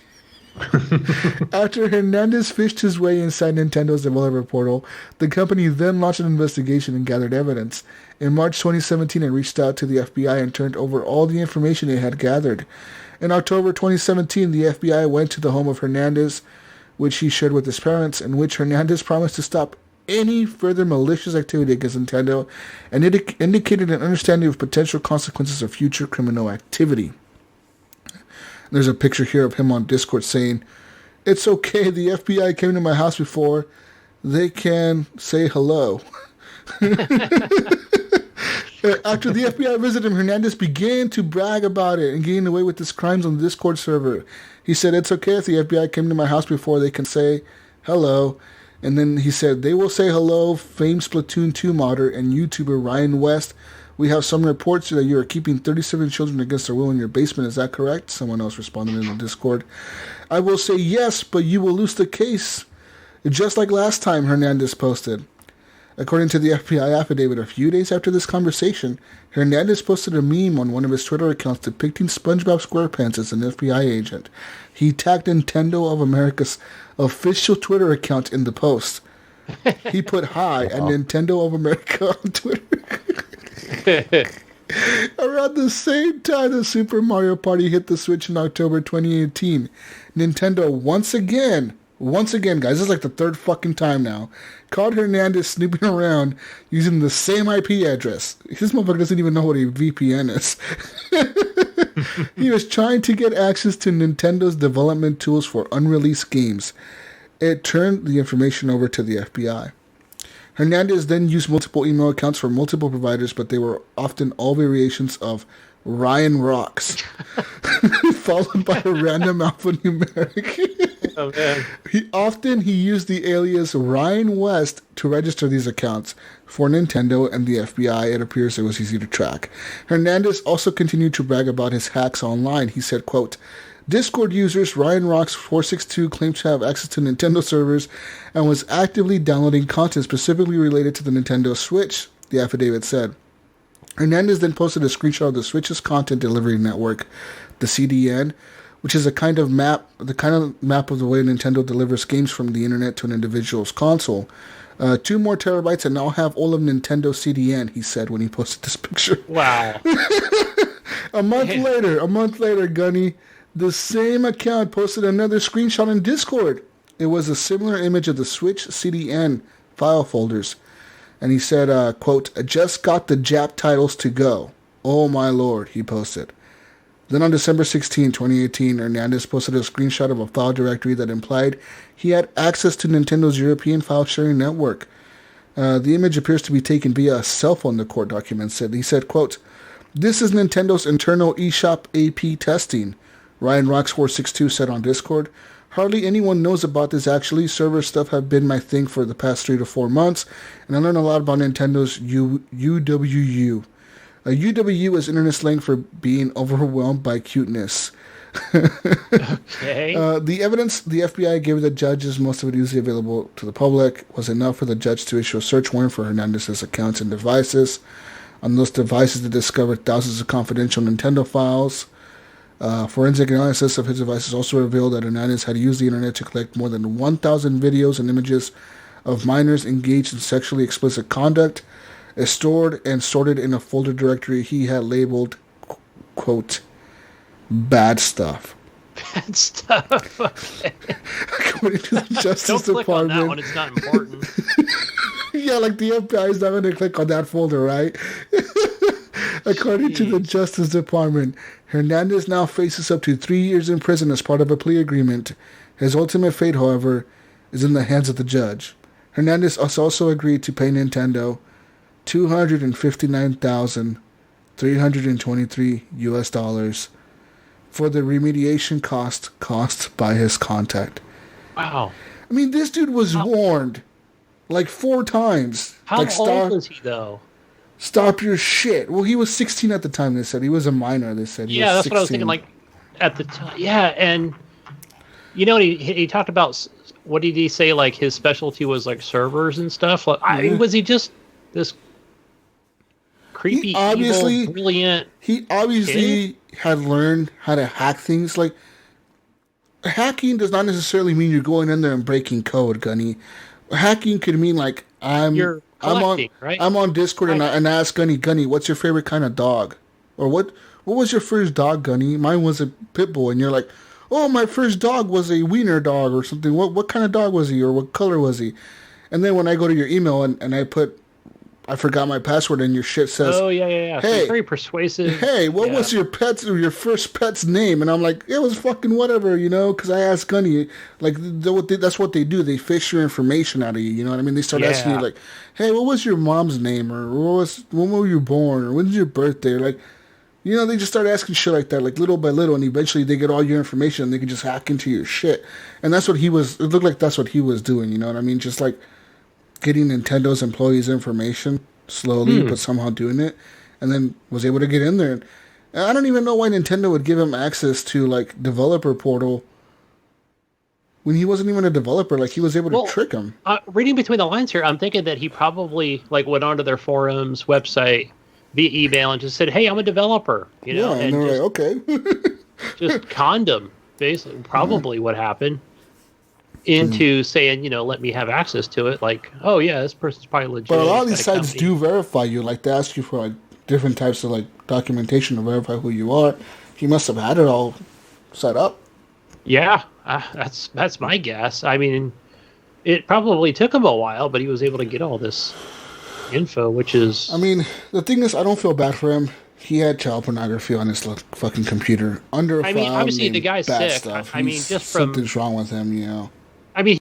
After Hernandez fished his way inside Nintendo's developer portal, the company then launched an investigation and gathered evidence. In March 2017, it reached out to the FBI and turned over all the information it had gathered. In October 2017, the FBI went to the home of Hernandez, which he shared with his parents, in which Hernandez promised to stop any further malicious activity against Nintendo, and it indicated an understanding of potential consequences of future criminal activity. There's a picture here of him on Discord saying, "It's okay, the FBI came to my house before. They can say hello." After the FBI visited him, Hernandez began to brag about it and getting away with his crimes on the Discord server. He said, "It's okay if the FBI came to my house before, they can say hello." And then he said, "They will say hello, famed Splatoon 2 modder and YouTuber Ryan West. We have some reports that you are keeping 37 children against their will in your basement. Is that correct?" Someone else responded in the Discord. "I will say yes, but you will lose the case. Just like last time," Hernandez posted. According to the FBI affidavit, a few days after this conversation, Hernandez posted a meme on one of his Twitter accounts depicting SpongeBob SquarePants as an FBI agent. He tagged Nintendo of America's official Twitter account in the post. He put hi and Nintendo of America on Twitter. Around the same time the Super Mario Party hit the Switch in October 2018, Nintendo once again, guys, this is like the third fucking time now, caught Hernandez snooping around using the same IP address. This motherfucker doesn't even know what a VPN is. He was trying to get access to Nintendo's development tools for unreleased games. It turned the information over to the FBI. Hernandez then used multiple email accounts for multiple providers, but they were often all variations of Ryan Rocks, followed by a random alphanumeric. Oh man. He used the alias Ryan West to register these accounts for Nintendo and the FBI. It appears it was easy to track. Hernandez also continued to brag about his hacks online. He said, quote, Discord users Ryan Rocks 462 claimed to have access to Nintendo servers and was actively downloading content specifically related to the Nintendo Switch, the affidavit said. Hernandez then posted a screenshot of the Switch's content delivery network, the CDN, which is the kind of map of the way Nintendo delivers games from the internet to an individual's console. 2 more terabytes and I'll have all of Nintendo CDN, he said when he posted this picture. Wow. A month later, Gunny, the same account posted another screenshot in Discord. It was a similar image of the Switch CDN file folders. And he said, quote, just got the Jap titles to go. Oh my lord, he posted. Then on December 16, 2018, Hernandez posted a screenshot of a file directory that implied he had access to Nintendo's European file sharing network. The image appears to be taken via a cell phone, the court document said. He said, quote, this is Nintendo's internal eShop AP testing, Ryan Rocks462 said on Discord. Hardly anyone knows about this actually. Server stuff have been my thing for the past 3 to 4 months, and I learned a lot about Nintendo's UWU. UWU is internet slang for being overwhelmed by cuteness. Okay. The evidence the FBI gave the judges, most of it easily available to the public, was enough for the judge to issue a search warrant for Hernandez's accounts and devices. On those devices, they discovered thousands of confidential Nintendo files. Forensic analysis of his devices also revealed that Hernandez had used the internet to collect more than 1,000 videos and images of minors engaged in sexually explicit conduct, is stored and sorted in a folder directory he had labeled, quote, bad stuff. Bad stuff. Okay. According to the Justice Don't click on Department. that one. It's not important. Yeah, like the FBI is not going to click on that folder, right? According to the Justice Department, Hernandez now faces up to 3 years in prison as part of a plea agreement. His ultimate fate, however, is in the hands of the judge. Hernandez has also agreed to pay Nintendo $259,323 US for the remediation cost by his contact. Wow. I mean, this dude was warned like 4 times. How like, old was he, though? Stop your shit. Well, he was 16 at the time, they said. He was a minor, they said. Yeah, that's 16. What I was thinking, like, at the time. Yeah, and, you know, he talked about, what did he say, like, his specialty was, like, servers and stuff? Like, I mean, was he just this creepy, evil, brilliant He obviously had learned how to hack things. Like, hacking does not necessarily mean you're going in there and breaking code, Gunny. Hacking could mean, like, I'm on Discord and I ask Gunny, what's your favorite kind of dog? Or what was your first dog, Gunny? Mine was a pit bull. And you're like, oh, my first dog was a wiener dog or something. What kind of dog was he or what color was he? And then when I go to your email and I forgot my password and your shit says, oh, yeah. Hey, so very persuasive. Hey, what was your first pet's name? And I'm like, it was fucking whatever, you know, because I asked Gunny, like, that's what they do. They fish your information out of you, you know what I mean? They start asking you, like, hey, what was your mom's name? Or when were you born? Or when's your birthday? Or, like, you know, they just start asking shit like that, like, little by little, and eventually they get all your information and they can just hack into your shit. And that's what it looked like that's what he was doing, you know what I mean? Just, like, getting Nintendo's employees' information slowly, but somehow doing it, and then was able to get in there. And I don't even know why Nintendo would give him access to, like, developer portal when he wasn't even a developer. Like, he was able to trick him. Reading between the lines here, I'm thinking that he probably, like, went onto their forums, website, via email, and just said, hey, I'm a developer, you know? Yeah, and they're like, okay. Just condom, basically, probably what happened. Into saying, you know, let me have access to it. Like, oh yeah, this person's probably legit. But a lot of these sites do verify you. Like, they ask you for, like, different types of, like, documentation to verify who you are. He must have had it all set up. Yeah, that's my guess. I mean, it probably took him a while, but he was able to get all this info, which is... I mean, the thing is, I don't feel bad for him. He had child pornography on his fucking computer. I mean, obviously the guy's sick. Stuff. I mean, just from... Something's wrong with him, you know. I mean,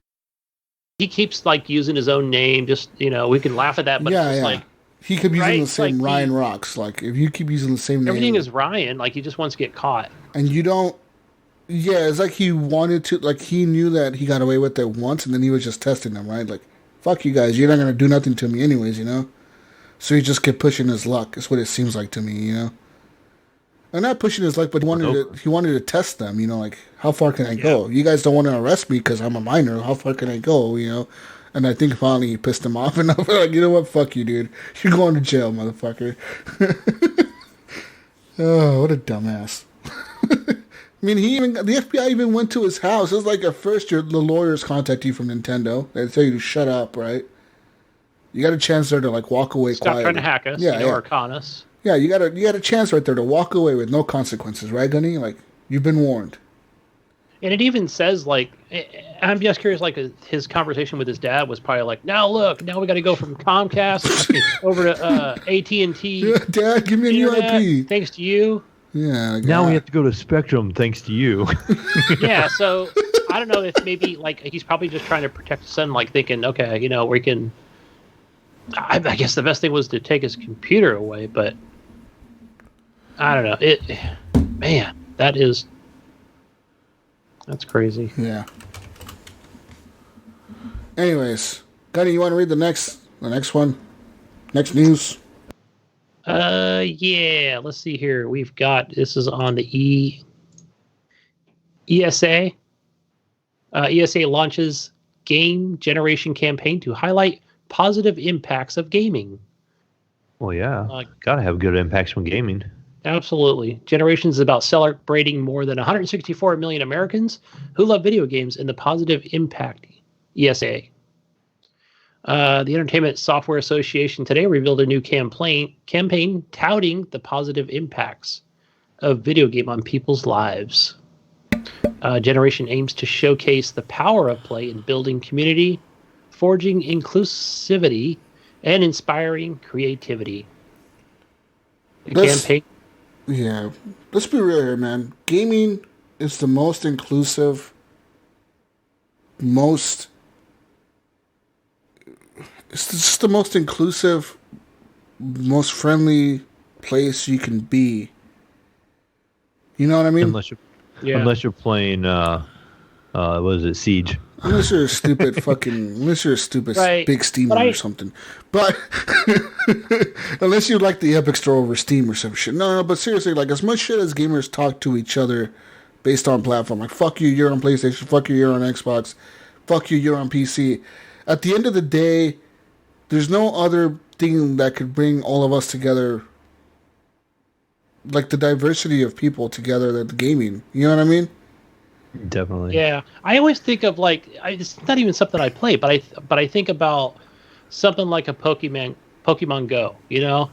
he keeps, like, using his own name. Just, you know, we can laugh at that, but it's just like... He could be using the same, like, Ryan Rocks. Like, if you keep using the same name... Everything is Ryan. Like, he just wants to get caught. And you don't Yeah, it's like he wanted to, like he knew that he got away with it once, and then he was just testing them, right? Like, fuck you guys, you're not gonna do nothing to me anyways, you know? So he just kept pushing his luck, is what it seems like to me, you know? And not pushing his luck, but he wanted to test them, you know, like, how far can I go? You guys don't want to arrest me because I'm a minor, how far can I go, you know? And I think finally he pissed him off enough, like, you know what, fuck you, dude. You're going to jail, motherfucker. Oh, what a dumbass. I mean, the FBI even went to his house. It was like at first the lawyers contact you from Nintendo. They tell you to shut up, right? You got a chance there to like walk away quietly. Stop trying to hack us, or con us. Yeah, you got a chance right there to walk away with no consequences, right, Gunny? Like, you've been warned. And it even says, like, I'm just curious, like, his conversation with his dad was probably like, now we got to go from Comcast over to AT&T. Yeah, Dad, give me a new IP. Thanks to you. Yeah. Now we have to go to Spectrum thanks to you. Yeah, so I don't know if maybe, like, he's probably just trying to protect his son, like, thinking, okay, you know, we can... I guess the best thing was to take his computer away, but I don't know. Man, that's crazy. Yeah. Anyways, Gunny, you want to read the next one? Next news? Yeah, let's see here. This is on the ESA. ESA launches game generation campaign to highlight positive impacts of gaming. Well, yeah. Gotta have good impacts from gaming. Absolutely. Generations is about celebrating more than 164 million Americans who love video games and the positive impact. ESA. The Entertainment Software Association today revealed a new campaign touting the positive impacts of video game on people's lives. Generation aims to showcase the power of play in building community, forging inclusivity, and inspiring creativity. Campaign. Yeah, let's be real here, man. Gaming is the most inclusive, it's just the most inclusive, most friendly place you can be. You know what I mean? Unless you're playing, what is it, Siege? Unless you're a stupid right. Big steamer or something. But unless you like the Epic Store over Steam or some shit. No, but seriously, like as much shit as gamers talk to each other based on platform, like fuck you, you're on PlayStation, fuck you, you're on Xbox, fuck you, you're on PC. At the end of the day, there's no other thing that could bring all of us together, like the diversity of people together that gaming. You know what I mean? Definitely. Yeah, I always think of like it's not even something I play, but I think about something like a Pokemon Go. You know,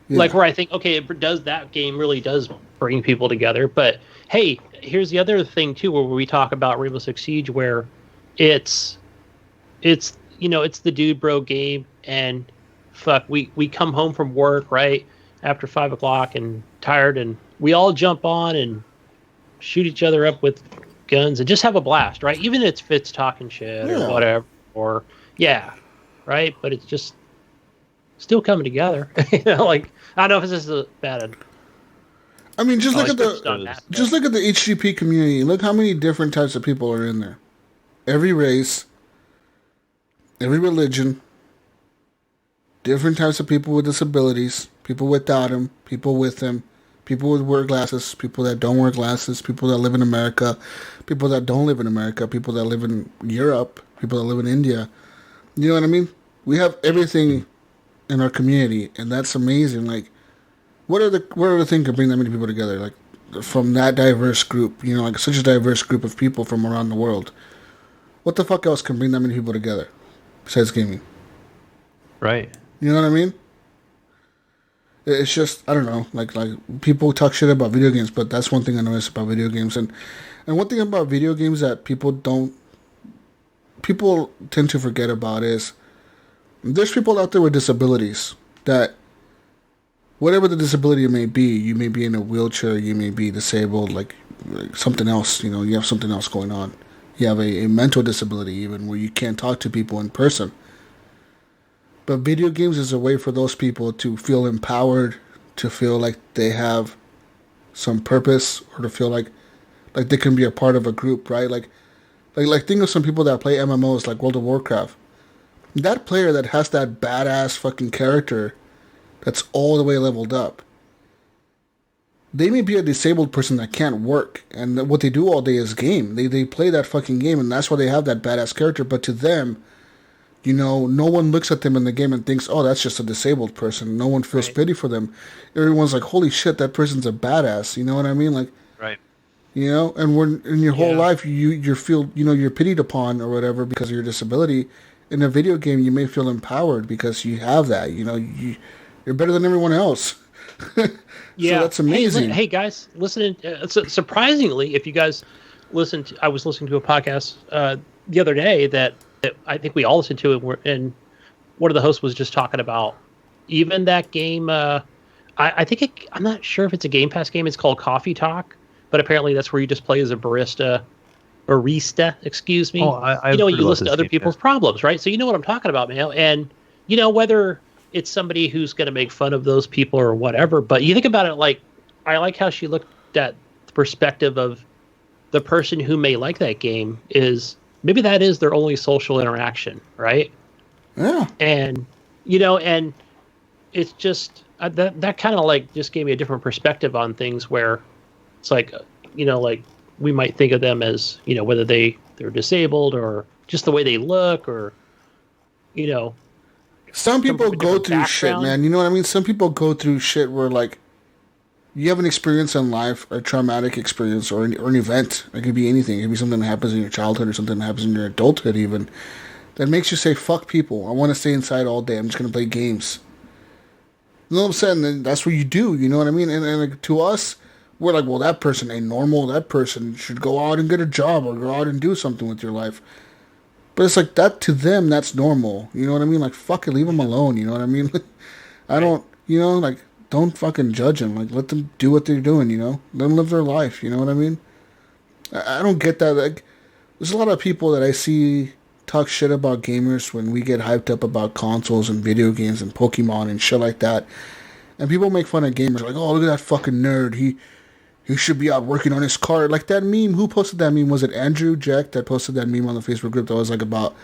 like where I think, okay, that game really does bring people together. But hey, here's the other thing too, where we talk about Rainbow Six Siege, where it's it's the dude bro game, and fuck, we come home from work right after 5 o'clock and tired, and we all jump on and shoot each other up with guns and just have a blast, right? Even if it's talking shit or whatever, or right? But it's just still coming together. Like I don't know if this is a bad. I mean, just look at the HGP community. Look how many different types of people are in there. Every race, every religion, different types of people with disabilities, people without them, people with them. People with wear glasses, people that don't wear glasses, people that live in America, people that don't live in America, people that live in Europe, people that live in India. You know what I mean? We have everything in our community, and that's amazing. Like, what are the things that bring that many people together? Like, from that diverse group, like such a diverse group of people from around the world. What the fuck else can bring that many people together besides gaming? Right. You know what I mean? It's just, I don't know, like people talk shit about video games, but that's one thing I notice about video games. And one thing about video games that people tend to forget about is there's people out there with disabilities that, whatever the disability may be, you may be in a wheelchair, you may be disabled, like something else, you have something else going on. You have a mental disability even where you can't talk to people in person. But video games is a way for those people to feel empowered, to feel like they have some purpose, or to feel like like they can be a part of a group, right? Like think of some people that play MMOs like World of Warcraft. That player that has that badass fucking character that's all the way leveled up. They may be a disabled person that can't work, and what they do all day is game. They play that fucking game, and that's why they have that badass character. But to them, you know, no one looks at them in the game and thinks, oh, that's just a disabled person. No one feels pity for them. Everyone's like, holy shit, that person's a badass. You know what I mean? Like, right. You know, and when in your whole life you feel, you know, you're pitied upon or whatever because of your disability. In a video game, you may feel empowered because you have that. You know, you're better than everyone else. Yeah, so that's amazing. Hey guys, listen. Surprisingly, if you guys listen to, I was listening to a podcast the other day that I think we all listened to, and one of the hosts was just talking about even that game. I think I'm not sure if it's a Game Pass game. It's called Coffee Talk, but apparently that's where you just play as a barista, excuse me. Oh, you know, you listen to other people's problems, right? So you know what I'm talking about, man. And you know whether it's somebody who's going to make fun of those people or whatever. But you think about it, like, I like how she looked at the perspective of the person who may like that game is maybe that is their only social interaction, right? Yeah. And, you know, and it's just that kind of like just gave me a different perspective on things where it's like, you know, like we might think of them as, you know, whether they're disabled or just the way they look or, you know, some people go through shit, man. You know what I mean? Some people go through shit where, like, you have an experience in life, a traumatic experience, or an event. It could be anything. It could be something that happens in your childhood or something that happens in your adulthood even, that makes you say, fuck people. I want to stay inside all day. I'm just going to play games. You know what I'm saying? And that's what you do. You know what I mean? And like, to us, we're like, well, that person ain't normal. That person should go out and get a job or go out and do something with your life. But it's like that to them, that's normal. You know what I mean? Like, fuck it, leave them alone. You know what I mean? I don't, you know, like, don't fucking judge them. Like, let them do what they're doing, you know? Let them live their life, you know what I mean? I don't get that. Like, there's a lot of people that I see talk shit about gamers when we get hyped up about consoles and video games and Pokemon and shit like that. And people make fun of gamers. Like, oh, look at that fucking nerd. He should be out working on his car. Like that meme. Who posted that meme? Was it Andrew Jack that posted that meme on the Facebook group that was like about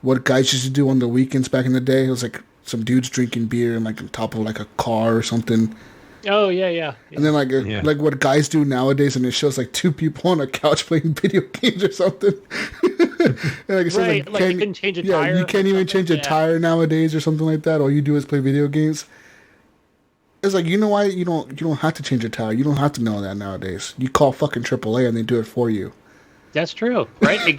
what guys used to do on the weekends back in the day? It was like some dudes drinking beer and like on top of like a car or something. Oh, yeah. And then like what guys do nowadays, and it shows like two people on a couch playing video games or something. And like it says, right, like you can change a tire. Yeah, you can't even change a tire nowadays or something like that. All you do is play video games. It's like, you know why you don't have to change a tire. You don't have to know that nowadays. You call fucking AAA and they do it for you. That's true, right? Hey,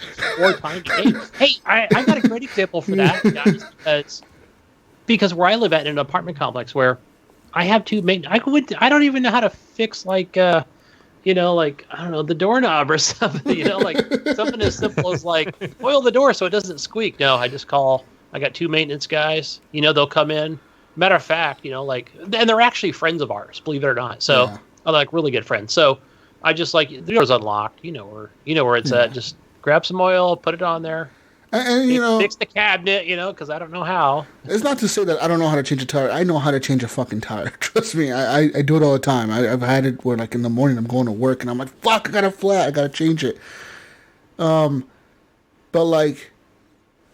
I got a great example for that, guys, because where I live at in an apartment complex where I have two main. I don't even know how to fix like, you know, like I don't know the doorknob or something. You know, like something as simple as like oil the door so it doesn't squeak. No, I just call. I got two maintenance guys. You know, they'll come in. Matter of fact, you know, like, and they're actually friends of ours, believe it or not. So, I'm like really good friends. So, I just like the door's unlocked. You know where it's at. Just grab some oil, put it on there, and you know, fix the cabinet. You know, because I don't know how. It's not to say that I don't know how to change a tire. I know how to change a fucking tire. Trust me, I do it all the time. I've had it where like in the morning I'm going to work and I'm like, fuck, I got a flat, I gotta change it. But like.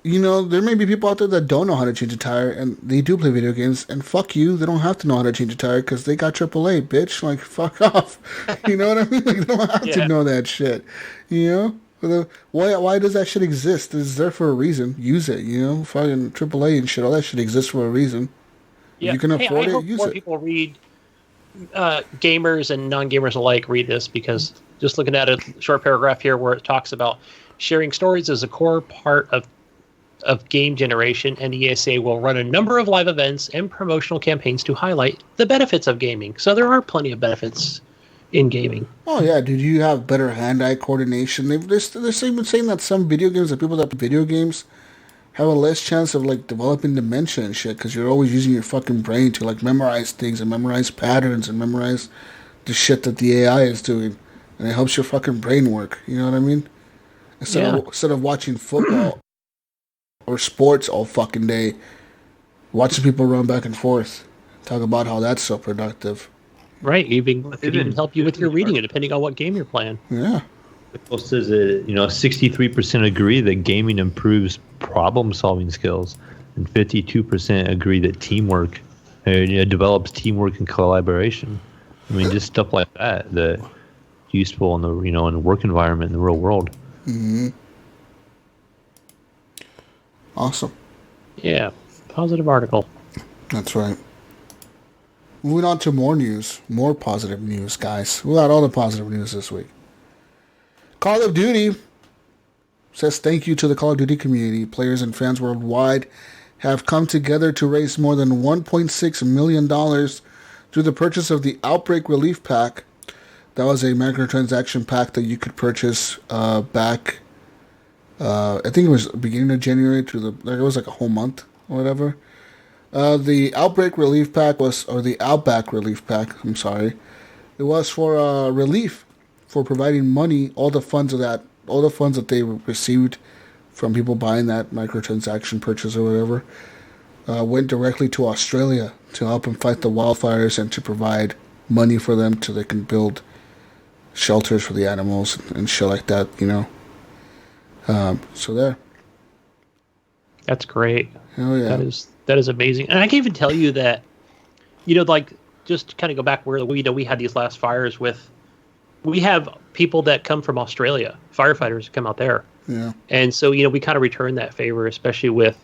You know, there may be people out there that don't know how to change a tire, and they do play video games, and fuck you, they don't have to know how to change a tire, because they got AAA, bitch. Like, fuck off. You know what I mean? Like, they don't have to know that shit. You know? Why does that shit exist? It's there for a reason. Use it, you know? Fucking AAA and shit, all that shit exists for a reason. Yeah. You can afford it, use it. More people read, gamers and non-gamers alike read this, because just looking at a short paragraph here where it talks about sharing stories is a core part of game generation, and ESA will run a number of live events and promotional campaigns to highlight the benefits of gaming. So there are plenty of benefits in gaming. Oh yeah, dude, you have better hand-eye coordination. They're even saying that some video games, that people that play video games, have a less chance of like developing dementia and shit, because you're always using your fucking brain to like memorize things and memorize patterns and memorize the shit that the AI is doing, and it helps your fucking brain work. You know what I mean? Instead of watching football or sports all fucking day, watching people run back and forth, talk about how that's so productive. Right, could even help you with your reading it, depending on what game you're playing. Yeah. It says that 63% agree that gaming improves problem-solving skills, and 52% agree that teamwork develops teamwork and collaboration. I mean, just stuff like that useful in the in the work environment in the real world. Mm-hmm. Awesome. Yeah, positive article. That's right. Moving on to more positive news, guys. We got all the positive news this week. Call of Duty says thank you to the Call of Duty community. Players and fans worldwide have come together to raise more than $1.6 million through the purchase of the Outbreak Relief Pack. That was a microtransaction pack that you could purchase back, I think it was beginning of January it was like a whole month or whatever. The Outbreak Relief Pack the Outback Relief Pack, I'm sorry. It was for relief, for providing money, all the funds that they received from people buying that microtransaction purchase or whatever, went directly to Australia to help them fight the wildfires and to provide money for them so they can build shelters for the animals and shit like that, So there. That's great. Oh yeah. That is amazing. And I can even tell you that, just to kind of go back where we had these last fires we have people that come from Australia, firefighters come out there. Yeah. And so, we kind of return that favor, especially with,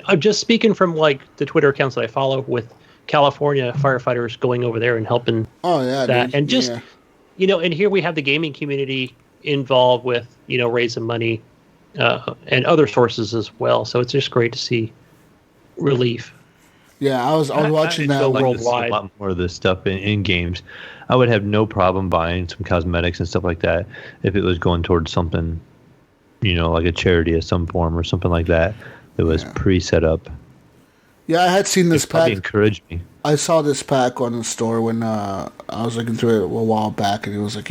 I'm just speaking from like the Twitter accounts that I follow with California firefighters going over there and helping. Oh yeah. That. Dude. And just, and here we have the gaming community involved with, raising money and other sources as well. So it's just great to see relief. Yeah, I was watching that worldwide. A lot more of this stuff in games. I would have no problem buying some cosmetics and stuff like that if it was going towards something, like a charity of some form or something like that was pre-set up. Yeah, I had seen this pack. Probably encouraged me. I saw this pack on the store when I was looking through it a while back, and it was like,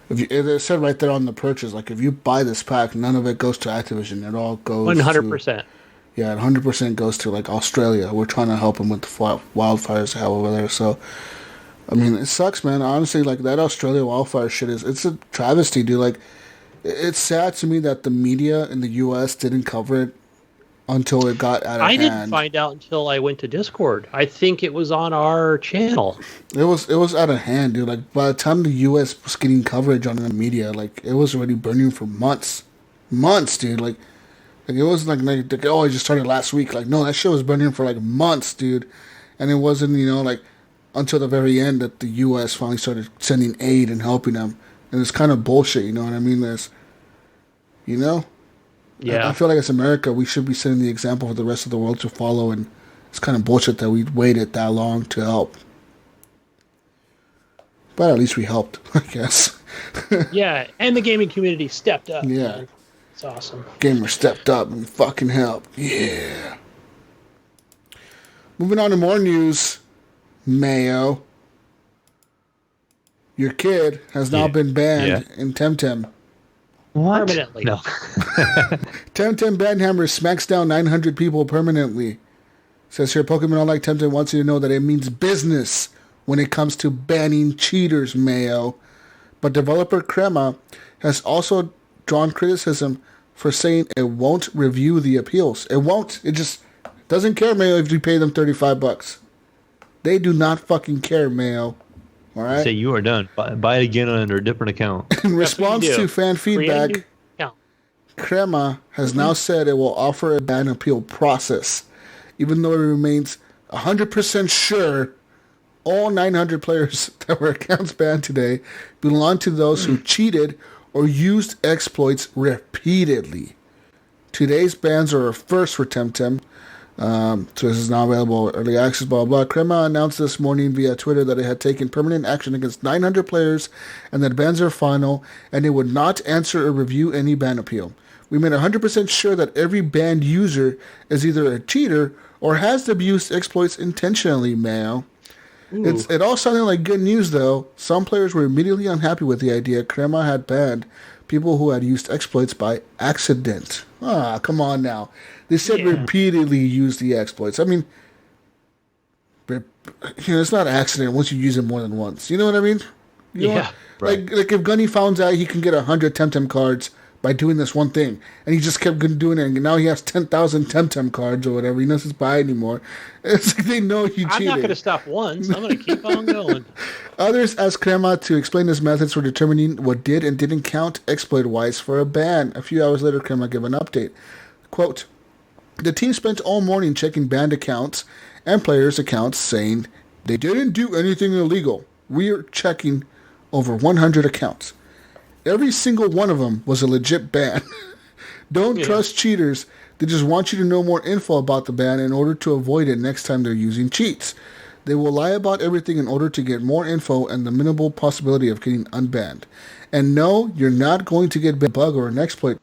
it said right there on the purchase, like if you buy this pack, none of it goes to Activision. It all goes 100%. Yeah, 100% goes to like Australia. We're trying to help them with the wildfires they have over there. So, I mean, it sucks, man. Honestly, like that Australia wildfire shit it's a travesty, dude. Like, it's sad to me that the media in the U.S. didn't cover it until it got out of hand. I didn't find out until I went to Discord. I think it was on our channel. It was out of hand, dude. Like by the time the U.S. was getting coverage on the media, like it was already burning for months, dude. Like it wasn't like oh, it just started last week. Like no, that shit was burning for like months, dude. And it wasn't like until the very end that the U.S. finally started sending aid and helping them. And it's kind of bullshit, you know what I mean? Yeah. I feel like as America, we should be setting the example for the rest of the world to follow, and it's kind of bullshit that we waited that long to help. But at least we helped, I guess. Yeah, and the gaming community stepped up. Yeah. Man. It's awesome. Gamers stepped up and fucking helped. Yeah. Moving on to more news, Mayo. Your kid has now been banned in TemTem. What? Permanently. No. TemTem Banhammer smacks down 900 people permanently. Says here, Pokemon Unlike TemTem wants you to know that it means business when it comes to banning cheaters, Mayo. But developer Crema has also drawn criticism for saying it won't review the appeals. It won't. It just doesn't care, Mayo, if you pay them $35. They do not fucking care, Mayo. All right. Say you are done. Buy it again under a different account. In response to fan feedback, Crema has now said it will offer a ban appeal process, even though it remains 100% sure all 900 players that were accounts banned today belong to those who cheated or used exploits repeatedly. Today's bans are a first for TemTem. So this is now available early access, blah, blah. Crema announced this morning via Twitter that it had taken permanent action against 900 players and that bans are final and it would not answer or review any ban appeal. We made 100% sure that every banned user is either a cheater or has abused exploits intentionally, Mayo. It all sounded like good news, though. Some players were immediately unhappy with the idea Crema had banned people who had used exploits by accident. Come on now. They said repeatedly use the exploits. I mean, But, it's not an accident once you use it more than once. You know what I mean? Right. Like if Gunny found out he can get 100 TemTem cards by doing this one thing, and he just kept doing it, and now he has 10,000 TemTem cards or whatever. He doesn't buy anymore. It's like they know you cheated. I'm not going to stop once. I'm going to keep on going. Others asked Crema to explain his methods for determining what did and didn't count exploit-wise for a ban. A few hours later, Crema gave an update. Quote, the team spent all morning checking banned accounts and players' accounts, saying they didn't do anything illegal. We are checking over 100 accounts. Every single one of them was a legit ban. Don't trust cheaters. They just want you to know more info about the ban in order to avoid it next time they're using cheats. They will lie about everything in order to get more info and the minimal possibility of getting unbanned. And no, you're not going to get a bug or an exploit,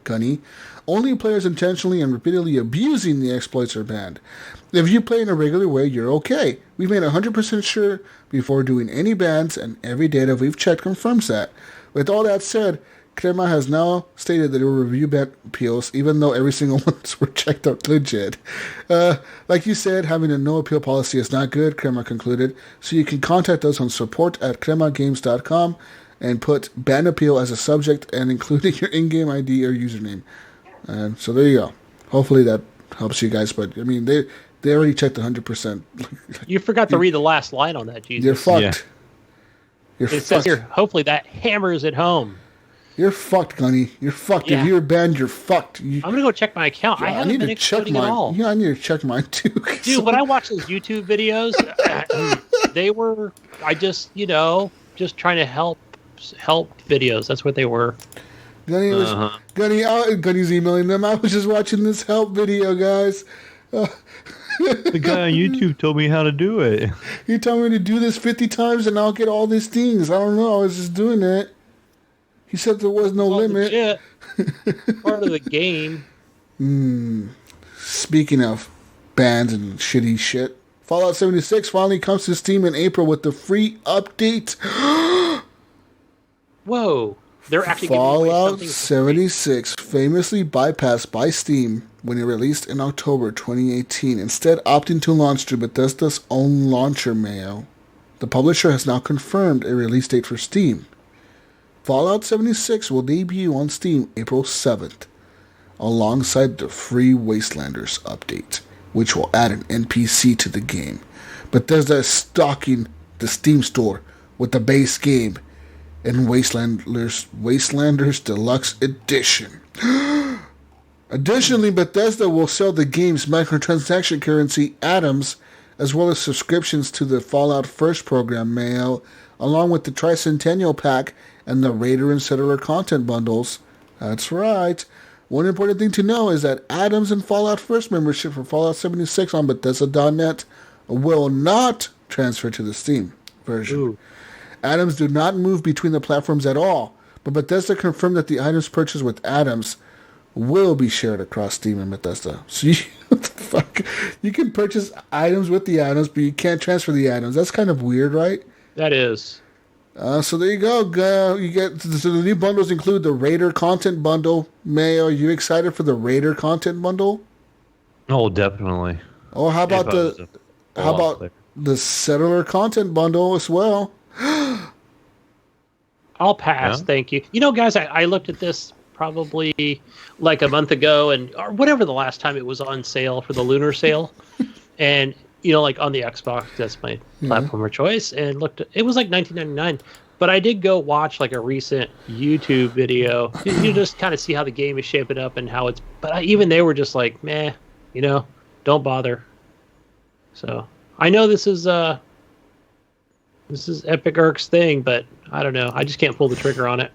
Gunny. Only players intentionally and repeatedly abusing the exploits are banned. If you play in a regular way, you're okay. We made 100% sure before doing any bans, and every data we've checked confirms that. With all that said, Crema has now stated that it will review ban appeals, even though every single one were checked out legit. Like you said, having a no appeal policy is not good, Crema concluded, so you can contact us on support@cremagames.com and put ban appeal as a subject and including your in-game ID or username. And so there you go. Hopefully that helps you guys, but I mean, they already checked 100%. You forgot to read the last line on that, Jesus. You're fucked. Yeah. It says here, hopefully that hammers it home. You're fucked, Gunny. You're fucked. Yeah. If you're banned, you're fucked. I'm going to go check my account. Yeah, I haven't been exploiting at all. Yeah, I need to check mine too. Dude, when I watch those YouTube videos, they were, just trying to help videos. That's what they were. Gunny's emailing them. I was just watching this help video, guys. The guy on YouTube told me how to do it. He told me to do this 50 times and I'll get all these things. I don't know. I was just doing it. He said there was no limit. Legit. Part of the game. Speaking of bans and shitty shit, Fallout 76 finally comes to Steam in April with the free update. Whoa. They're actually Fallout 76 famously bypassed by Steam when it released in October 2018, instead opting to launch through Bethesda's own launcher, Mayo. The publisher has now confirmed a release date for Steam. Fallout 76 will debut on Steam April 7th, alongside the free Wastelanders update, which will add an NPC to the game. Bethesda is stocking the Steam store with the base game and Wastelanders Deluxe Edition. Additionally, Bethesda will sell the game's microtransaction currency, Atoms, as well as subscriptions to the Fallout First program, Mayo, along with the Tricentennial Pack and the Raider and Settler content bundles. That's right. One important thing to know is that Atoms and Fallout First membership for Fallout 76 on Bethesda.net will not transfer to the Steam version. Ooh. Atoms do not move between the platforms at all, but Bethesda confirmed that the items purchased with Atoms will be shared across Steam and Bethesda. So what the fuck? You can purchase items with the Atoms, but you can't transfer the Atoms. That's kind of weird, right? That is. So there you go. So the new bundles include the Raider content bundle. May, are you excited for the Raider content bundle? Oh, definitely. Oh, how about the Settler content bundle as well? I'll pass, thank you. You know, guys, I looked at this probably like a month ago, or whatever the last time it was on sale for the Lunar sale, and like on the Xbox, that's my platform of choice, and it was like $19.99. But I did go watch like a recent YouTube video. You just kind of see how the game is shaping up and how it's. But even they were just like, meh, don't bother. So I know this is Epic Ark's thing, but I don't know. I just can't pull the trigger on it.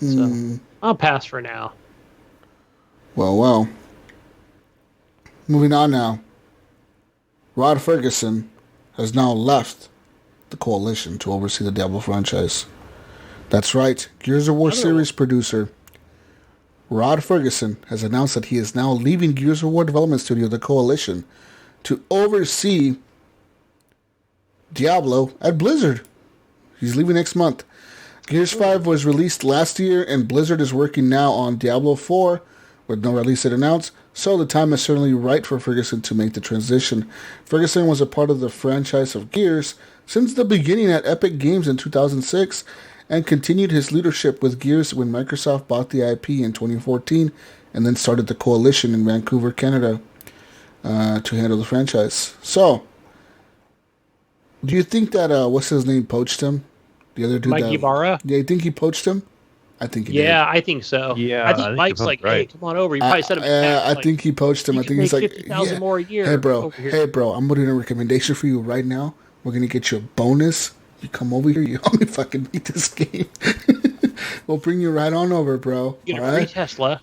So I'll pass for now. Well. Moving on now. Rod Ferguson has now left the Coalition to oversee the Diablo franchise. That's right. Gears of War series producer Rod Ferguson has announced that he is now leaving Gears of War development studio, the Coalition, to oversee Diablo at Blizzard. He's leaving next month. Gears 5 was released last year, and Blizzard is working now on Diablo 4 with no release date announced. So the time is certainly right for Ferguson to make the transition. Ferguson was a part of the franchise of Gears since the beginning at Epic Games in 2006 and continued his leadership with Gears when Microsoft bought the IP in 2014 and then started the Coalition in Vancouver, Canada to handle the franchise. So, do you think that, what's his name, poached him? The other dude, Mike Ibarra? Yeah, you think he poached him? I think he did. Yeah, I think so. Yeah, I think Mike's like, hey, come on over. He probably said I think he poached him. I think he's like, 50,000 more a year. Hey, bro, I'm putting a recommendation for you right now. We're going to get you a bonus. You come over here, you help me fucking beat this game. We'll bring you right on over, bro. You get a free Tesla.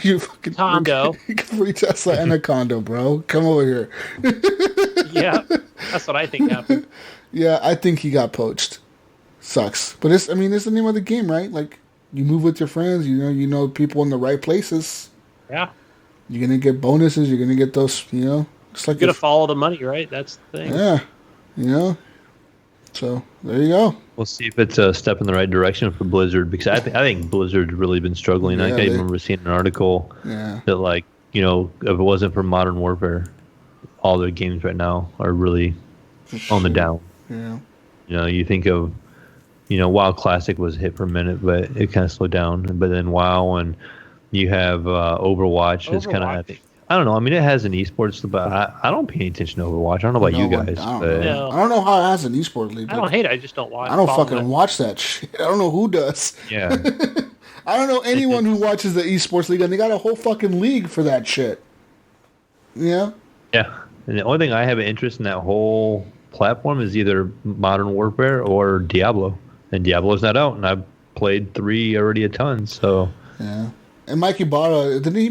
You fucking condo. Free Tesla and a condo, bro. Come over here. Yeah, that's what I think happened. Yeah, I think he got poached. Sucks. But it's the name of the game, right? Like, you move with your friends, you know people in the right places. Yeah. You're going to get bonuses, you're going to get those, just like... You're going to follow the money, right? That's the thing. Yeah, So, there you go. We'll see if it's a step in the right direction for Blizzard, because I think Blizzard's really been struggling. I remember seeing an article that, if it wasn't for Modern Warfare, all their games right now are really on the down. Yeah. You think of, WoW Classic was a hit per minute, but it kind of slowed down. But then WoW, and you have Overwatch. Is kind of, I don't know. It has an esports, but I don't pay any attention to Overwatch. I don't know about you guys. I don't know how it has an esports league. I don't hate it. I just don't watch. I don't fucking watch that shit. I don't know who does. Yeah. I don't know anyone who watches the esports league, and they got a whole fucking league for that shit. Yeah. Yeah. And the only thing I have an interest in that whole platform is either Modern Warfare or Diablo. And Diablo's not out, and I've played 3 already a ton, so... Yeah. And Mike Ibarra, isn't he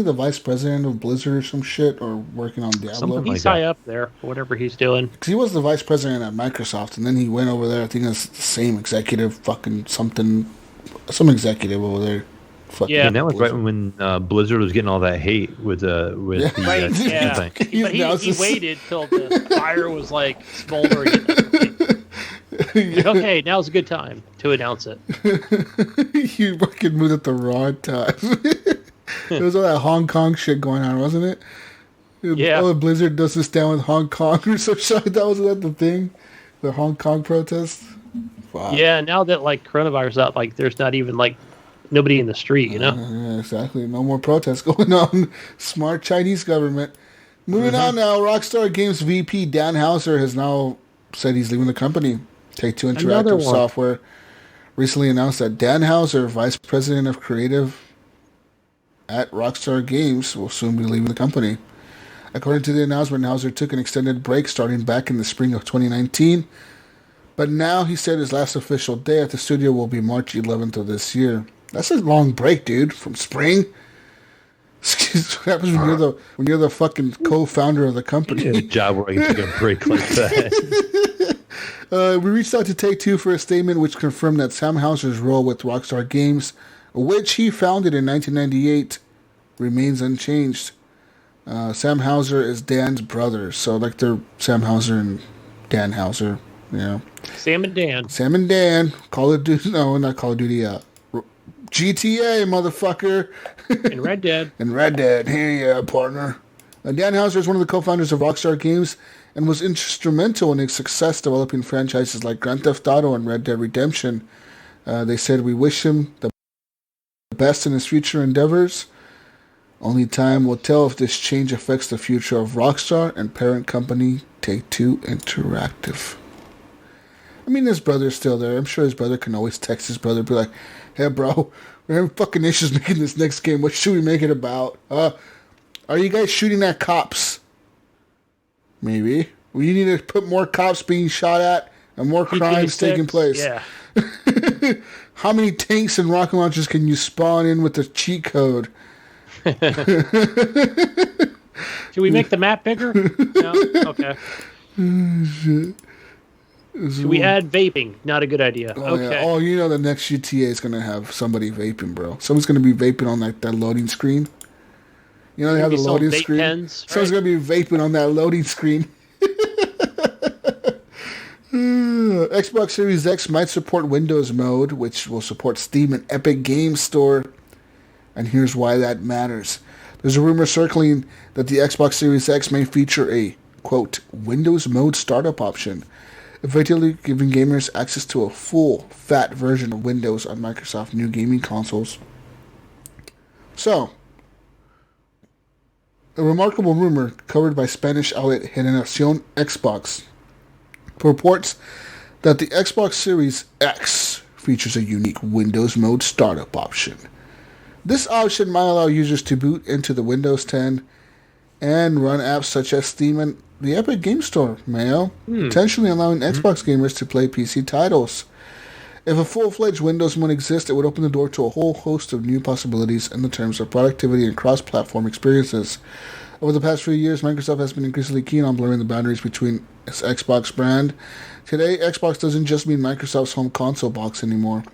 the vice president of Blizzard or some shit, or working on Diablo? He's high up there, whatever he's doing. Because he was the vice president at Microsoft, and then he went over there, I think it's the same executive, fucking some executive over there. Yeah, and that was right when Blizzard was getting all that hate with the right, thing. But he waited till the fire was like smoldering. Okay, now's a good time to announce it. You fucking moved at the wrong time. There was all that Hong Kong shit going on, wasn't it? Yeah. Oh, Blizzard does this down with Hong Kong or some shit. Wasn't that the thing? The Hong Kong protest? Wow. Yeah, now that coronavirus out, there's not even nobody in the street, Yeah, exactly. No more protests going on. Smart Chinese government. Moving on now, Rockstar Games VP Dan Houser has now said he's leaving the company. Take-Two Interactive Software recently announced that Dan Houser, Vice President of Creative at Rockstar Games, will soon be leaving the company. According to the announcement, Houser took an extended break starting back in the spring of 2019, but now he said his last official day at the studio will be March 11th of this year. That's a long break, dude, from spring. What happens when you're the fucking co-founder of the company? You need a job where I can take a break like that. We reached out to Take-Two for a statement which confirmed that Sam Houser's role with Rockstar Games, which he founded in 1998, remains unchanged. Sam Houser is Dan's brother, so they're Sam Houser and Dan Houser. Yeah. Sam and Dan. Sam and Dan. Call of Duty. No, not Call of Duty. GTA, motherfucker. And Red Dead. And Red Dead. Here you partner. Dan Houser is one of the co-founders of Rockstar Games and was instrumental in its success developing franchises like Grand Theft Auto and Red Dead Redemption. They said, we wish him the best in his future endeavors. Only time will tell if this change affects the future of Rockstar and parent company Take-Two Interactive. His brother's still there. I'm sure his brother can always text his brother and be like, hey, bro, we're having fucking issues making this next game. What should we make it about? Are you guys shooting at cops? Maybe. We need to put more cops being shot at and more crimes taking place. Yeah. How many tanks and rocket launchers can you spawn in with the cheat code? Should we make the map bigger? No? Okay. Should we add vaping? Not a good idea. Okay. Yeah. Oh, the next GTA is going to have somebody vaping, bro. Someone's going to be vaping on that loading screen. They have the loading screen. Pens, right? Someone's going to be vaping on that loading screen. Xbox Series X might support Windows Mode, which will support Steam and Epic Games Store. And here's why that matters. There's a rumor circling that the Xbox Series X may feature a, quote, Windows Mode startup option, effectively giving gamers access to a full, fat version of Windows on Microsoft's new gaming consoles. So, a remarkable rumor covered by Spanish outlet Generación Xbox reports that the Xbox Series X features a unique Windows Mode startup option. This option might allow users to boot into the Windows 10 and run apps such as Steam and the Epic Game Store, Mayo, potentially allowing Xbox gamers to play PC titles. If a full-fledged Windows Mode exists, it would open the door to a whole host of new possibilities in the terms of productivity and cross-platform experiences. Over the past few years, Microsoft has been increasingly keen on blurring the boundaries between its Xbox brand. Today, Xbox doesn't just mean Microsoft's home console box anymore.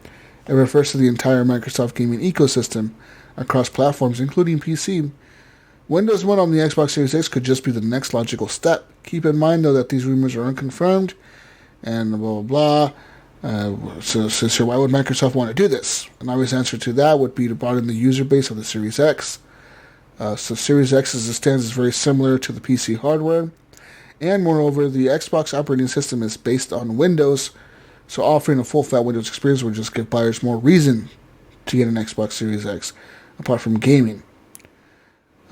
It refers to the entire Microsoft gaming ecosystem across platforms, including PC. Windows Mode on the Xbox Series X could just be the next logical step. Keep in mind, though, that these rumors are unconfirmed, and blah, blah, blah. So why would Microsoft want to do this? An obvious answer to that would be to broaden the user base of the Series X. So Series X as it stands is very similar to the PC hardware. And moreover, the Xbox operating system is based on Windows, so offering a full-fat Windows experience would just give buyers more reason to get an Xbox Series X, apart from gaming.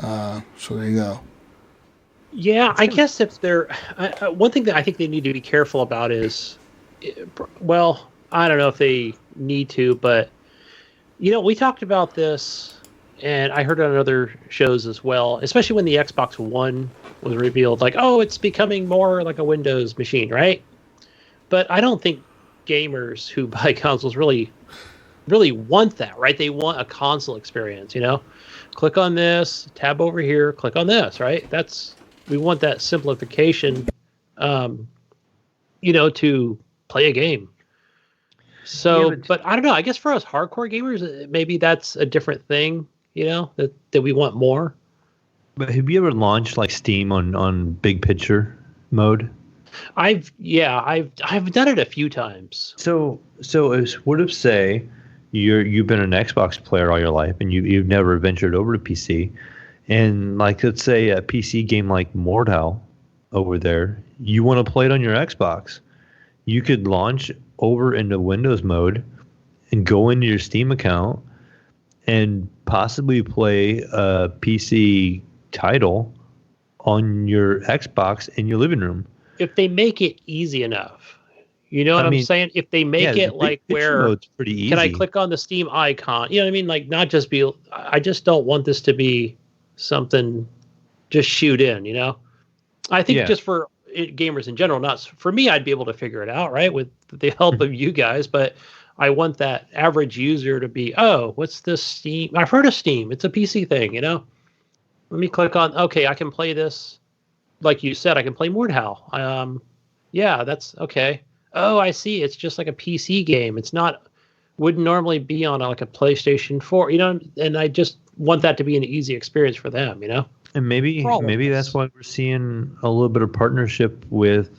So there you go. Yeah, I guess if they're... one thing that I think they need to be careful about is... Well, I don't know if they need to, but... we talked about this, and I heard it on other shows as well, especially when the Xbox One was revealed. Like, oh, it's becoming more like a Windows machine, right? But I don't think gamers who buy consoles really want that, right? They want a console experience, Click on this, tab over here, click on this, right? We want that simplification, to play a game. So, yeah, but I don't know. I guess for us hardcore gamers, maybe that's a different thing, that we want more. But have you ever launched like Steam on big picture mode? I've done it a few times. So what if say you've been an Xbox player all your life and you've never ventured over to PC, and like let's say a PC game like Mortal over there, you want to play it on your Xbox, you could launch over into Windows mode and go into your Steam account and possibly play a PC title on your Xbox in your living room. If they make it easy enough, what I'm saying? If they make it like where pretty easy. Can I click on the Steam icon? You know what I mean? Like not just be. I just don't want this to be something just shoot in. I think just for gamers in general, not for me. I'd be able to figure it out, right, with the help of you guys. But I want that average user to be, oh, what's this Steam? I've heard of Steam. It's a PC thing, Let me click on. Okay, I can play this. Like you said, I can play Mordhau. Yeah, that's okay. Oh, I see. It's just like a PC game. It's not, wouldn't normally be on like a PlayStation 4, and I just want that to be an easy experience for them, And maybe that's why we're seeing a little bit of partnership with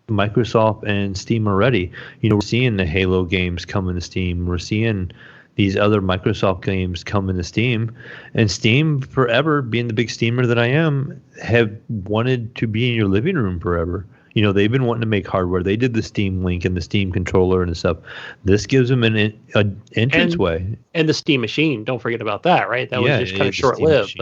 Microsoft and Steam already. We're seeing the Halo games come into Steam. We're seeing these other Microsoft games come into Steam, and Steam forever, being the big steamer that I am, have wanted to be in your living room forever. They've been wanting to make hardware. They did the Steam Link and the Steam controller and stuff. This gives them an entranceway. And the Steam machine. Don't forget about that, right? That was just kind of short-lived.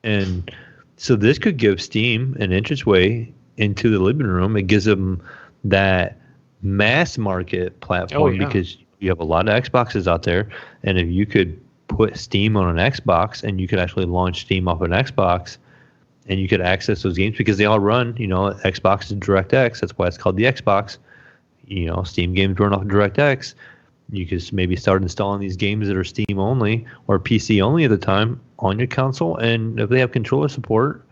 And so this could give Steam an entranceway into the living room. It gives them that mass market platform because you have a lot of Xboxes out there. And if you could put Steam on an Xbox and you could actually launch Steam off an Xbox, and you could access those games because they all run, Xbox is DirectX. That's why it's called the Xbox. Steam games run off DirectX. You could maybe start installing these games that are Steam only or PC only at the time on your console. And if they have controller support,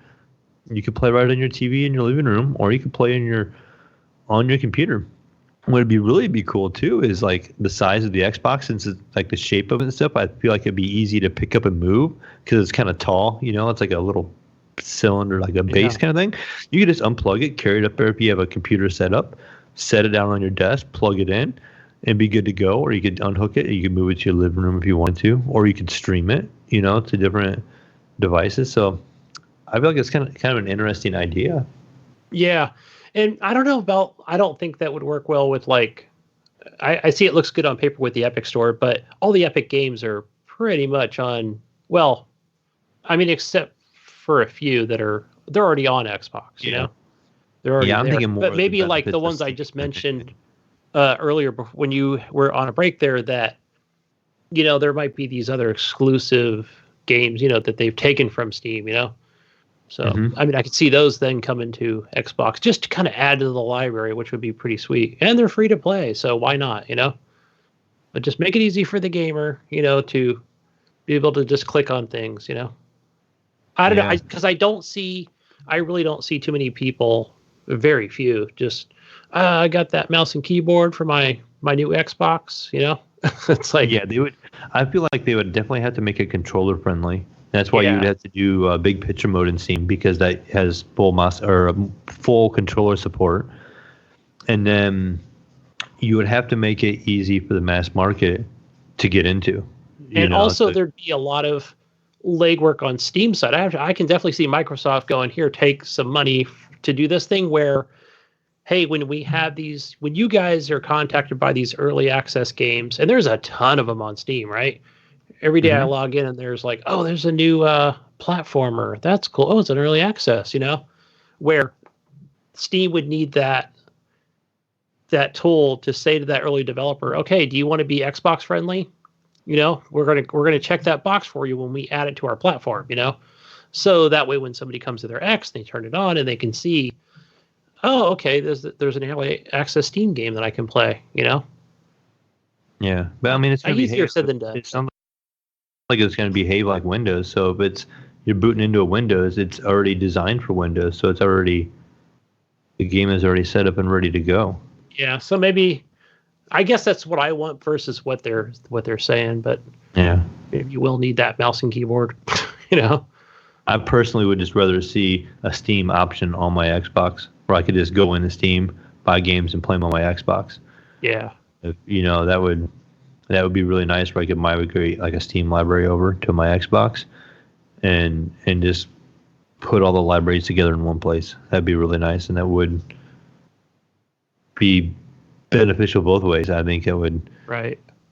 you could play right on your TV in your living room, or you could play on your computer. What would really be cool too is like the size of the Xbox, since it's like the shape of it and stuff. I feel like it'd be easy to pick up and move because it's kind of tall. It's like a little cylinder, like a base kind of thing. You can just unplug it, carry it up there if you have a computer set up, set it down on your desk, plug it in, and be good to go. Or you could unhook it, you could move it to your living room if you want to, or you could stream it, to different devices. So I feel like it's kind of an interesting idea. Yeah, and I don't think that would work well with like. I see it looks good on paper with the Epic Store, but all the Epic games are pretty much on. Well, I mean, except for a few they're already on Xbox. You know, they're already I'm there. thinking more. But maybe like the ones I just mentioned earlier when you were on a break there, that there might be these other exclusive games that they've taken from Steam. So, I mean, I could see those then coming to Xbox just to kind of add to the library, which would be pretty sweet. And they're free to play, so why not, But just make it easy for the gamer, to be able to just click on things, I don't know, because I really don't see too many people, very few, just, I got that mouse and keyboard for my new Xbox, It's like... Yeah, I feel like they would definitely have to make it controller friendly. That's why you would have to do big picture mode in Steam, because that has full mouse or full controller support. And then you would have to make it easy for the mass market to get into. And also there'd be a lot of legwork on Steam side. I can definitely see Microsoft going, here, take some money to do this thing where, hey, when you guys are contacted by these early access games, and there's a ton of them on Steam, right? Every day I log in and there's like, oh, there's a new platformer. That's cool. Oh, it's an early access, where Steam would need that tool to say to that early developer, okay, do you want to be Xbox friendly? We're gonna check that box for you when we add it to our platform. So that way when somebody comes to their X, they turn it on and they can see, oh, okay, there's an early access Steam game that I can play. Yeah, but I mean, it's easier said than done. It sounds like it's going to behave like Windows. So if you're booting into a Windows, it's already designed for Windows. So the game is already set up and ready to go. Yeah. So maybe, I guess that's what I want versus what they're saying. But yeah, maybe you will need that mouse and keyboard. I personally would just rather see a Steam option on my Xbox, where I could just go into Steam, buy games, and play them on my Xbox. Yeah. That would be really nice, where I could migrate like a Steam library over to my Xbox and just put all the libraries together in one place. That'd be really nice, and that would be beneficial both ways. I think it would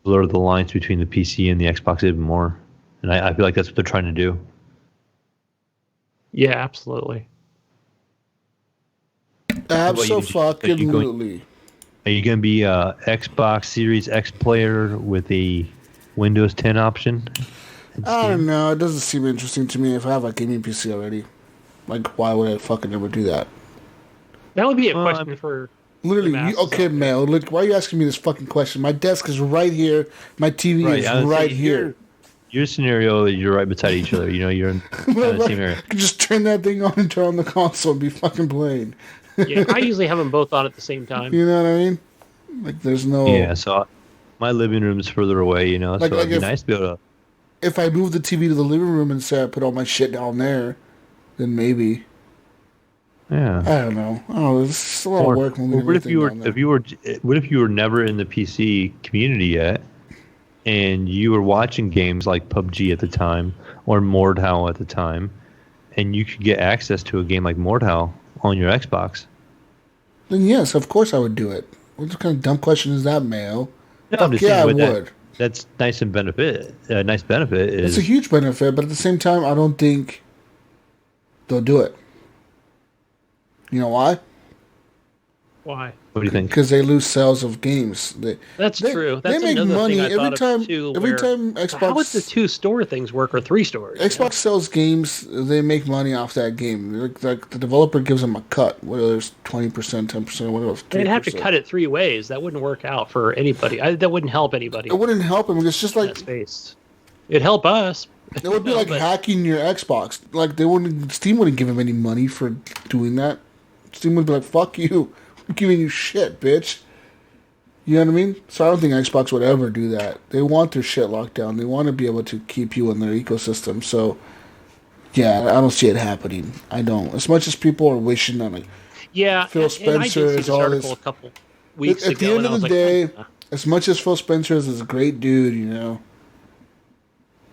blur the lines between the PC and the Xbox even more. And I feel like that's what they're trying to do. Yeah, absolutely. Absolutely. Are you going to be a Xbox Series X player with a Windows 10 option? I don't know. It doesn't seem interesting to me. If I have a gaming PC already, like, why would I fucking ever do that? That would be a question for... Literally, okay, Mel, look, why are you asking me this fucking question? My desk is right here. My TV is right here. Your scenario, you're right beside each other. You're in the same area. I can just turn that thing on and turn on the console and be fucking playing. Yeah, I usually have them both on at the same time. You know what I mean? Like, there's no... Yeah, so my living room is further away, so it'd be nice to be able to... If I move the TV to the living room and say I put all my shit down there, then maybe... Yeah. I don't know. Oh, it's a lot of work. What if you were never in the PC community yet, and you were watching games like PUBG at the time, or Mordhau at the time, and you could get access to a game like Mordhau on your Xbox? Then yes, of course I would do it. What kind of dumb question is that, Mayo? No, I'm just saying, I would. That's nice and benefit. Nice benefit is... It's a huge benefit, but at the same time, I don't think they'll do it. You know why? Why? What do you think? Because they lose sales of games. That's true. That's they make money every time Xbox. How would the 2 store things work, or 3 stores? Xbox sells games. They make money off that game. Like the developer gives them a cut, whether it's 20%, 10%, or whatever. They'd have to cut it 3 ways. That wouldn't work out for anybody. That wouldn't help anybody. It wouldn't help them. It's just like it'd help us. It would be like hacking your Xbox. Like Steam wouldn't give them any money for doing that. Steam would be like, "Fuck you, I'm giving you shit, bitch." You know what I mean? So I don't think Xbox would ever do that. They want their shit locked down. They want to be able to keep you in their ecosystem. So, yeah, I don't see it happening. I don't. As much as people are wishing that, like, Phil Spencer is all this. A couple weeks at the end of the day, as much as Phil Spencer is a great dude,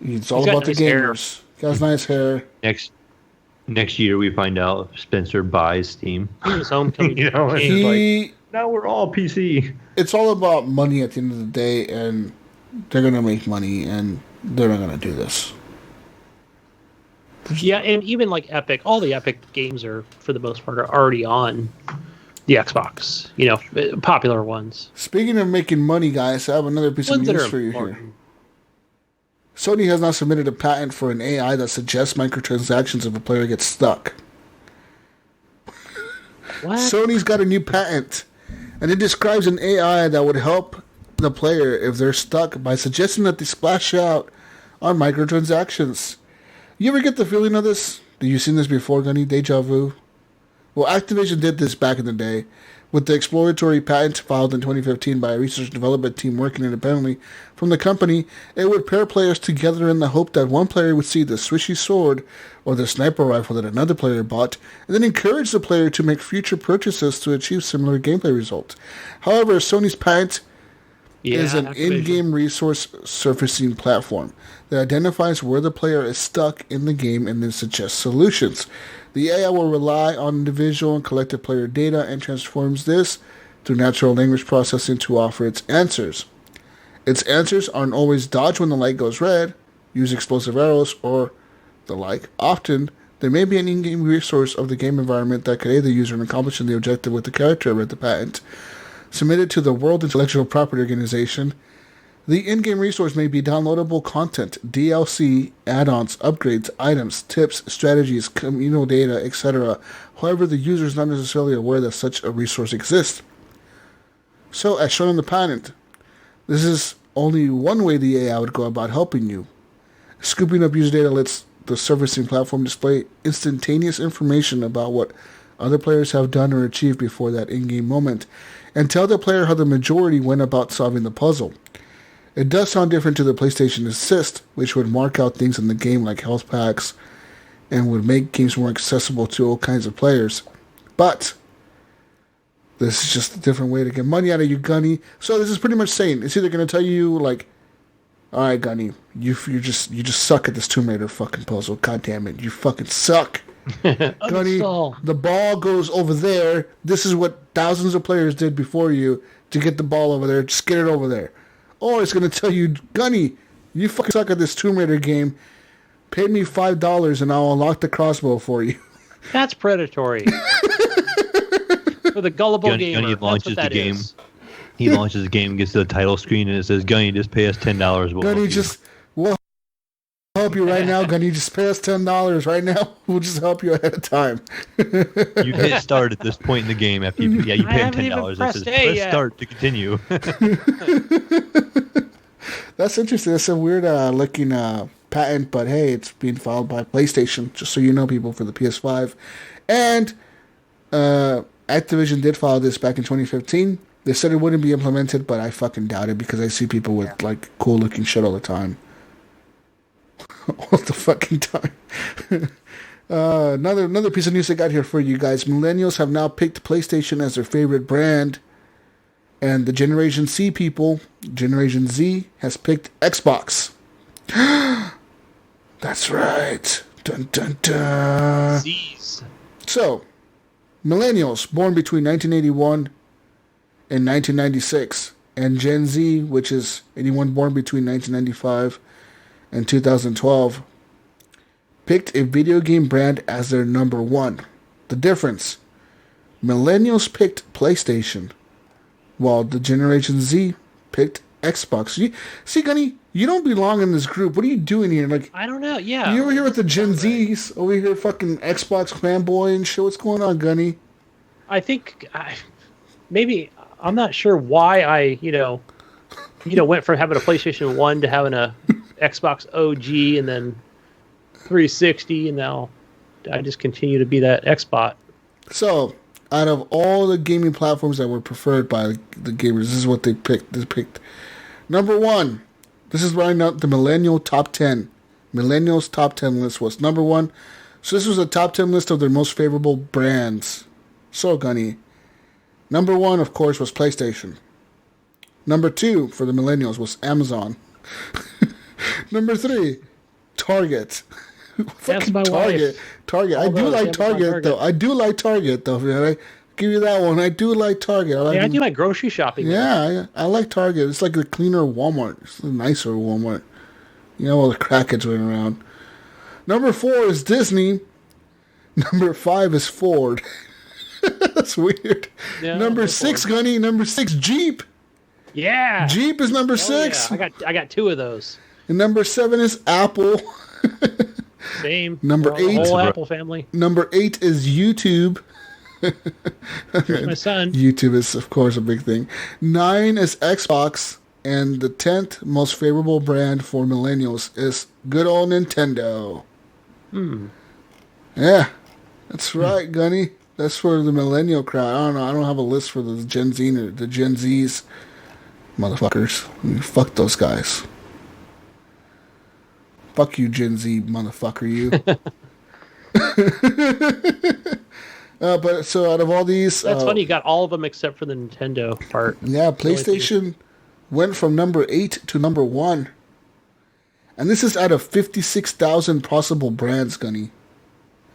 it's all about the gamers. He has nice hair. Next year, we find out Spencer buys Steam. He was homecoming. Now we're all PC. It's all about money at the end of the day, and they're going to make money, and they're not going to do this. Yeah, and even like Epic, all the Epic games are, for the most part, are already on the Xbox. Popular ones. Speaking of making money, guys, I have another piece of news for you here. Sony has now submitted a patent for an AI that suggests microtransactions if a player gets stuck. What? Sony's got a new patent, and it describes an AI that would help the player if they're stuck by suggesting that they splash out on microtransactions. You ever get the feeling of this? Have you seen this before, Gunny? Deja vu? Well, Activision did this back in the day with the exploratory patent filed in 2015 by a research and development team working independently from the company. It would pair players together in the hope that one player would see the swishy sword or the sniper rifle that another player bought, and then encourage the player to make future purchases to achieve similar gameplay results. However, Sony's patent is an in-game resource surfacing platform that identifies where the player is stuck in the game and then suggests solutions. The AI will rely on individual and collective player data and transforms this through natural language processing to offer its answers. Its answers aren't always dodge when the light goes red, use explosive arrows, or the like. Often, there may be an in-game resource of the game environment that could aid the user in accomplishing the objective with the character read the patent. Submitted to the World Intellectual Property Organization, the in-game resource may be downloadable content, DLC, add-ons, upgrades, items, tips, strategies, communal data, etc. However, the user is not necessarily aware that such a resource exists. So, as shown in the patent, this is only one way the AI would go about helping you. Scooping up user data lets the servicing platform display instantaneous information about what other players have done or achieved before that in-game moment, and tell the player how the majority went about solving the puzzle. It does sound different to the PlayStation Assist, which would mark out things in the game like health packs and would make games more accessible to all kinds of players. But this is just a different way to get money out of you, Gunny. So this is pretty much saying it's either going to tell you like, all right, Gunny, you just suck at this Tomb Raider fucking puzzle. God damn it, you fucking suck. Gunny, the ball goes over there. This is what thousands of players did before you to get the ball over there. Just get it over there. Or it's going to tell you, Gunny, you fucking suck at this Tomb Raider game. Pay me $5 and I'll unlock the crossbow for you. That's predatory. For the gullible gamer. Gunny launches the game. He launches the game, gets to the title screen, and it says, Gunny, just pay us $10. We'll help you right now, Gunny. Just pay us $10 right now. We'll just help you ahead of time. You hit start at this point in the game after you pay him $10. It says, press start to continue. That's interesting. That's a weird looking patent, but hey, it's being filed by PlayStation, just so you know, people, for the PS5. And Activision did file this back in 2015. They said it wouldn't be implemented, but I fucking doubt it because I see people with like cool looking shit all the time. All the fucking time. Another piece of news I got here for you guys. Millennials have now picked PlayStation as their favorite brand. And the Generation C people, Generation Z, has picked Xbox. That's right. Dun, dun, dun. Z's. So, Millennials, born between 1981 and 1996, and Gen Z, which is anyone born between 1995 and 2012, picked a video game brand as their number one. The difference: Millennials picked PlayStation, while the Generation Z picked Xbox. See, Gunny, you don't belong in this group. What are you doing here? Like, I don't know. Yeah, you over here with the Gen Zs, over here fucking Xbox fanboy and shit. What's going on, Gunny? I think maybe I'm not sure why I went from having a PlayStation 1 to having a Xbox OG and then 360, and now I just continue to be that Xbot. So, out of all the gaming platforms that were preferred by the gamers, this is what they picked. They picked number one. This is right now the Millennial Top 10. Millennials Top 10 list was number one. So this was a top 10 list of their most favorable brands. So, Gunny, number one, of course, was PlayStation. Number two for the Millennials was Amazon. Number three, Target. That's my Target. wife. Target. I do like Target though. I do like Target though, man. I give you that one. I do like Target. I do like grocery shopping. Yeah, I like Target. It's like a cleaner Walmart. It's a nicer Walmart. You know, all the crackheads running around. Number 4 is Disney. Number 5 is Ford. That's weird. Yeah, number 6, Gunny. Number 6, Jeep. Yeah. Jeep is number 6. Yeah. I got 2 of those. And number 7 is Apple. Same. Number 8. The whole Apple family. Number 8 is YouTube. My son. YouTube is, of course, a big thing. 9 is Xbox. And the 10th most favorable brand for millennials is good old Nintendo. Yeah, that's right, Gunny. That's for the millennial crowd. I don't know. I don't have a list for the Gen Z or the Gen Zs. Motherfuckers. Fuck those guys. Fuck you, Gen Z, motherfucker, you. But so out of all these... That's funny. You got all of them except for the Nintendo part. Yeah, PlayStation went from number 8 to number 1. And this is out of 56,000 possible brands, Gunny.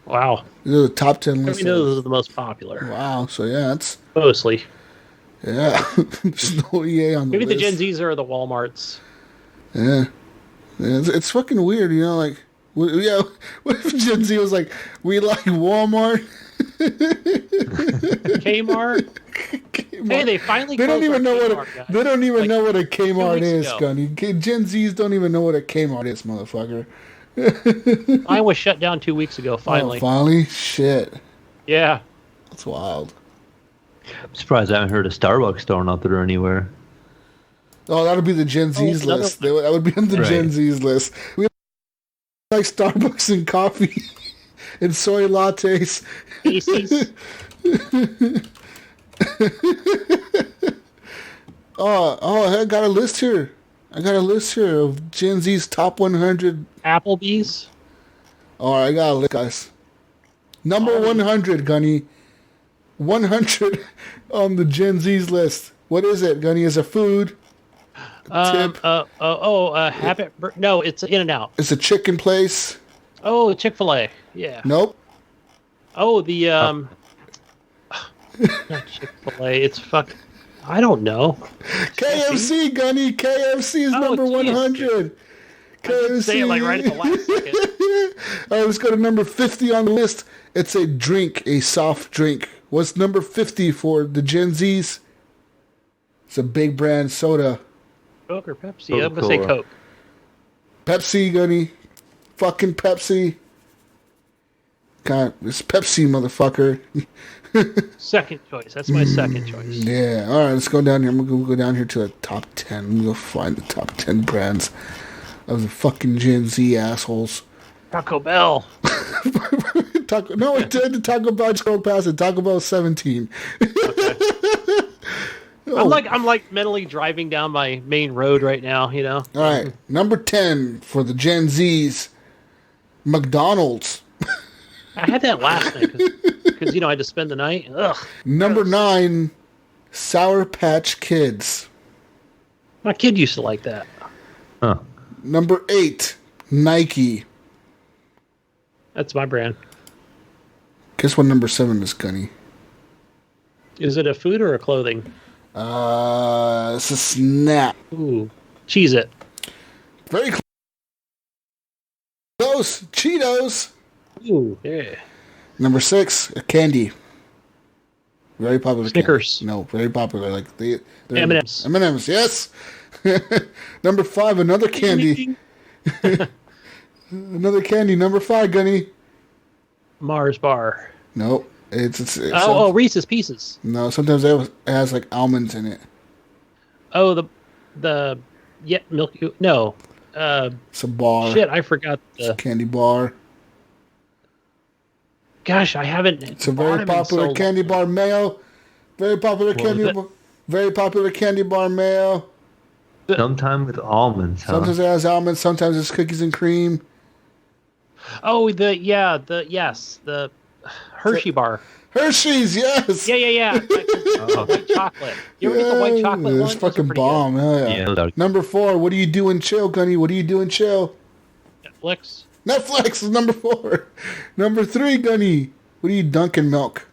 Wow. These are the top 10 lists. We know those are the most popular. Wow, so yeah, it's... Mostly. Yeah, there's no EA on the Maybe list. the Gen Zs are the Walmarts. Yeah. It's fucking weird, you know, like... Yeah, what if Gen Z was like, we like Walmart? Kmart? Hey, they finally. They don't even know They don't even know what a Kmart is, Gunny. Gen Zs don't even know what a Kmart is, motherfucker. I was shut down 2 weeks ago. Finally. Oh, finally, shit. Yeah. That's wild. I'm surprised I haven't heard a Starbucks store out there anywhere. Oh, that'll be the Gen Z's list. That would be on the Gen Z's list. We like Starbucks and coffee and soy lattes. Oh, I got a list here. Of Gen Z's top 100. Applebee's. All right, I got a list, guys. Number 100, Gunny. 100 on the Gen Z's list. What is it, Gunny? Is a food? Tip? Habit. No, it's In-N-Out. It's a chicken place. Oh, Chick-fil-A. Yeah. Nope. Oh, the not Chick-fil-A. It's I don't know. KFC, Gunny. KFC is number 100. KFC. Say it like right at the last second. All right, let's go to number 50 on the list. It's a drink, a soft drink. What's number 50 for the Gen Zs? It's a big brand soda. Coke or Pepsi? I'm going to say Coke. Pepsi, Gunny. Fucking Pepsi. God, it's Pepsi, motherfucker. Second choice. That's my second choice. Yeah. All right, let's go down here. I'm going to go down here to the top 10. I'm going to find the top 10 brands of the fucking Gen Z assholes. Taco Bell. No, it did. The Taco Bell scrolled past it. Taco Bell 17. Okay. I'm like mentally driving down my main road right now, you know. All right, number 10 for the Gen Zs, McDonald's. I had that last night because I had to spend the night. Ugh. Number 9, Sour Patch Kids. My kid used to like that. Huh. Number 8, Nike. That's my brand. Guess what number 7 is, Gunny? Is it a food or a clothing? It's a snack. Ooh, Cheez-It. Very close. Cheetos. Ooh, yeah. Number 6, a candy. Very popular. Snickers. Candy. No, very popular. Like they're M&M's. M&M's, yes. Number 5, another candy. Another candy. Number 5, Gunny. Mars bar. Nope. It's Reese's Pieces. No, sometimes it has like almonds in it. Oh, the milk. No. It's a bar. Shit, I forgot it's a candy bar. Gosh, I haven't. It's a very popular candy bar, Mayo. Very popular candy bar. Very popular candy bar, Mayo. Sometimes with almonds. Huh? Sometimes it has almonds. Sometimes it's cookies and cream. Oh, the Hershey bar. Hershey's, yes. Yeah. White chocolate. You ever get the white chocolate one? It's fucking bomb. Hell yeah. Number 4, what do you do in chill, Gunny? What do you do in chill? Netflix. Netflix is number 4. Number 3, Gunny. What do you dunk in milk?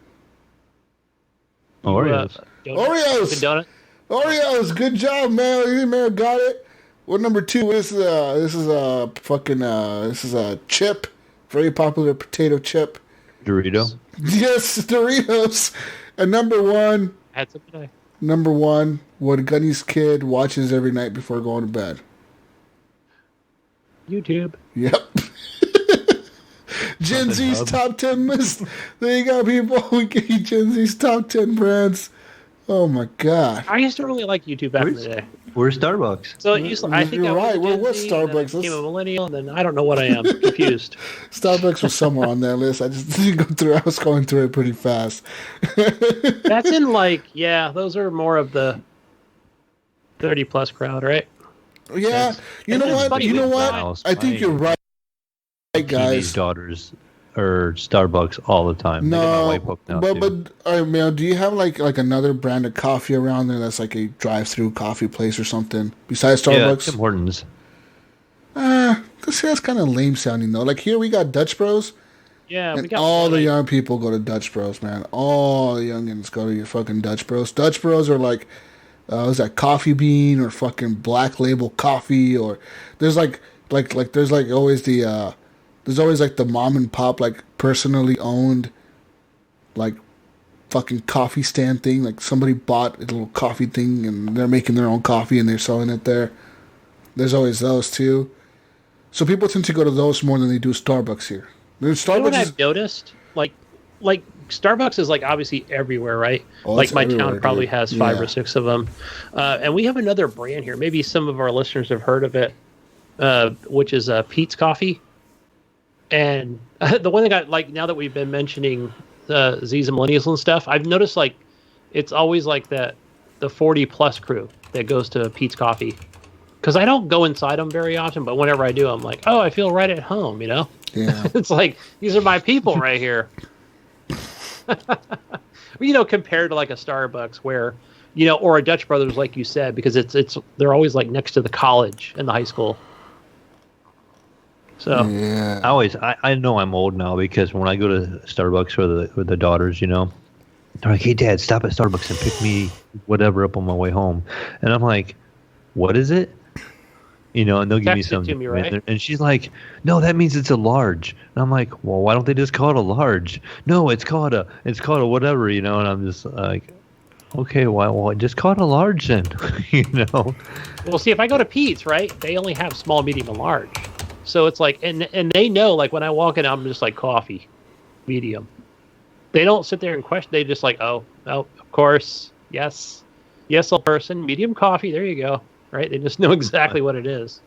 Oreos. Oreos. Donut. Oreos. Good job, Mayo. Mayo got it. What number 2 is? This is a chip. Very popular potato chip. Dorito. Yes, Doritos. And number 1. Had some today. Number 1, what Gunny's kid watches every night before going to bed. YouTube. Yep. Gen Z's top 10 list. There you go, people. We get you Gen Z's top 10 brands. Oh my god. I used to really like YouTube back in the day. Where's Starbucks? So it used to, I think you're right. Where was Starbucks? I became a millennial, and then I don't know what I am. Confused. Starbucks was somewhere on that list. I just didn't go through. I was going through it pretty fast. That's in those are more of the 30-plus crowd, right? Yeah. You know what? You know what? I think you're right, guys. Teenage daughters or Starbucks all the time. No, but Mayo, do you have like another brand of coffee around there that's like a drive-through coffee place or something besides Starbucks? Yeah, Tim Hortons. That's kind of lame sounding though. Like here we got Dutch Bros. Yeah, we got all the young people go to Dutch Bros, man. All the youngins go to your fucking Dutch Bros. Dutch Bros are like, is that Coffee Bean or fucking Black Label Coffee, or there's there's always like the mom and pop, like personally owned, like fucking coffee stand thing. Like somebody bought a little coffee thing and they're making their own coffee and they're selling it there. There's always those too. So people tend to go to those more than they do Starbucks here. Starbucks, you know what I've noticed? Like Starbucks is like obviously everywhere, right? Oh, like my town probably has 5 or 6 of them. And we have another brand here. Maybe some of our listeners have heard of it, which is Pete's Coffee. And the one that got, like, now that we've been mentioning Z's and millennials and stuff, I've noticed like it's always like the 40-plus crew that goes to Pete's Coffee. Because I don't go inside them very often, but whenever I do, I'm like, oh, I feel right at home, you know? Yeah. It's like, these are my people right here. You know, compared to like a Starbucks where, you know, or a Dutch Brothers, like you said, because they're always like next to the college and the high school. So yeah. I know I'm old now because when I go to Starbucks with the daughters, you know, they're like, hey, Dad, stop at Starbucks and pick me whatever up on my way home. And I'm like, what is it? You know, and they'll give me something. Right? And she's like, no, that means it's a large. And I'm like, well, why don't they just call it a large? No, it's called a whatever, you know. And I'm just like, okay, well, just call it a large then, you know. Well, see, if I go to Pete's, right, they only have small, medium, and large. So it's like, and they know, like, when I walk in, I'm just like, coffee, medium. They don't sit there and question. They just like, oh, of course, yes, old person, medium coffee. There you go. Right? They just know exactly what it is.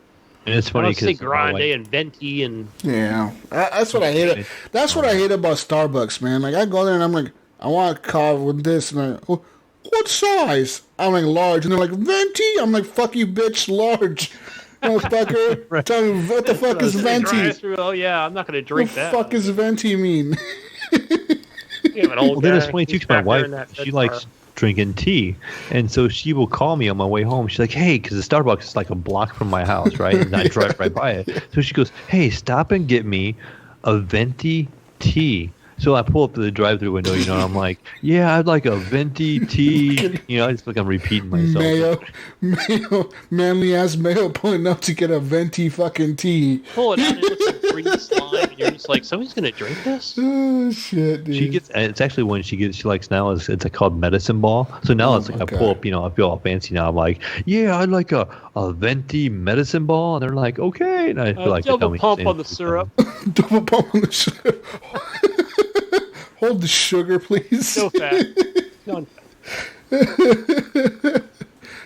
And it's funny because Grande and Venti and yeah, that's what I hate. That's what I hate about Starbucks, man. Like I go there and I'm like, I want a coffee with this, and oh, what size? I'm like large, and they're like Venti. I'm like, fuck you, bitch, large. Motherfucker, right. Tell me what the fuck is Venti? Oh yeah, I'm not gonna drink that. What the fuck does Venti mean? Well, then it's funny too, because my wife, she likes drinking tea, and so she will call me on my way home. She's like, hey, because the Starbucks is like a block from my house, right? And I drive right by it. So she goes, hey, stop and get me a Venti tea. So I pull up to the drive-through window, you know, and I'm like, yeah, I'd like a Venti tea. You know, I just feel like I'm repeating myself. Mayo, manly-ass Mayo pointing up to get a Venti fucking tea. Pull it out, and it looks like green slime, and you're just like, somebody's going to drink this? Oh, shit, dude. It's actually when she likes now, it's called medicine ball. So now it's like I pull up, you know, I feel all fancy now. I'm like, yeah, I'd like a Venti medicine ball. And they're like, okay. And I feel like double pump on the syrup. Double pump on the syrup. Hold the sugar, please. So fat.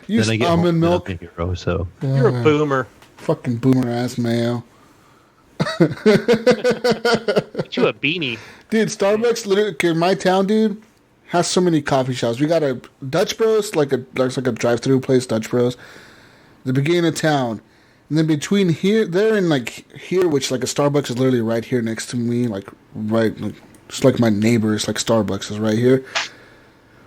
Use almond milk. Hero, so. You're a boomer. Fucking boomer ass Mayo. Get you a beanie. Dude, Starbucks, literally, my town, dude, has so many coffee shops. We got a Dutch Bros, like a drive-through place, Dutch Bros. The beginning of town. And then between here, there and like here, which like a Starbucks is literally right here next to me, like right, like just like my neighbors, like Starbucks is right here.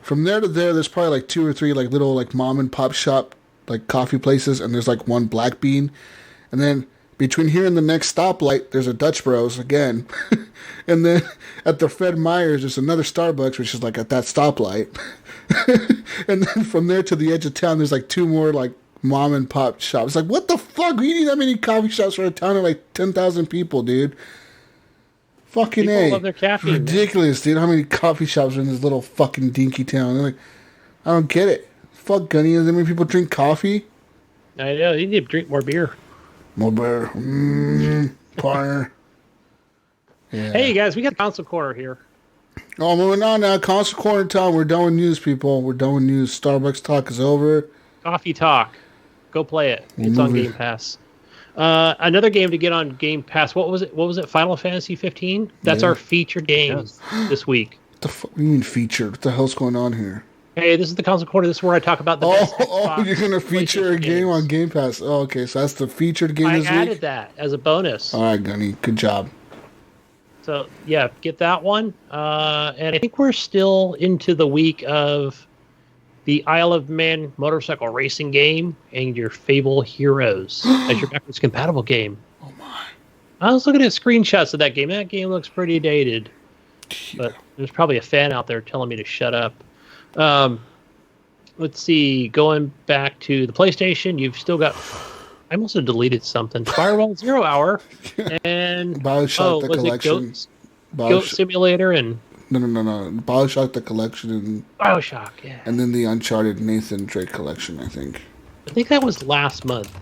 From there to there, there's probably like 2 or 3 like little like mom and pop shop like coffee places, and there's like one Black Bean, and then Between here and the next stoplight, there's a Dutch Bros again. And then at the Fred Meyer's, there's another Starbucks, which is like at that stoplight. And then from there to the edge of town, there's like 2 more like mom and pop shops. Like, what the fuck? We need that many coffee shops for a town of like 10,000 people, dude. Fucking people A. love their caffeine, ridiculous, man. Dude. How many coffee shops are in this little fucking dinky town? They're like, I don't get it. Fuck, Gunny. Does that mean people drink coffee? I know. You need to drink more beer. More beer. Partner. Yeah. Hey, guys. We got Console Corner here. Oh, moving on now. Console Corner time. We're done with news, people. We're done with news. Starbucks talk is over. Coffee Talk. Go play it. It's on Game Pass. Another game to get on Game Pass. What was it? Final Fantasy 15? That's our featured game this week. What the fuck do you mean featured? What the hell's going on here? Hey, this is the Console Corner. This is where I talk about the best Xbox you're going to feature a game on Game Pass. Oh, okay. So that's the featured game this week? I added that as a bonus. All right, Gunny. Good job. So, yeah, get that one. And I think we're still into the week of the Isle of Man motorcycle racing game and your Fable Heroes as your backwards compatible game. Oh, my. I was looking at screenshots of that game. That game looks pretty dated. Yeah. But there's probably a fan out there telling me to shut up. Let's see. Going back to the PlayStation, you've still got... I must have deleted something. Firewall Zero Hour and BioShock the Collection. Goat Simulator and no. BioShock the Collection and BioShock, yeah. And then the Uncharted Nathan Drake Collection, I think. I think that was last month.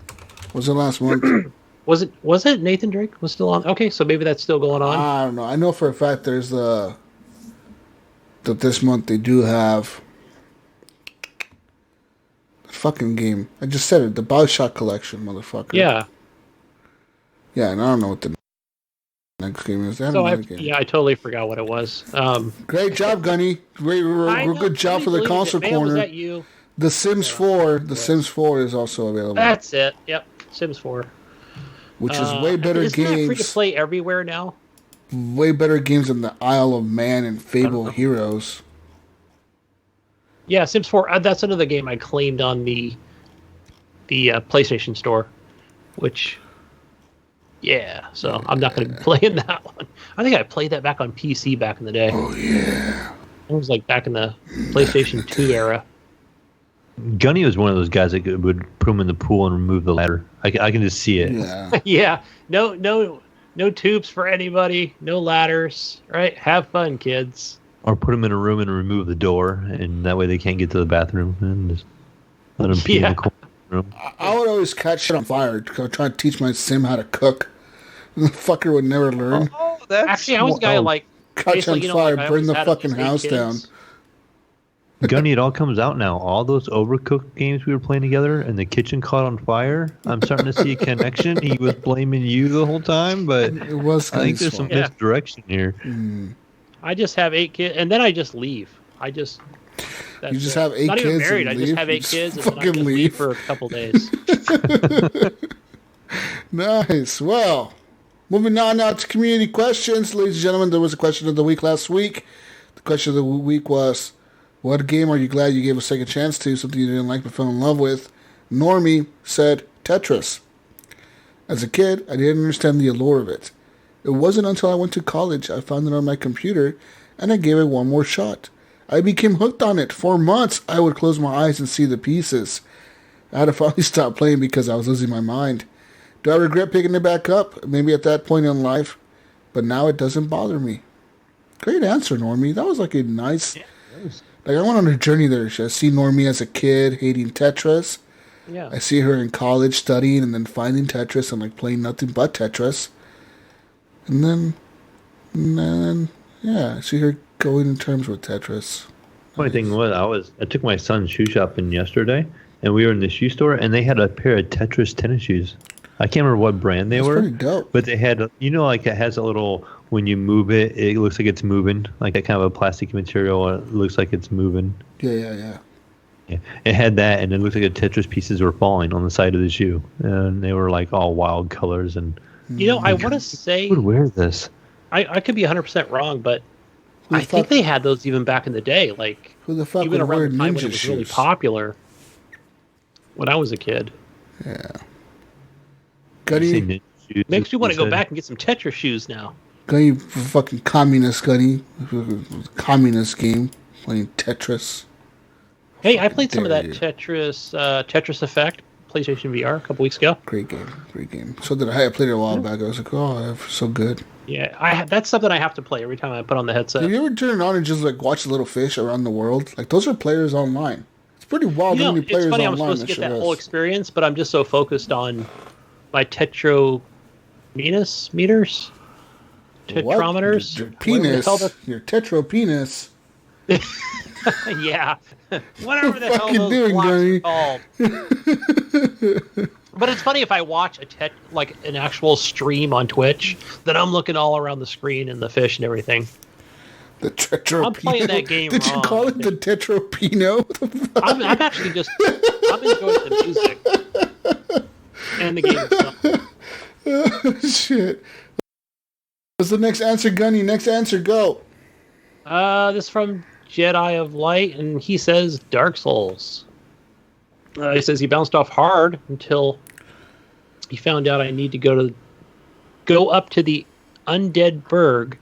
Was it last month? Was it Nathan Drake was still on? Okay, so maybe that's still going on. I don't know. I know for a fact there's that this month they do have fucking game. I just said it. The BioShock Collection, motherfucker. Yeah. Yeah, and I don't know what the next game is. I totally forgot what it was. Great job, Gunny. Real good job for the Console Corner. Was that you? The Sims 4. The Sims 4 is also available. That's it. Yep. Sims 4. Which is way better games. Isn't that free to play everywhere now? Way better games than the Isle of Man and Fable Heroes. Yeah, Sims 4. That's another game I claimed on the PlayStation Store, which, yeah. So I'm not going to be playing that one. I think I played that back on PC back in the day. Oh yeah. It was like back in the PlayStation 2 era. Gunny was one of those guys that would put him in the pool and remove the ladder. I can just see it. Yeah. Yeah. No tubes for anybody. No ladders. Right? Have fun, kids. Or put them in a room and remove the door, and that way they can't get to the bathroom, and just let them pee in the corner room. I would always catch shit on fire trying to teach my sim how to cook. The fucker would never learn. Oh, that's actually, I was a guy like catch on fire, burn the fucking house down. Gunny, it all comes out now. All those Overcooked games we were playing together, and the kitchen caught on fire. I'm starting to see a connection. He was blaming you the whole time, but it was. I think there's some misdirection here. I just have 8 kids, and then I just leave. You just have 8 kids. Not even married. I just have 8 kids, and then I just leave for a couple days. Nice. Well, moving on now to community questions, ladies and gentlemen. There was a question of the week last week. The question of the week was, what game are you glad you gave a second chance to? Something you didn't like but fell in love with. Normie said Tetris. As a kid, I didn't understand the allure of it. It wasn't until I went to college I found it on my computer, and I gave it one more shot. I became hooked on it. For months, I would close my eyes and see the pieces. I had to finally stop playing because I was losing my mind. Do I regret picking it back up? Maybe at that point in life, but now it doesn't bother me. Great answer, Normie. That was like a nice... Yeah, like I went on a journey there. I see Normie as a kid hating Tetris. Yeah. I see her in college studying and then finding Tetris and like playing nothing but Tetris. And then, yeah, I see her going in terms with Tetris. Funny thing was, I took my son's shoe shopping yesterday, and we were in the shoe store, and they had a pair of Tetris tennis shoes. I can't remember what brand they were. Pretty dope. But they had, like it has a little, when you move it, it looks like it's moving, like that kind of a plastic material. It looks like it's moving. Yeah. Yeah, it had that, and it looked like the Tetris pieces were falling on the side of the shoe, and they were like all wild colors and. I want to say... Who would wear this? I could be 100% wrong, but I think they had those even back in the day. Like, who the fuck even would wear around the time ninja when it was shoes? really popular. When I was a kid. Yeah. Gunny, Makes me want to go back and get some Tetris shoes now. Gunny, fucking communist, Gunny. Communist game. Playing Tetris. Hey, I played some of that Tetris Effect PlayStation VR a couple weeks ago. Great game. So did I. I played it a while back. I was like, oh, so good. Yeah, that's something I have to play every time I put on the headset. Have you ever turned it on and just like watch the little fish around the world? Like those are players online. It's pretty wild. How many players it's funny. online? I'm supposed to get that whole experience, but I'm just so focused on my tetrometers, tetrometers. Your penis. Your tetro penis. Yeah, whatever the hell those blocks are called. But it's funny if I watch like an actual stream on Twitch, then I'm looking all around the screen and the fish and everything. The Tetropino. I'm playing that game Did you call it the Tetropino? I'm actually I'm enjoying the music and the game itself. Shit. What's the next answer, Gunny? Next answer, go. This is from Jedi of Light, and he says Dark Souls. He says he bounced off hard until he found out I need to go up to the Undead Burg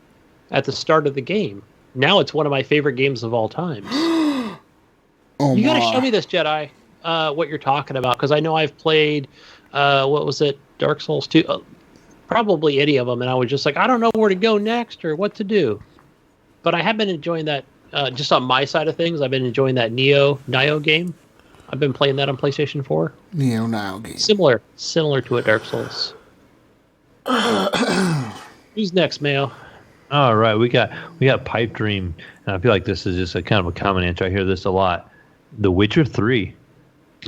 at the start of the game. Now it's one of my favorite games of all time. You got to show me this, Jedi, what you're talking about, because I know I've played, what was it, Dark Souls 2? Probably any of them, and I was just like, I don't know where to go next or what to do. But I have been enjoying that, just on my side of things, I've been enjoying that Nio game. I've been playing that on PlayStation 4. Nio game. Similar to a Dark Souls. Who's next, Mayo? All right, we got Pipe Dream, and I feel like this is just a kind of a common answer. I hear this a lot. The Witcher 3,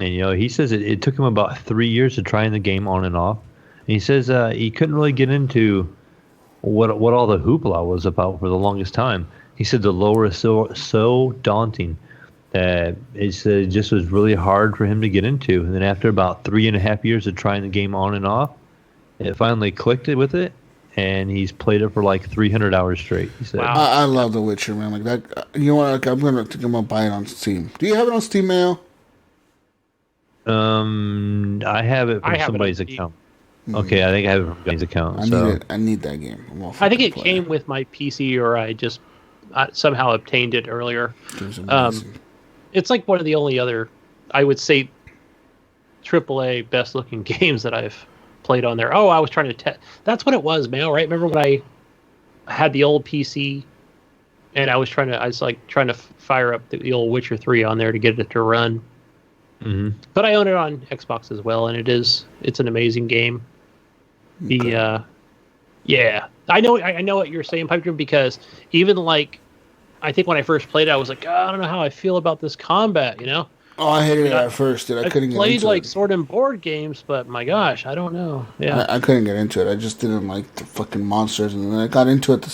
and he says it took him about 3 years to try the game on and off. And he says he couldn't really get into what all the hoopla was about for the longest time. He said the lore is so daunting that it just was really hard for him to get into. And then after about 3.5 years of trying the game on and off, it finally clicked with it, and he's played it for like 300 hours straight. He said, "Wow, I love The Witcher, man. Like that. You know what? I'm gonna buy it on Steam. Do you have it on Steam, Mayo? I have it from somebody's account. Mm-hmm. Okay, I think I have it from Gunny's account. I need that game. I think it came with my PC, or I just somehow obtained it earlier. It's like one of the only other, I would say, AAA best looking games that I've played on there. Oh, I was trying to test. That's what it was, Mayo, right? Remember when I had the old PC and I was trying to fire up the old Witcher 3 on there to get it to run. Mm-hmm. But I own it on Xbox as well, and it's an amazing game. Okay. I know what you're saying, Pipe Dream, because even like, I think when I first played it, I was like, I don't know how I feel about this combat, Oh, I hated it at first, dude. I couldn't get into it. I played like sword and board games, but my gosh, I don't know. Yeah, I couldn't get into it. I just didn't like the fucking monsters, and then I got into it the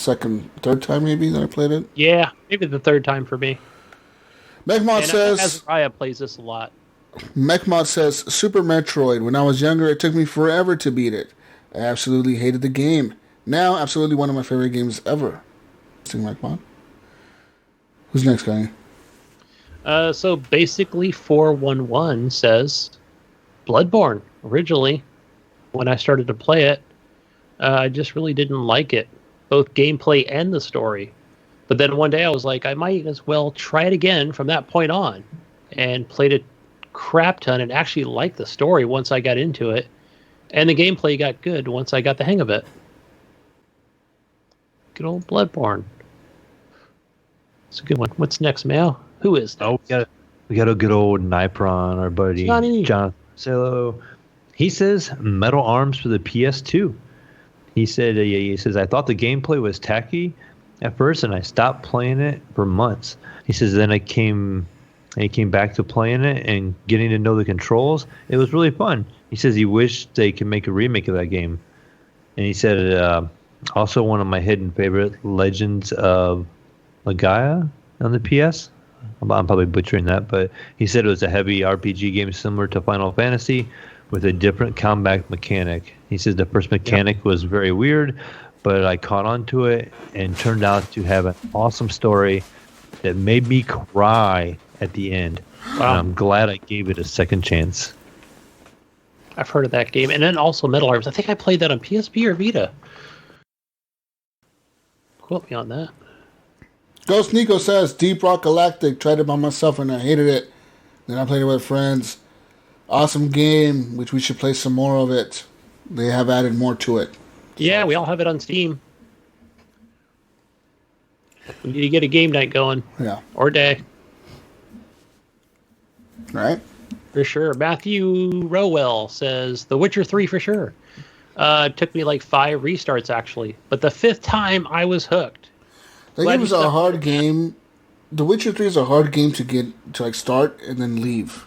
third time maybe that I played it. Yeah, maybe the third time for me. Mechmod says Azariah plays this a lot. Mechmod says Super Metroid. When I was younger, it took me forever to beat it. I absolutely hated the game. Now, absolutely one of my favorite games ever. Sing Mechmod. Who's next, guy? So basically 411 says Bloodborne. Originally, when I started to play it, I just really didn't like it, both gameplay and the story. But then one day I was like, I might as well try it again from that point on, and played a crap ton and actually liked the story once I got into it, and the gameplay got good once I got the hang of it. Good old Bloodborne. It's a good one. What's next, Mayo? Who is that? Oh, we got a good old Nipron, our buddy Jonathan Marcelo. He says Metal Arms for the PS2. He says I thought the gameplay was tacky at first, and I stopped playing it for months. He says then I came back to playing it and getting to know the controls. It was really fun. He says he wished they could make a remake of that game. And he said also one of my hidden favorite, Legends of Legaia on the PS. I'm probably butchering that, but he said it was a heavy RPG game similar to Final Fantasy with a different combat mechanic. He says the first mechanic was very weird, but I caught on to it and turned out to have an awesome story that made me cry at the end. Wow. I'm glad I gave it a second chance. I've heard of that game. And then also Metal Arms. I think I played that on PSP or Vita. Quote me on that. Ghost Nico says, Deep Rock Galactic. Tried it by myself and I hated it. Then I played it with friends. Awesome game, which we should play some more of it. They have added more to it. Yeah, we all have it on Steam. We need to get a game night going. Yeah. Or day. All right. For sure. Matthew Rowell says, The Witcher 3 for sure. It took me like 5 restarts, actually. But the 5th time, I was hooked. That game was a hard game. The Witcher 3 is a hard game to get to like start and then leave.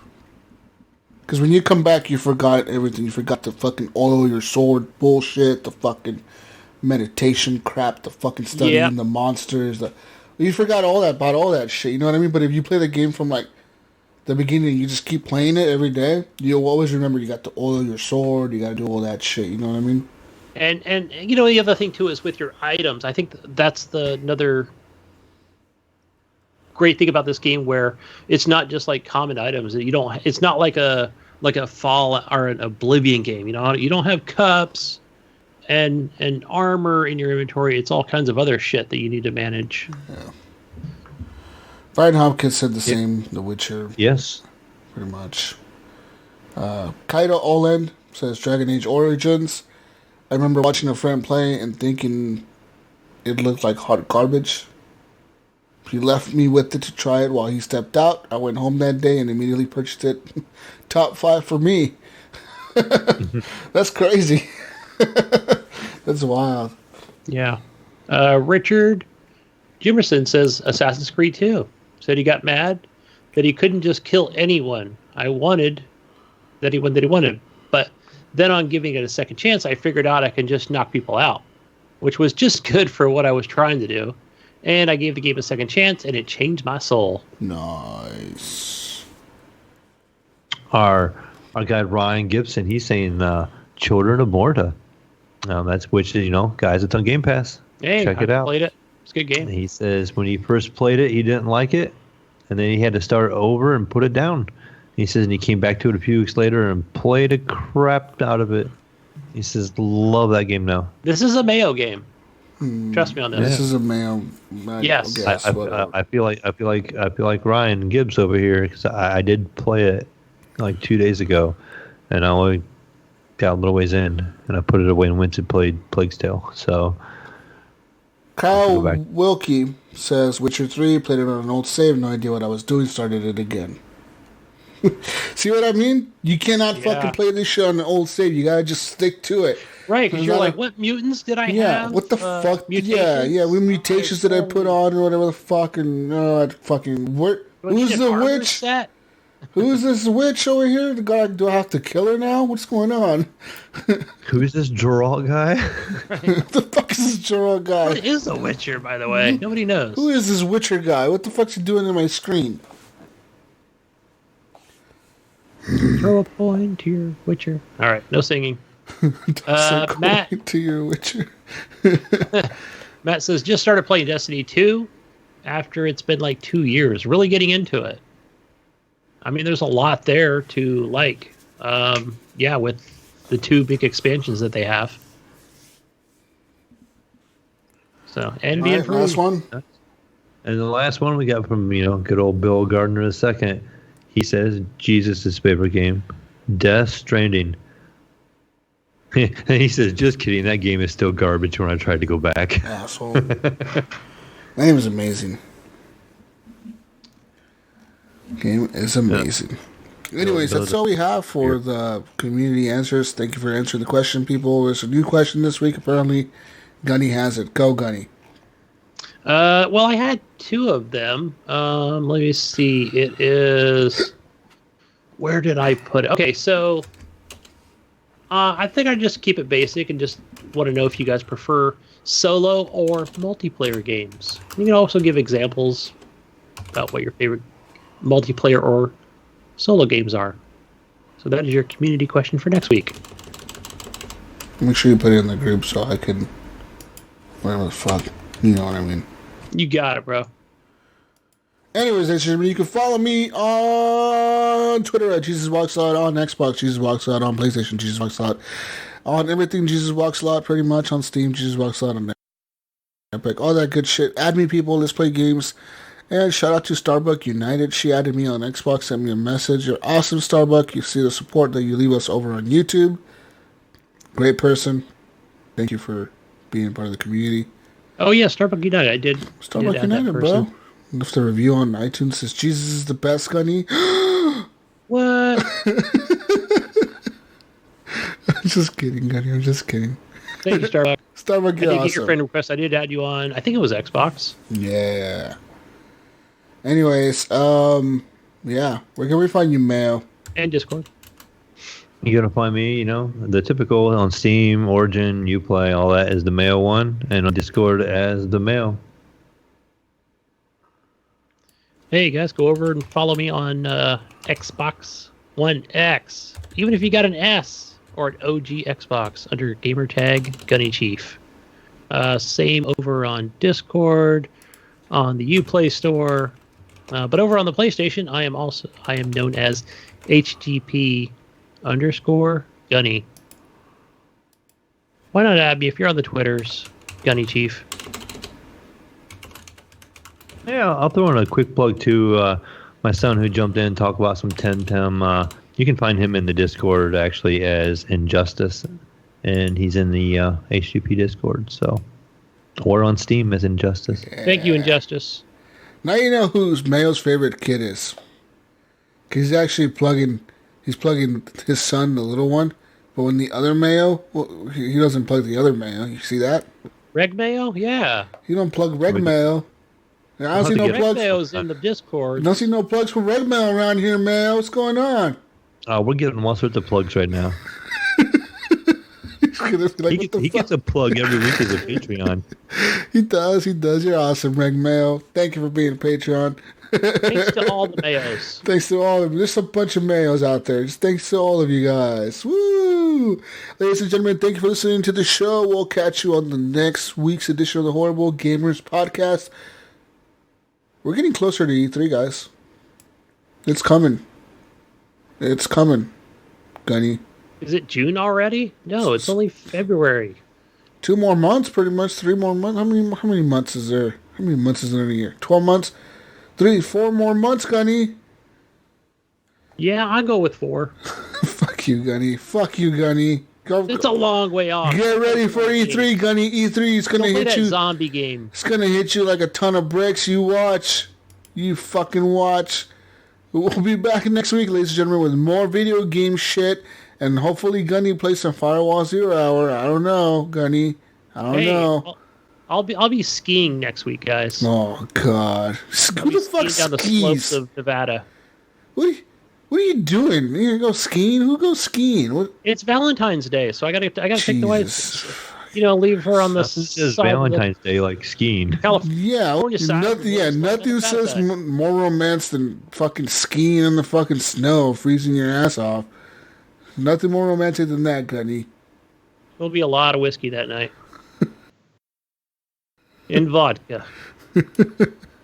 Because when you come back, you forgot everything. You forgot to fucking oil your sword bullshit, the fucking meditation crap, the fucking studying the monsters. You forgot all that about all that shit. You know what I mean? But if you play the game from like the beginning, you just keep playing it every day, you'll always remember you got to oil your sword, you got to do all that shit. You know what I mean? And you know, the other thing too is with your items. I think that's another great thing about this game, where it's not just like common items. You don't. It's not like a Fall or an Oblivion game. You know, you don't have cups and armor in your inventory. It's all kinds of other shit that you need to manage. Yeah. Brian Hopkins said the same. The Witcher. Yes. Pretty much. Kaito Oland says Dragon Age Origins. I remember watching a friend play and thinking it looked like hot garbage. He left me with it to try it while he stepped out. I went home that day and immediately purchased it. Top 5 for me. That's crazy. That's wild. Yeah. Richard Jimerson says Assassin's Creed 2. Said he got mad that he couldn't just kill anyone. I wanted that he wanted. But then on giving it a second chance, I figured out I can just knock people out, which was just good for what I was trying to do. And I gave the game a second chance, and it changed my soul. Nice. Our guy Ryan Gibson, he's saying Children of Morta. That's which, guys, it's on Game Pass. Hey, check it out. Played it. It's a good game. And he says when he first played it, he didn't like it, and then he had to start over and put it down. He says, and he came back to it a few weeks later and played the crap out of it. He says, love that game now. This is a Mayo game. Trust me on this. This is a Mayo. Yes. I feel like Ryan Gibbs over here, because I did play it like 2 days ago, and I only got a little ways in, and I put it away and went and played Plague's Tale. So Kyle Wilkie says Witcher 3, played it on an old save, no idea what I was doing, started it again. See what I mean? You cannot fucking play this shit on an old save. You gotta just stick to it. Right, because you're like, what mutants did I have? Yeah, what the fuck? Mutations? Yeah, what mutations did I put on or whatever the fuck? And who's the witch? Set? Who's this witch over here? Do I have to kill her now? What's going on? Who's this Geralt guy? What the fuck is this Geralt guy? What is a Witcher, by the way? Nobody knows. Who is this Witcher guy? What the fuck's he doing on my screen? Throw a point to your Witcher. All right, no singing. Matt to your Witcher. Matt says just started playing Destiny 2 after it's been like 2 years. Really getting into it. I mean, there's a lot there to like. With the 2 big expansions that they have. So, and being right, last one. And the last one we got from good old Bill Gardner II. He says Jesus' his favorite game, Death Stranding. And he says, just kidding, that game is still garbage when I tried to go back. Asshole. That game is amazing. Game is amazing. Anyways, that's all we have for the community answers. Thank you for answering the question, people. There's a new question this week, apparently. Gunny has it. Go, Gunny. Well, I had 2 of them. Let me see. It is... Where did I put it? Okay, so... I think I just keep it basic and just want to know if you guys prefer solo or multiplayer games. You can also give examples about what your favorite multiplayer or solo games are. So that is your community question for next week. Make sure you put it in the group so I can... Whatever the fuck. You know what I mean. You got it, bro. Anyways, you can follow me on Twitter at Jesus Walks Out, on Xbox Jesus Walks Out, on PlayStation Jesus Walks Out, on everything Jesus Walks Out, pretty much on Steam Jesus Walks Out, on Epic, all that good shit. Add me, people. Let's play games. And shout out to Starbuck United. She added me on Xbox, sent me a message. You're awesome, Starbuck. You see the support that you leave us over on YouTube. Great person. Thank you for being part of the community. Oh yeah, Starbuck United. I did. Starbuck United, bro. Left a review on iTunes. Says Jesus is the best, Gunny. What? I'm just kidding, Gunny. I'm just kidding. Thank you, Starbuck. Starbuck, you're awesome. I did get your friend request. I did add you on. I think it was Xbox. Yeah. Anyways, yeah. Where can we find you, Mayo? And Discord. You're going to find me, the typical on Steam, Origin, Uplay, all that is the Mayo one, and on Discord as the Mayo. Hey, guys, go over and follow me on Xbox One X. Even if you got an S or an OG Xbox under gamertag Gunny Chief. Same over on Discord, on the Uplay store. But over on the PlayStation, I am known as HGP_Gunny. Why not add me if you're on the Twitters, Gunny Chief? Yeah, I'll throw in a quick plug to my son who jumped in and talked about some TemTem. You can find him in the Discord actually as Njustice, and he's in the HGP Discord. Or on Steam as Njustice. Yeah. Thank you, Njustice. Now you know who Mayo's favorite kid is. Because he's actually plugging his son, the little one. But when the other Mayo, well, he doesn't plug the other Mayo. You see that? Reg Mayo? Yeah. You don't plug Reg Mayo. I don't see no plugs. Reg Mayo's in the Discord. Don't see no plugs for Reg Mayo around here, Mayo. What's going on? We're getting all sorts of plugs right now. He gets a plug every week as a Patreon. He does. You're awesome, Reg Mayo. Thank you for being a Patreon. Thanks to all the Mayos. Thanks to all of them. There's a bunch of Mayos out there. Just thanks to all of you guys. Woo! Ladies and gentlemen, thank you for listening to the show. We'll catch you on the next week's edition of the Horrible Gamers Podcast. We're getting closer to E3, guys. It's coming. It's coming, Gunny. Is it June already? No, it's only February. 2 more months, pretty much. 3 more months. How many months is there? How many months is there in a year? 12 months? 4 more months, Gunny. Yeah, I'll go with 4. Fuck you, Gunny. It's a long way off. Get ready for E3, Gunny. E3 is going to hit you. Zombie game. It's going to hit you like a ton of bricks. You watch. You fucking watch. We'll be back next week, ladies and gentlemen, with more video game shit. And hopefully Gunny plays some Firewall 0 Hour. I don't know, Gunny. I don't know. I'll be skiing next week, guys. Oh, God. Who the fuck skis? Down the slopes of Nevada. What are you doing? You gonna go skiing? Who goes skiing? What? It's Valentine's Day, so I gotta take the wife. Leave her on the side. Valentine's Day, like skiing. California side. Nothing says more romance than fucking skiing in the fucking snow, freezing your ass off. Nothing more romantic than that, Gunny. There'll be a lot of whiskey that night. In vodka.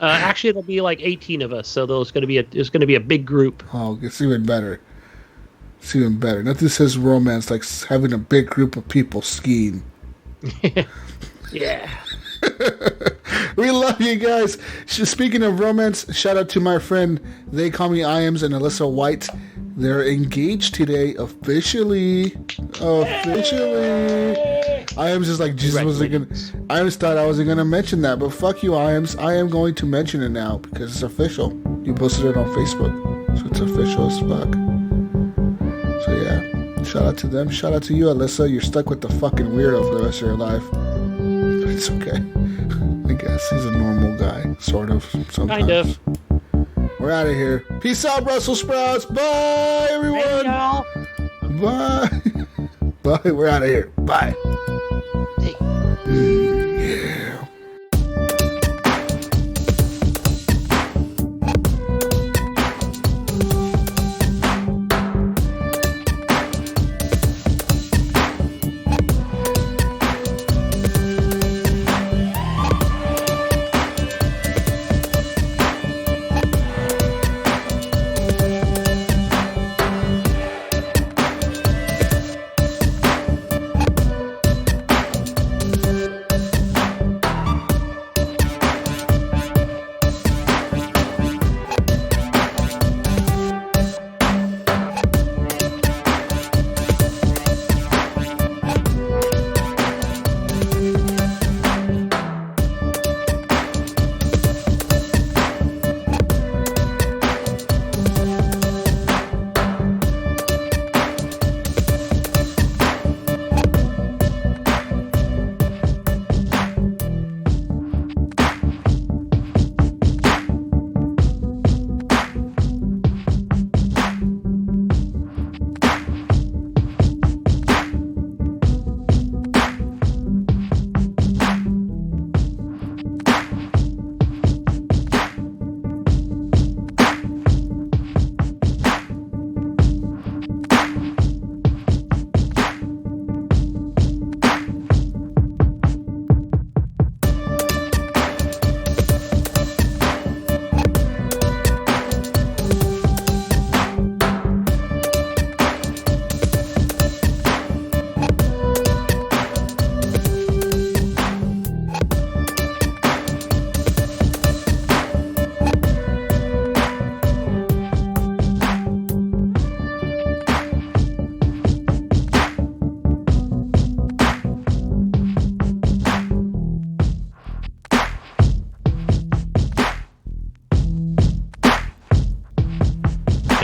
Actually, it'll be like 18 of us, so there's going to be a big group. Oh, it's even better. Nothing says romance like having a big group of people skiing. Yeah. We love you guys. Speaking of romance, shout out to my friend, they call me Iams and Alyssa White. They're engaged today, officially. Iams is like, Jesus wasn't gonna. Iams thought I wasn't gonna mention that, but fuck you, Iams. I am going to mention it now because it's official. You posted it on Facebook, so it's official as fuck. So yeah, shout out to them. Shout out to you, Alyssa. You're stuck with the fucking weirdo for the rest of your life, but it's okay. I guess he's a normal guy, sort of. Sometimes. Kind of. We're out of here. Peace out, Brussels sprouts. Bye, everyone. Hey, y'all. Bye. Bye. We're out of here. Bye. Hey. Yeah.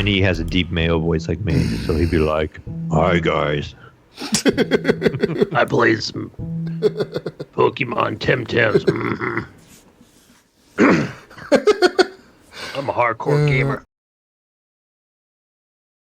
And he has a deep Mayo voice like me, so he'd be like, "Hi guys, I play some Pokemon TemTems. I'm a hardcore gamer."